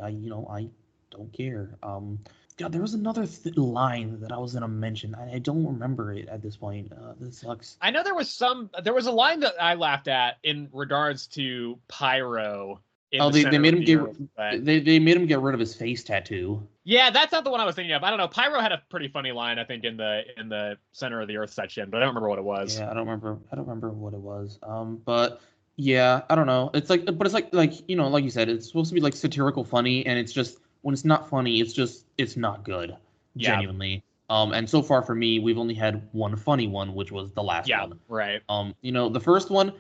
B: don't care. God, there was another line that I was gonna mention. I don't remember it at this point. This sucks.
A: I know there was a line that I laughed at in regards to Pyro.
B: They made him they made him get rid of his face tattoo.
A: Yeah, that's not the one I was thinking of. I don't know. Pyro had a pretty funny line, I think, in the center of the Earth section, but I don't remember what it was.
B: Yeah, I don't remember what it was. But yeah, I don't know. It's like, but it's like like you said, it's supposed to be like satirical funny, and it's just when it's not funny, it's not good. Genuinely. And so far for me, we've only had one funny one, which was the last one.
A: Right.
B: The first one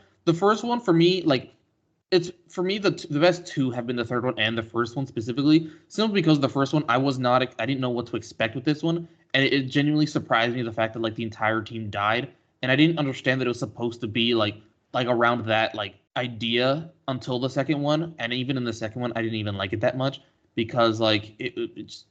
B: for me, like. It's for me the best two have been the third one and the first one specifically, simply because the first one I didn't know what to expect with this one, and it genuinely surprised me the fact that like the entire team died, and I didn't understand that it was supposed to be like around that like idea until the second one, and even in the second one I didn't even like it that much because like it's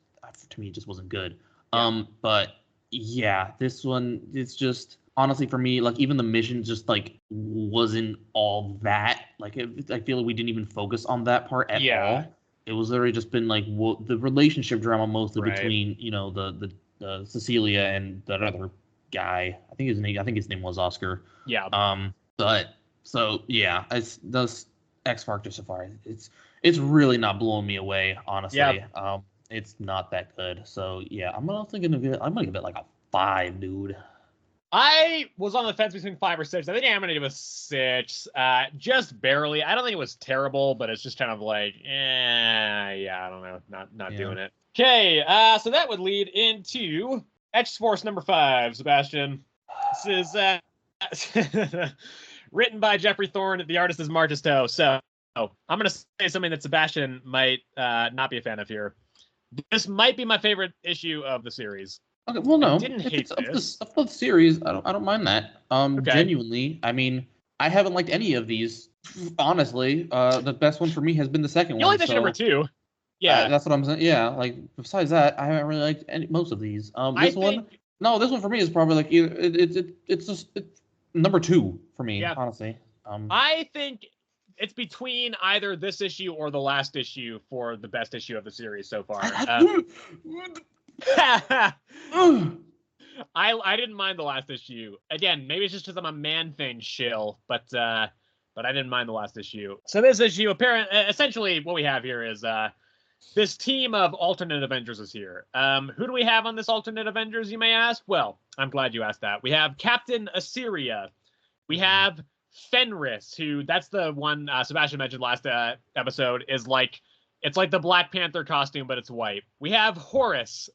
B: to me it just wasn't good.
A: Yeah.
B: But yeah, this one, it's just honestly for me, like even the mission just like wasn't all that. Like I feel like we didn't even focus on that part at
A: Yeah.
B: all. It was literally just been like the relationship drama mostly
A: Right.
B: between the Cecilia and that other guy. I think his name was Oscar.
A: Yeah.
B: But so yeah, it's those X Factor so far. It's really not blowing me away,
A: Yeah.
B: honestly. It's not that good. So yeah, I'm gonna give it like a 5, dude.
A: I was on the fence between 5 or 6. I think I'm gonna give a 6, just barely. I don't think it was terrible, but it's just kind of like, yeah, I don't know, not doing it. Okay, so that would lead into X-Force number 5, Sebastian. This is written by Jeffrey Thorne. The artist is Martisto. So I'm gonna say something that Sebastian might not be a fan of here. This might be my favorite issue of the series.
B: Okay, well, no,
A: I didn't hate this.
B: Of the series, I don't mind that.
A: Okay.
B: Genuinely, I mean, I haven't liked any of these. Honestly, the best one for me has been the second one.
A: You like issue number 2? Yeah,
B: that's what I'm saying. Yeah, like besides that, I haven't really liked most of these. This one for me is probably like it's just number 2 for me. Yeah. Honestly.
A: I think it's between either this issue or the last issue for the best issue of the series so far. I didn't mind the last issue. Again, maybe it's just because I'm a man thing shill, but I didn't mind the last issue. So this issue, essentially, what we have here is this team of alternate Avengers is here. Who do we have on this alternate Avengers, you may ask? Well, I'm glad you asked that. We have Captain Assyria. We have Fenris, who that's the one Sebastian mentioned last episode, is like, it's like the Black Panther costume, but it's white. We have Horus.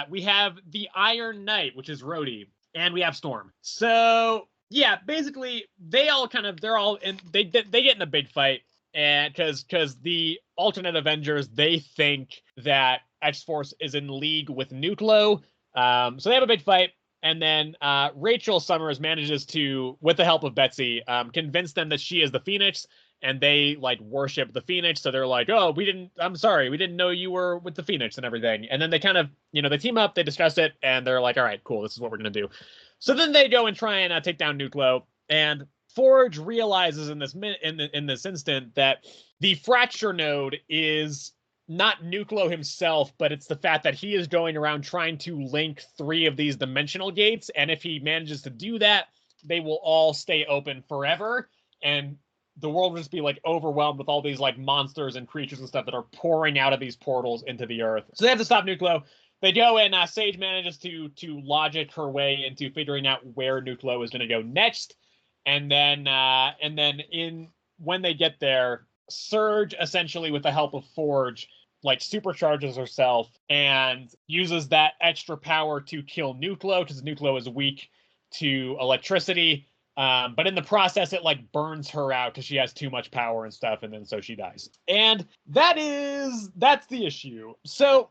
A: We have the Iron Knight, which is Rhodey, and we have Storm. So yeah, basically they get in a big fight, and because the alternate Avengers, they think that X-Force is in league with Nuclear. So they have a big fight. And then Rachel Summers manages to, with the help of Betsy, convince them that she is the Phoenix, and they like worship the Phoenix. So they're like, "Oh, I'm sorry, we didn't know you were with the Phoenix and everything." And then they kind of, they team up, they discuss it, and they're like, "All right, cool, this is what we're gonna do." So then they go and try and take down Nuclear, and Forge realizes in this instant that the fracture node is not Nuclear himself, but it's the fact that he is going around trying to link 3 of these dimensional gates, and if he manages to do that, they will all stay open forever, and the world will just be like overwhelmed with all these like monsters and creatures and stuff that are pouring out of these portals into the earth. So they have to stop Nuclear. They go, and Sage manages to logic her way into figuring out where Nuclear is going to go next, and then when they get there, Surge, essentially with the help of Forge, like supercharges herself and uses that extra power to kill Nuclear, because Nuclear is weak to electricity. But in the process, it like burns her out because she has too much power and stuff, and then so she dies. And that's the issue. So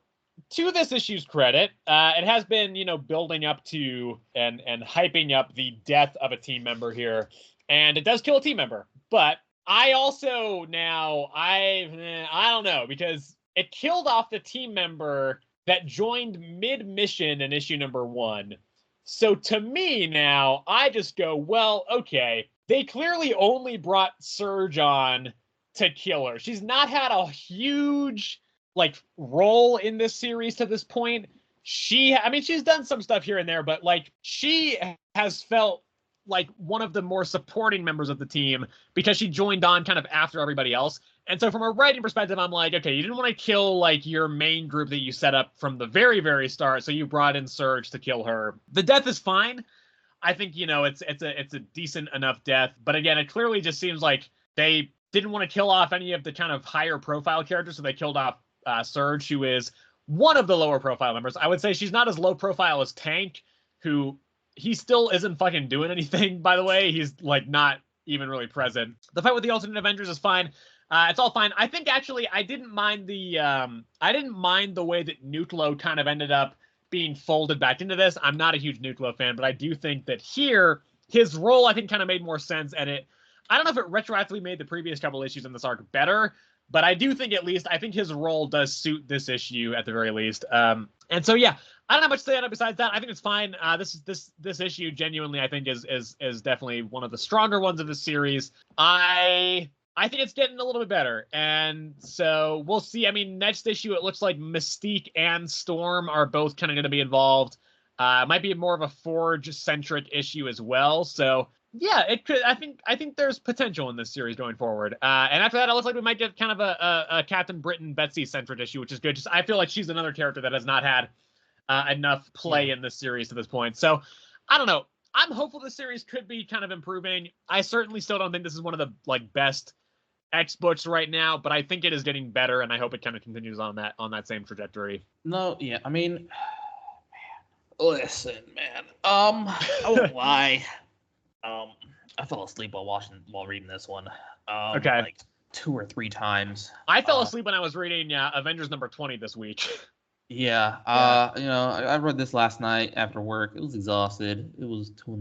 A: to this issue's credit, it has been, building up to and hyping up the death of a team member here, and it does kill a team member, but I also now, I don't know, because it killed off the team member that joined mid-mission in issue number 1. So to me now, I just go, well, okay, they clearly only brought Surge on to kill her. She's not had a huge, like, role in this series to this point. She's done some stuff here and there, but, like, she has felt like one of the more supporting members of the team because she joined on kind of after everybody else. And so from a writing perspective, I'm like, okay, you didn't want to kill like your main group that you set up from the very, very start. So you brought in Surge to kill her. The death is fine. I think, it's a decent enough death. But again, it clearly just seems like they didn't want to kill off any of the kind of higher profile characters. So they killed off Surge, who is one of the lower profile members. I would say she's not as low profile as Tank, who he still isn't fucking doing anything, by the way. He's like not even really present. The fight with the alternate Avengers is fine. It's all fine. I think actually I didn't mind the way that Nuclear kind of ended up being folded back into this. I'm not a huge Nuclear fan, but I do think that here his role I think kind of made more sense, and I don't know if it retroactively made the previous couple issues in this arc better, but I do think I think his role does suit this issue at the very least. And so yeah, I don't have much to say on it besides that. I think it's fine. This issue genuinely I think is definitely one of the stronger ones of the series. I think it's getting a little bit better, and so we'll see. I mean, next issue it looks like Mystique and Storm are both kind of going to be involved. It might be more of a Forge-centric issue as well. So yeah, it could. I think there's potential in this series going forward. And after that, it looks like we might get kind of a Captain Britain Betsy-centric issue, which is good. Just I feel like she's another character that has not had enough play in this series to this point. So I don't know. I'm hopeful this series could be kind of improving. I certainly still don't think this is one of the best X books right now, but I think it is getting better, and I hope it kind of continues on that same trajectory.
B: No, yeah, I mean, man, listen, man. I won't lie. I fell asleep while reading this one.
A: Okay.
B: Like 2 or 3 times.
A: I fell asleep when I was reading Avengers number 20 this week.
B: Yeah. You know, I read this last night after work. It was exhausted. It was 2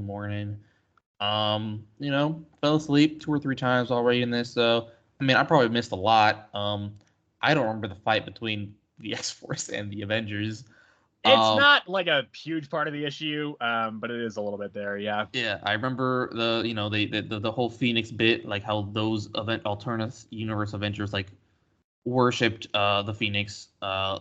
B: a.m. You know, fell asleep 2 or 3 times while reading this. So, I mean, I probably missed a lot. I don't remember the fight between the X-Force and the Avengers.
A: It's not like a huge part of the issue, but it is a little bit there, yeah.
B: Yeah, I remember the whole Phoenix bit, like how those alternate universe Avengers like worshipped the Phoenix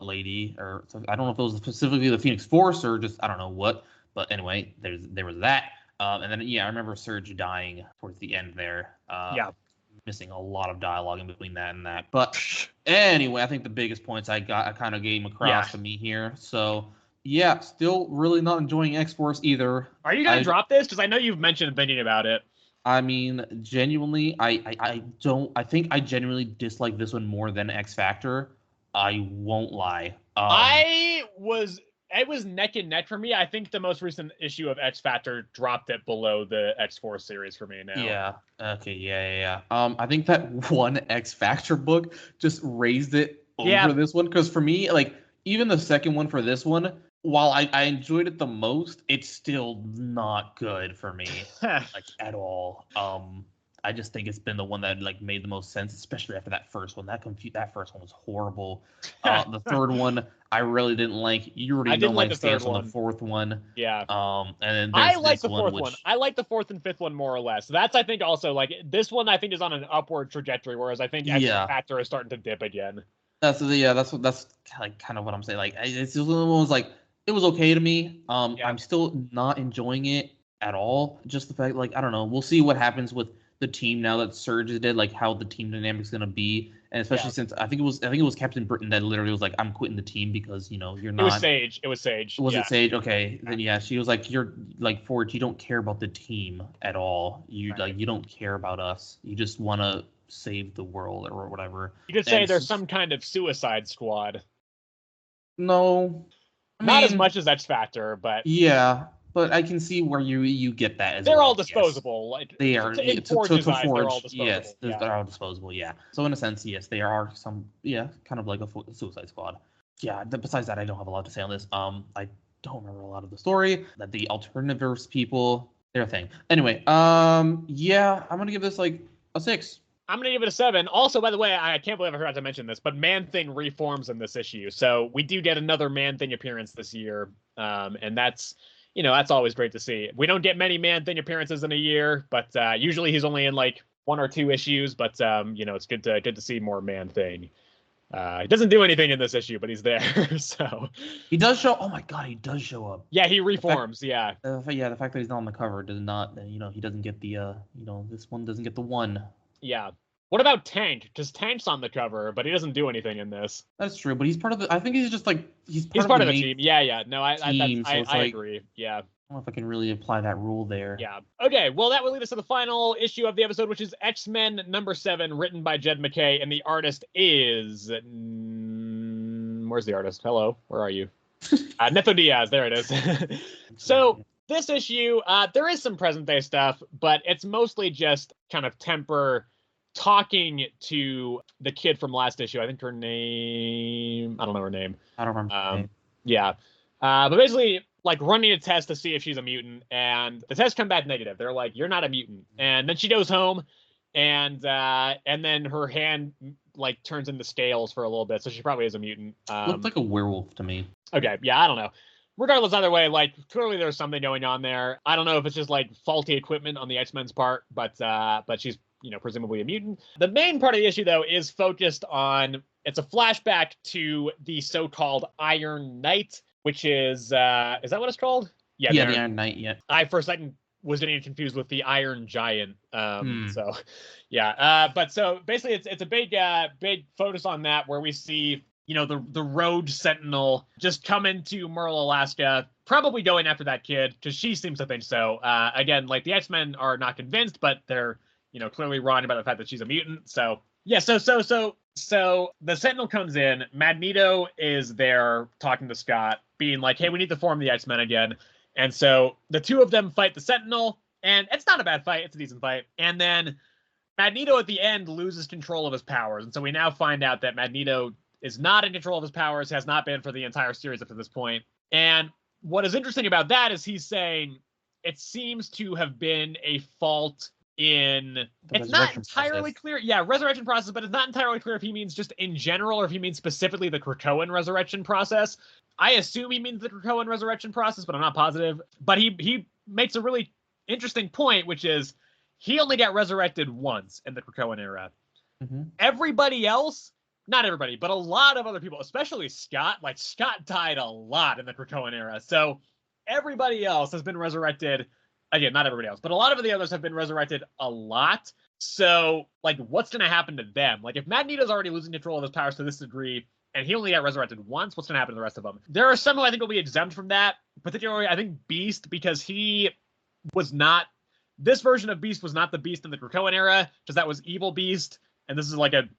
B: lady, or I don't know if it was specifically the Phoenix Force or just I don't know what, but anyway, there was that. And then yeah, I remember Surge dying towards the end there.
A: Yeah.
B: Missing a lot of dialogue in between that and that. But anyway, I think the biggest points I kind of gave across to me here. So yeah, still really not enjoying X-Force either.
A: Are you gonna drop this? Because I know you've mentioned thinking about it.
B: I mean, genuinely, I think I genuinely dislike this one more than X Factor. I won't lie.
A: It was neck and neck for me. I think the most recent issue of X Factor dropped it below the X-Force series for me now.
B: Yeah. Okay. Yeah. I think that one X Factor book just raised it over this one because for me, like even the second one for this one, while I enjoyed it the most, it's still not good for me, like at all. I just think it's been the one that like made the most sense, especially after that first one. That first one was horrible. The third one I really didn't like. You already know my stance on the fourth one.
A: Yeah.
B: And then
A: I like the fourth one. I like the fourth and fifth one more or less. That's I think also like this one I think is on an upward trajectory, whereas I think X Factor is starting to dip again.
B: That's like kind of what I'm saying. Like it's just one of those like it was okay to me. I'm still not enjoying it at all. Just the fact like I don't know. We'll see what happens with the team now that Surge is dead, like how the team dynamic's gonna be, and especially since I think it was Captain Britain that literally was like, I'm quitting the team because you're not.
A: It was Sage.
B: Was it Sage? Okay, then she was like, you're like Forge, you don't care about the team at all. You don't care about us. You just want to save the world or whatever.
A: You could say there's some kind of Suicide Squad.
B: No,
A: not as much as X Factor, but
B: yeah. But I can see where you get that as
A: they're
B: well.
A: all disposable. Yes. Like
B: they are
A: to Forge, they're all disposable.
B: Yes, they're all disposable. Yeah. So in a sense, yes, they are some kind of like a Suicide Squad. Yeah. Besides that, I don't have a lot to say on this. I don't remember a lot of the story. That the Alternativerse people, their thing. Anyway, yeah, I'm gonna give this like a 6.
A: I'm going to give it a 7. Also, by the way, I can't believe I forgot to mention this, but Man-Thing reforms in this issue. So we do get another Man-Thing appearance this year, and that's always great to see. We don't get many Man-Thing appearances in a year, but usually he's only in like 1 or 2 issues, but it's good to see more Man-Thing. He doesn't do anything in this issue, but he's there. So
B: he does show. Oh my god, he does show up.
A: Yeah, he reforms. The fact
B: that he's not on the cover does not. He doesn't get the. This one doesn't get the 1.
A: Yeah. What about Tank? Because Tank's on the cover, but he doesn't do anything in this.
B: That's true, but he's part of the. I think he's just like he's
A: part of the team. Yeah. No, I agree. Yeah.
B: I don't know if I can really apply that rule there.
A: Yeah. Okay. Well, that will lead us to the final issue of the episode, which is X-Men number 7, written by Jed MacKay, and the artist is. Where's the artist? Hello. Where are you? Neto Diaz. There it is. So. This issue, there is some present day stuff, but it's mostly just kind of Temper talking to the kid from last issue. I think her name, I don't know her name.
B: I don't remember her name.
A: Yeah. But basically, like running a test to see if she's a mutant, and the tests come back negative. They're like, you're not a mutant. And then she goes home, and then her hand like turns into scales for a little bit, so she probably is a mutant.
B: Looked like a werewolf to me.
A: Okay, yeah, I don't know. Regardless, either way, like clearly there's something going on there. I don't know if it's just like faulty equipment on the X-Men's part, but she's presumably a mutant. The main part of the issue though is focused on, it's a flashback to the so-called Iron Knight, which is that what it's called?
B: Yeah, the Iron Knight. Yeah.
A: I for a second was getting confused with the Iron Giant. So yeah, but so basically it's a big focus on that, where we see the Rogue Sentinel just come into Merle, Alaska, probably going after that kid because she seems to think so. Again, like the X-Men are not convinced, but they're clearly wrong about the fact that she's a mutant. So yeah, so the Sentinel comes in. Magneto is there talking to Scott, being like, "Hey, we need to form the X-Men again." And so the two of them fight the Sentinel, and it's not a bad fight. It's a decent fight. And then Magneto at the end loses control of his powers. And so we now find out that Magneto is not in control of his powers, has not been for the entire series up to this point. And what is interesting about that is he's saying it seems to have been a fault in... It's not entirely clear. Yeah, resurrection process, but it's not entirely clear if he means just in general or if he means specifically the Krakoan resurrection process. I assume he means the Krakoan resurrection process, but I'm not positive. But he makes a really interesting point, which is he only got resurrected once in the Krakoan era. Mm-hmm. Everybody else, not everybody, but a lot of other people, especially Scott, like Scott died a lot in the Krakoan era. So everybody else has been resurrected. Again, not everybody else, but a lot of the others have been resurrected a lot. So like, what's going to happen to them? Like if Magneto's already losing control of his powers to this degree, and he only got resurrected once, what's going to happen to the rest of them? There are some who I think will be exempt from that, particularly I think Beast, because he was not... This version of Beast was not the Beast in the Krakoan era, because that was Evil Beast, and this is like a,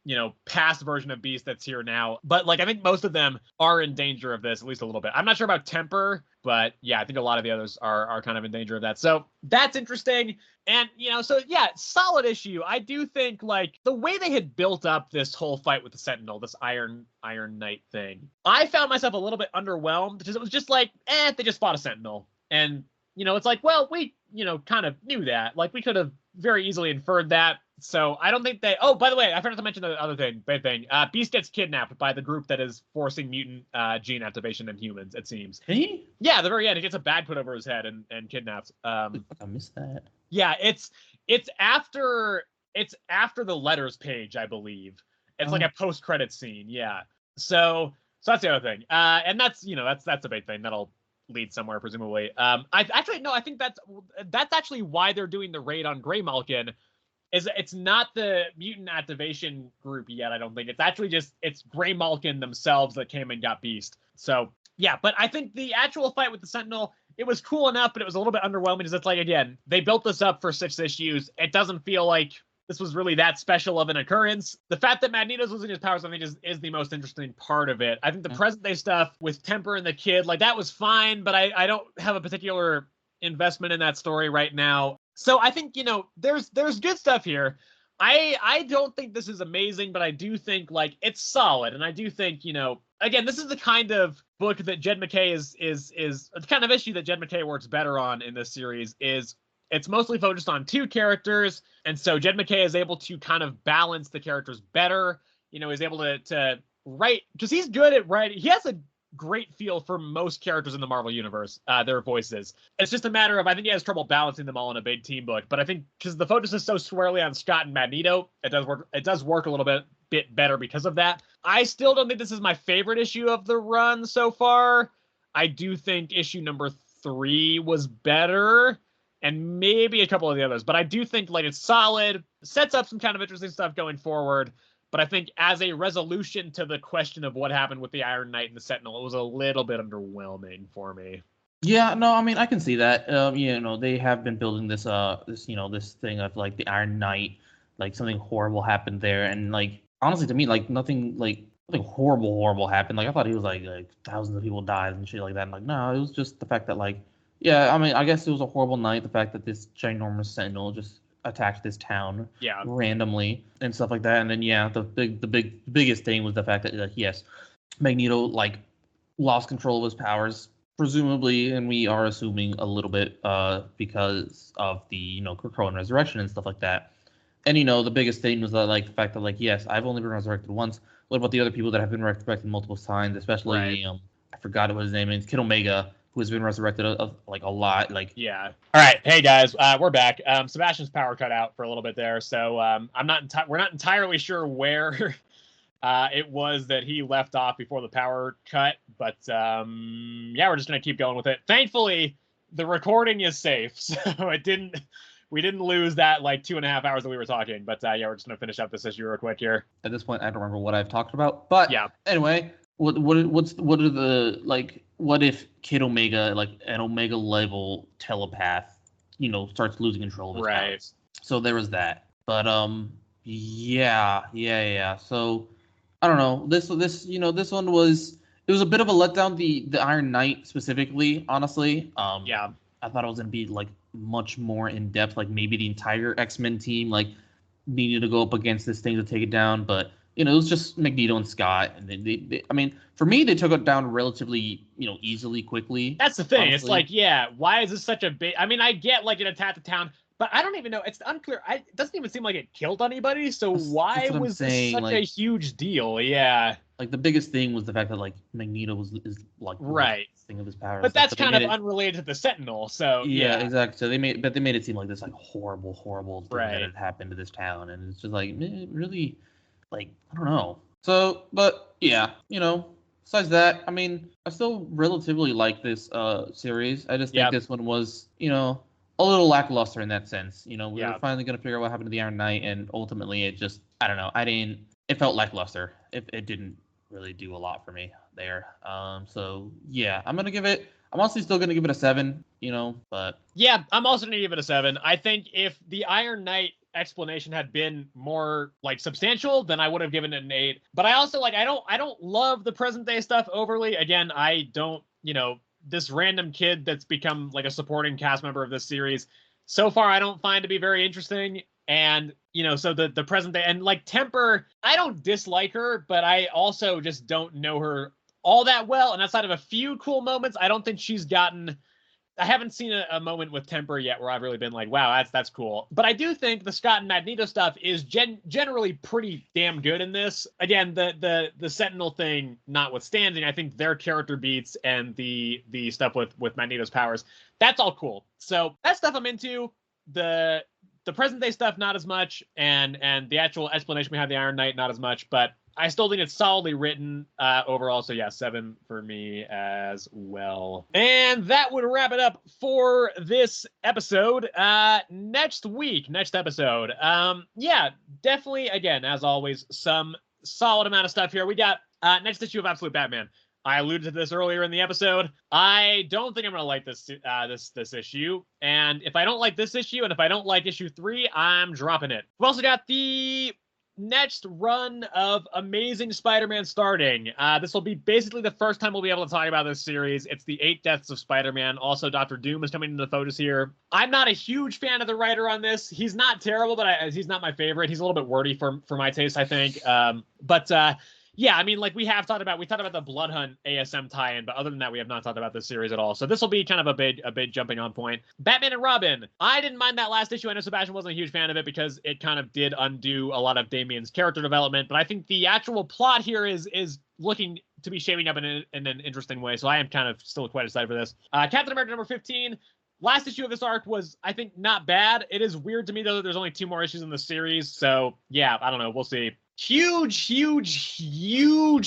A: past version of Beast that's here now. But like, I think most of them are in danger of this, at least a little bit. I'm not sure about Temper, but yeah, I think a lot of the others are kind of in danger of that. So that's interesting. And, so yeah, solid issue. I do think like the way they had built up this whole fight with the Sentinel, this Iron Knight thing, I found myself a little bit underwhelmed because it was just like, they just fought a Sentinel. And, it's like, well, we, kind of knew that. Like we could have very easily inferred that. So I don't think they... Oh, by the way, I forgot to mention the other thing. Big thing. Beast gets kidnapped by the group that is forcing mutant gene activation in humans, it seems.
B: He?
A: Yeah, at the very end, he gets a bag put over his head and kidnapped.
B: I missed that.
A: Yeah, it's after the letters page, I believe. It's like a post-credit scene. Yeah. So that's the other thing. And that's that's a big thing that'll lead somewhere presumably. I think that's actually why they're doing the raid on Greymalkin. Is it's not the mutant activation group yet, I don't think. It's actually just, it's Greymalkin themselves that came and got Beast. So, yeah, but I think the actual fight with the Sentinel, it was cool enough, but it was a little bit underwhelming because it's like, again, they built this up for 6 issues. It doesn't feel like this was really that special of an occurrence. The fact that Magneto's losing his powers, I think, is the most interesting part of it. I think the present day stuff with Temper and the kid, like, that was fine, but I don't have a particular investment in that story right now. So I think, there's good stuff here. I don't think this is amazing, but I do think, like, it's solid. And I do think, again, this is the kind of book that Jed MacKay is the kind of issue that Jed MacKay works better on in this series. Is it's mostly focused on 2 characters. And so Jed MacKay is able to kind of balance the characters better. He's able to write, because he's good at writing. He has a great feel for most characters in the Marvel Universe, their voices. It's just a matter of, I think he has trouble balancing them all in a big team book. But I think because the focus is so squarely on Scott and Magneto, it does work a little bit better because of that. I still don't think this is my favorite issue of the run so far. I do think issue number 3 was better, and maybe a couple of the others. But I do think, like, it's solid, sets up some kind of interesting stuff going forward. But I think as a resolution to the question of what happened with the Iron Knight and the Sentinel, it was a little bit underwhelming for me.
B: Yeah, no, I mean, I can see that. They have been building this thing of, like, the Iron Knight, like, something horrible happened there. And, like, honestly, to me, like, nothing horrible happened. Like, I thought he was, like thousands of people died and shit like that. And, like, no, it was just the fact that, like, yeah, I mean, I guess it was a horrible night. The fact that this ginormous Sentinel just attacked this town randomly and stuff like that. And then the biggest thing was the fact that yes, Magneto, like, lost control of his powers, presumably, and we are assuming a little bit because of the Krakoan resurrection and stuff like that. And the biggest thing was that the fact that yes, I've only been resurrected once. What about the other people that have been resurrected multiple times, especially I forgot what his name is, Kid Omega, who has been resurrected a lot.
A: Yeah. All right, hey guys, we're back. Sebastian's power cut out for a little bit there, so we're not entirely sure where it was that he left off before the power cut, but yeah, we're just gonna keep going with it. Thankfully, the recording is safe, so we didn't lose that 2.5 hours that we were talking. But yeah, we're just gonna finish up this issue real quick here.
B: At this point, I don't remember what I've talked about, but
A: yeah.
B: Anyway, what if Kid Omega, an Omega level telepath, starts losing control of his powers? So there was that. But yeah. So I don't know. This one was a bit of a letdown. The Iron Knight specifically, honestly.
A: Yeah.
B: I thought it was gonna be much more in depth. Maybe the entire X-Men team needed to go up against this thing to take it down, but. It was just Magneto and Scott, and they I mean, for me, they took it down relatively, easily, quickly.
A: That's the thing. Honestly. It's why is this such a big? I mean, I get it attacked the town, but I don't even know. It's unclear. It doesn't even seem like it killed anybody. So why was this such a huge deal? Yeah.
B: The biggest thing was the fact that Magneto is
A: right
B: thing of his powers.
A: But that's kind of unrelated to the Sentinel. So
B: yeah, exactly. So they made it seem like this horrible thing that had happened to this town, and it's just really. I don't know. So, but yeah, besides that, I mean, I still relatively like this series. I just think this one was, a little lackluster in that sense. We were finally going to figure out what happened to the Iron Knight, and ultimately it just, I don't know. It felt lackluster. It didn't really do a lot for me there. So yeah, I'm honestly still going to give it a 7, but. Yeah,
A: I'm also going to give it a 7. I think if the Iron Knight explanation had been more substantial, then I would have given it an 8. But I also I don't love the present day stuff overly. Again, I don't, this random kid that's become a supporting cast member of this series, so far I don't find to be very interesting. And so the present day and Temper, I don't dislike her, but I also just don't know her all that well. And outside of a few cool moments, I don't think she's gotten. I haven't seen a moment with Temper yet where I've really been wow, that's cool. But I do think the Scott and Magneto stuff is generally pretty damn good in this. Again, the Sentinel thing notwithstanding, I think their character beats and the stuff with Magneto's powers, that's all cool. So that stuff I'm into. The present day stuff not as much, and the actual explanation behind the Iron Knight not as much, but I still think it's solidly written overall. So yeah, 7 for me as well. And that would wrap it up for this episode. Next episode. Yeah, definitely, again, as always, some solid amount of stuff here. We got next issue of Absolute Batman. I alluded to this earlier in the episode. I don't think I'm going to like this issue. And if I don't like this issue, and if I don't like issue 3, I'm dropping it. We've also got the next run of Amazing Spider-Man starting. This will be basically the first time we'll be able to talk about this series. It's the 8 Deaths of Spider-Man. Also, Dr. Doom is coming into the focus here. I'm not a huge fan of the writer on this. He's not terrible, but he's not my favorite. He's a little bit wordy for my taste, I think. Yeah, I mean, we talked about the Blood Hunt ASM tie-in, but other than that, we have not talked about this series at all. So this will be kind of a big jumping on point. Batman and Robin. I didn't mind that last issue. I know Sebastian wasn't a huge fan of it because it kind of did undo a lot of Damian's character development, but I think the actual plot here is looking to be shaping up in an interesting way. So I am kind of still quite excited for this. Captain America number 15. Last issue of this arc was, I think, not bad. It is weird to me, though, that there's only 2 more issues in the series. So yeah, I don't know. We'll see. Huge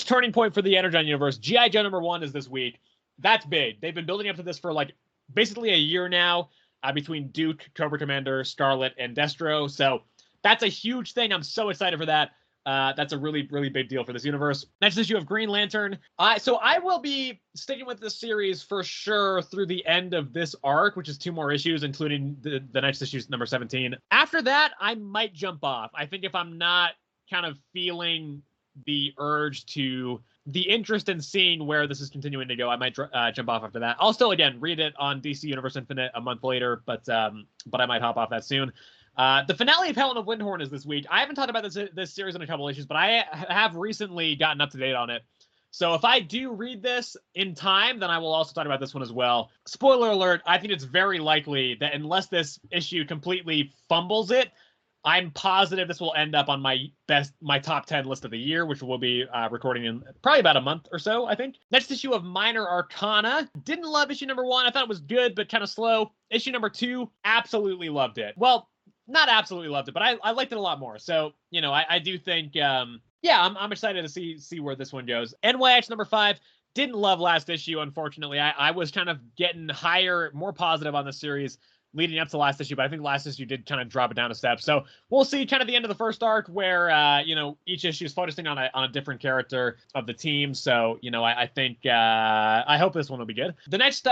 A: turning point for the Energon universe. G.I. Joe number 1 is this week. That's big. They've been building up to this for basically a year now, between Duke, Cobra Commander, Scarlet, and Destro. So that's a huge thing. I'm so excited for that. That's a really, really big deal for this universe. Next issue of Green Lantern. So I will be sticking with this series for sure through the end of this arc, which is 2 more issues, including the next issue, number 17. After that, I might jump off. I think if I'm not kind of feeling the urge to the interest in seeing where this is continuing to go, I might jump off after that. I'll still, again, read it on DC Universe Infinite a month later, but I might hop off that soon. The finale of Helen of Windhorn is this week. I haven't talked about this series in a couple issues, but I have recently gotten up to date on it. So if I do read this in time, then I will also talk about this one as well. Spoiler alert, I think it's very likely that unless this issue completely fumbles it, I'm positive this will end up on my top 10 list of the year, which we'll be recording in probably about a month or so, I think. Next issue of Minor Arcana. Didn't love issue number 1. I thought it was good, but kind of slow. Issue number 2, absolutely loved it. Well, not absolutely loved it, but I liked it a lot more. So, I do think, I'm excited to see where this one goes. NYX number 5. Didn't love last issue, unfortunately. I was kind of getting higher, more positive on the series leading up to last issue, but I think last issue did kind of drop it down a step. So we'll see kind of the end of the first arc where, each issue is focusing on a different character of the team. So, I think, I hope this one will be good. The next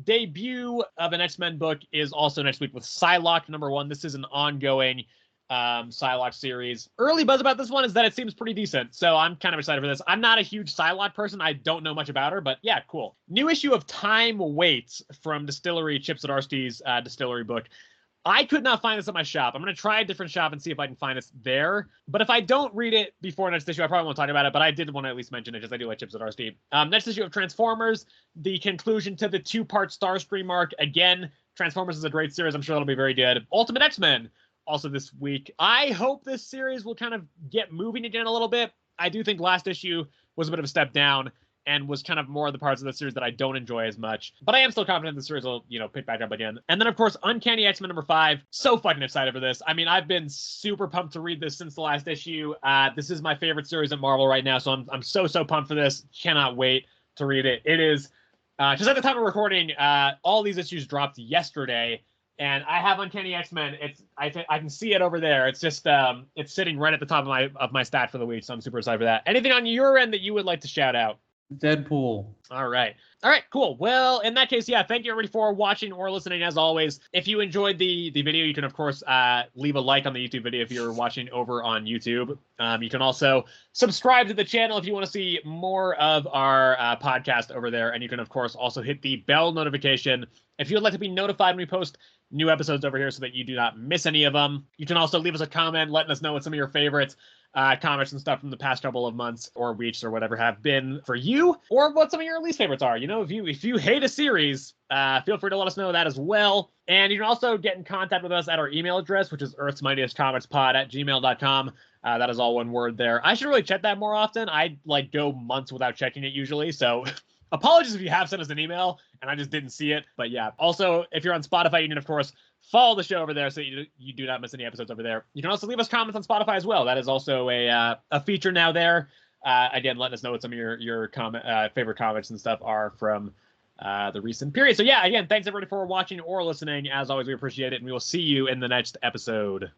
A: debut of an X-Men book is also next week with Psylocke number 1. This is an ongoing Psylocke series. Early buzz about this one is that it seems pretty decent, so I'm kind of excited for this. I'm not a huge Psylocke person. I don't know much about her, but yeah, cool. New issue of Time Waits from Distillery, Chip Zdarsky's distillery book. I could not find this at my shop. I'm going to try a different shop and see if I can find this there. But if I don't read it before next issue, I probably won't talk about it, but I did want to at least mention it because I do like Chip Zdarsky. Next issue of Transformers, the conclusion to the 2-part Starscream arc. Again, Transformers is a great series. I'm sure that'll be very good. Ultimate X-Men, also this week. I hope this series will kind of get moving again a little bit. I do think last issue was a bit of a step down and was kind of more of the parts of the series that I don't enjoy as much. But I am still confident the series will, pick back up again. And then, of course, Uncanny X-Men number 5. So fucking excited for this. I mean, I've been super pumped to read this since the last issue. This is my favorite series at Marvel right now, so I'm so pumped for this. Cannot wait to read it. It is, just at the time of recording, all these issues dropped yesterday. And I have Uncanny X-Men. I can see it over there. It's just it's sitting right at the top of my stat for the week, so I'm super excited for that. Anything on your end that you would like to shout out?
B: Deadpool.
A: All right, cool. Well, in that case, yeah, thank you everybody for watching or listening. As always, if you enjoyed the video, you can of course leave a like on the YouTube video if you're watching over on YouTube. You can also subscribe to the channel if you want to see more of our podcast over there, and you can of course also hit the bell notification if you would like to be notified when we post new episodes over here so that you do not miss any of them. You can also leave us a comment letting us know what some of your favorites comics and stuff from the past couple of months or weeks or whatever have been for you, or what some of your least favorites are. If you hate a series, feel free to let us know that as well. And you can also get in contact with us at our email address, which is earthsmightiestcomicspod@gmail.com. That is all one word there. I should really check that more often. I go months without checking it usually, so apologies if you have sent us an email and I just didn't see it. But yeah, also, if you're on Spotify, you can, of course, follow the show over there so you do not miss any episodes over there. You can also leave us comments on Spotify as well. That is also a feature now there. Again, letting us know what some of your favorite comics and stuff are from the recent period. So yeah, again, thanks everybody for watching or listening. As always, we appreciate it, and we will see you in the next episode.